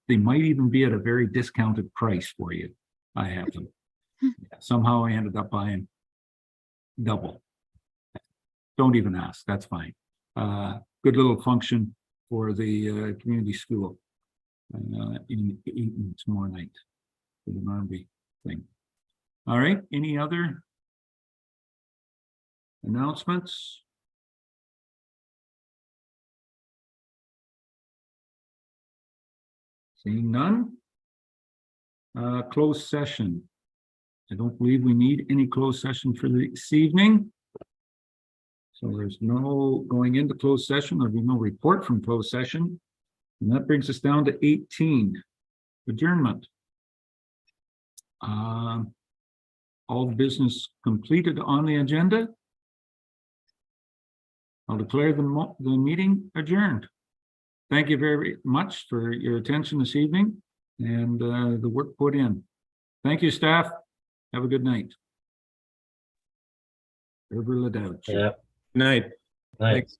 they might even be at a very discounted price for you. I have them. Somehow I ended up buying double. Don't even ask, that's fine. Good little function for the community school in Eaton tomorrow night for the Normanby thing. All right, any other announcements? Seeing none. Closed session. I don't believe we need any closed session for this evening. So there's no going into closed session. There'll be no report from closed session. And that brings us down to 18, adjournment. All business completed on the agenda. I'll declare the meeting adjourned. Thank you very much for your attention this evening and the work put in. Thank you, staff. Have a good night. Yeah. Night. Thanks.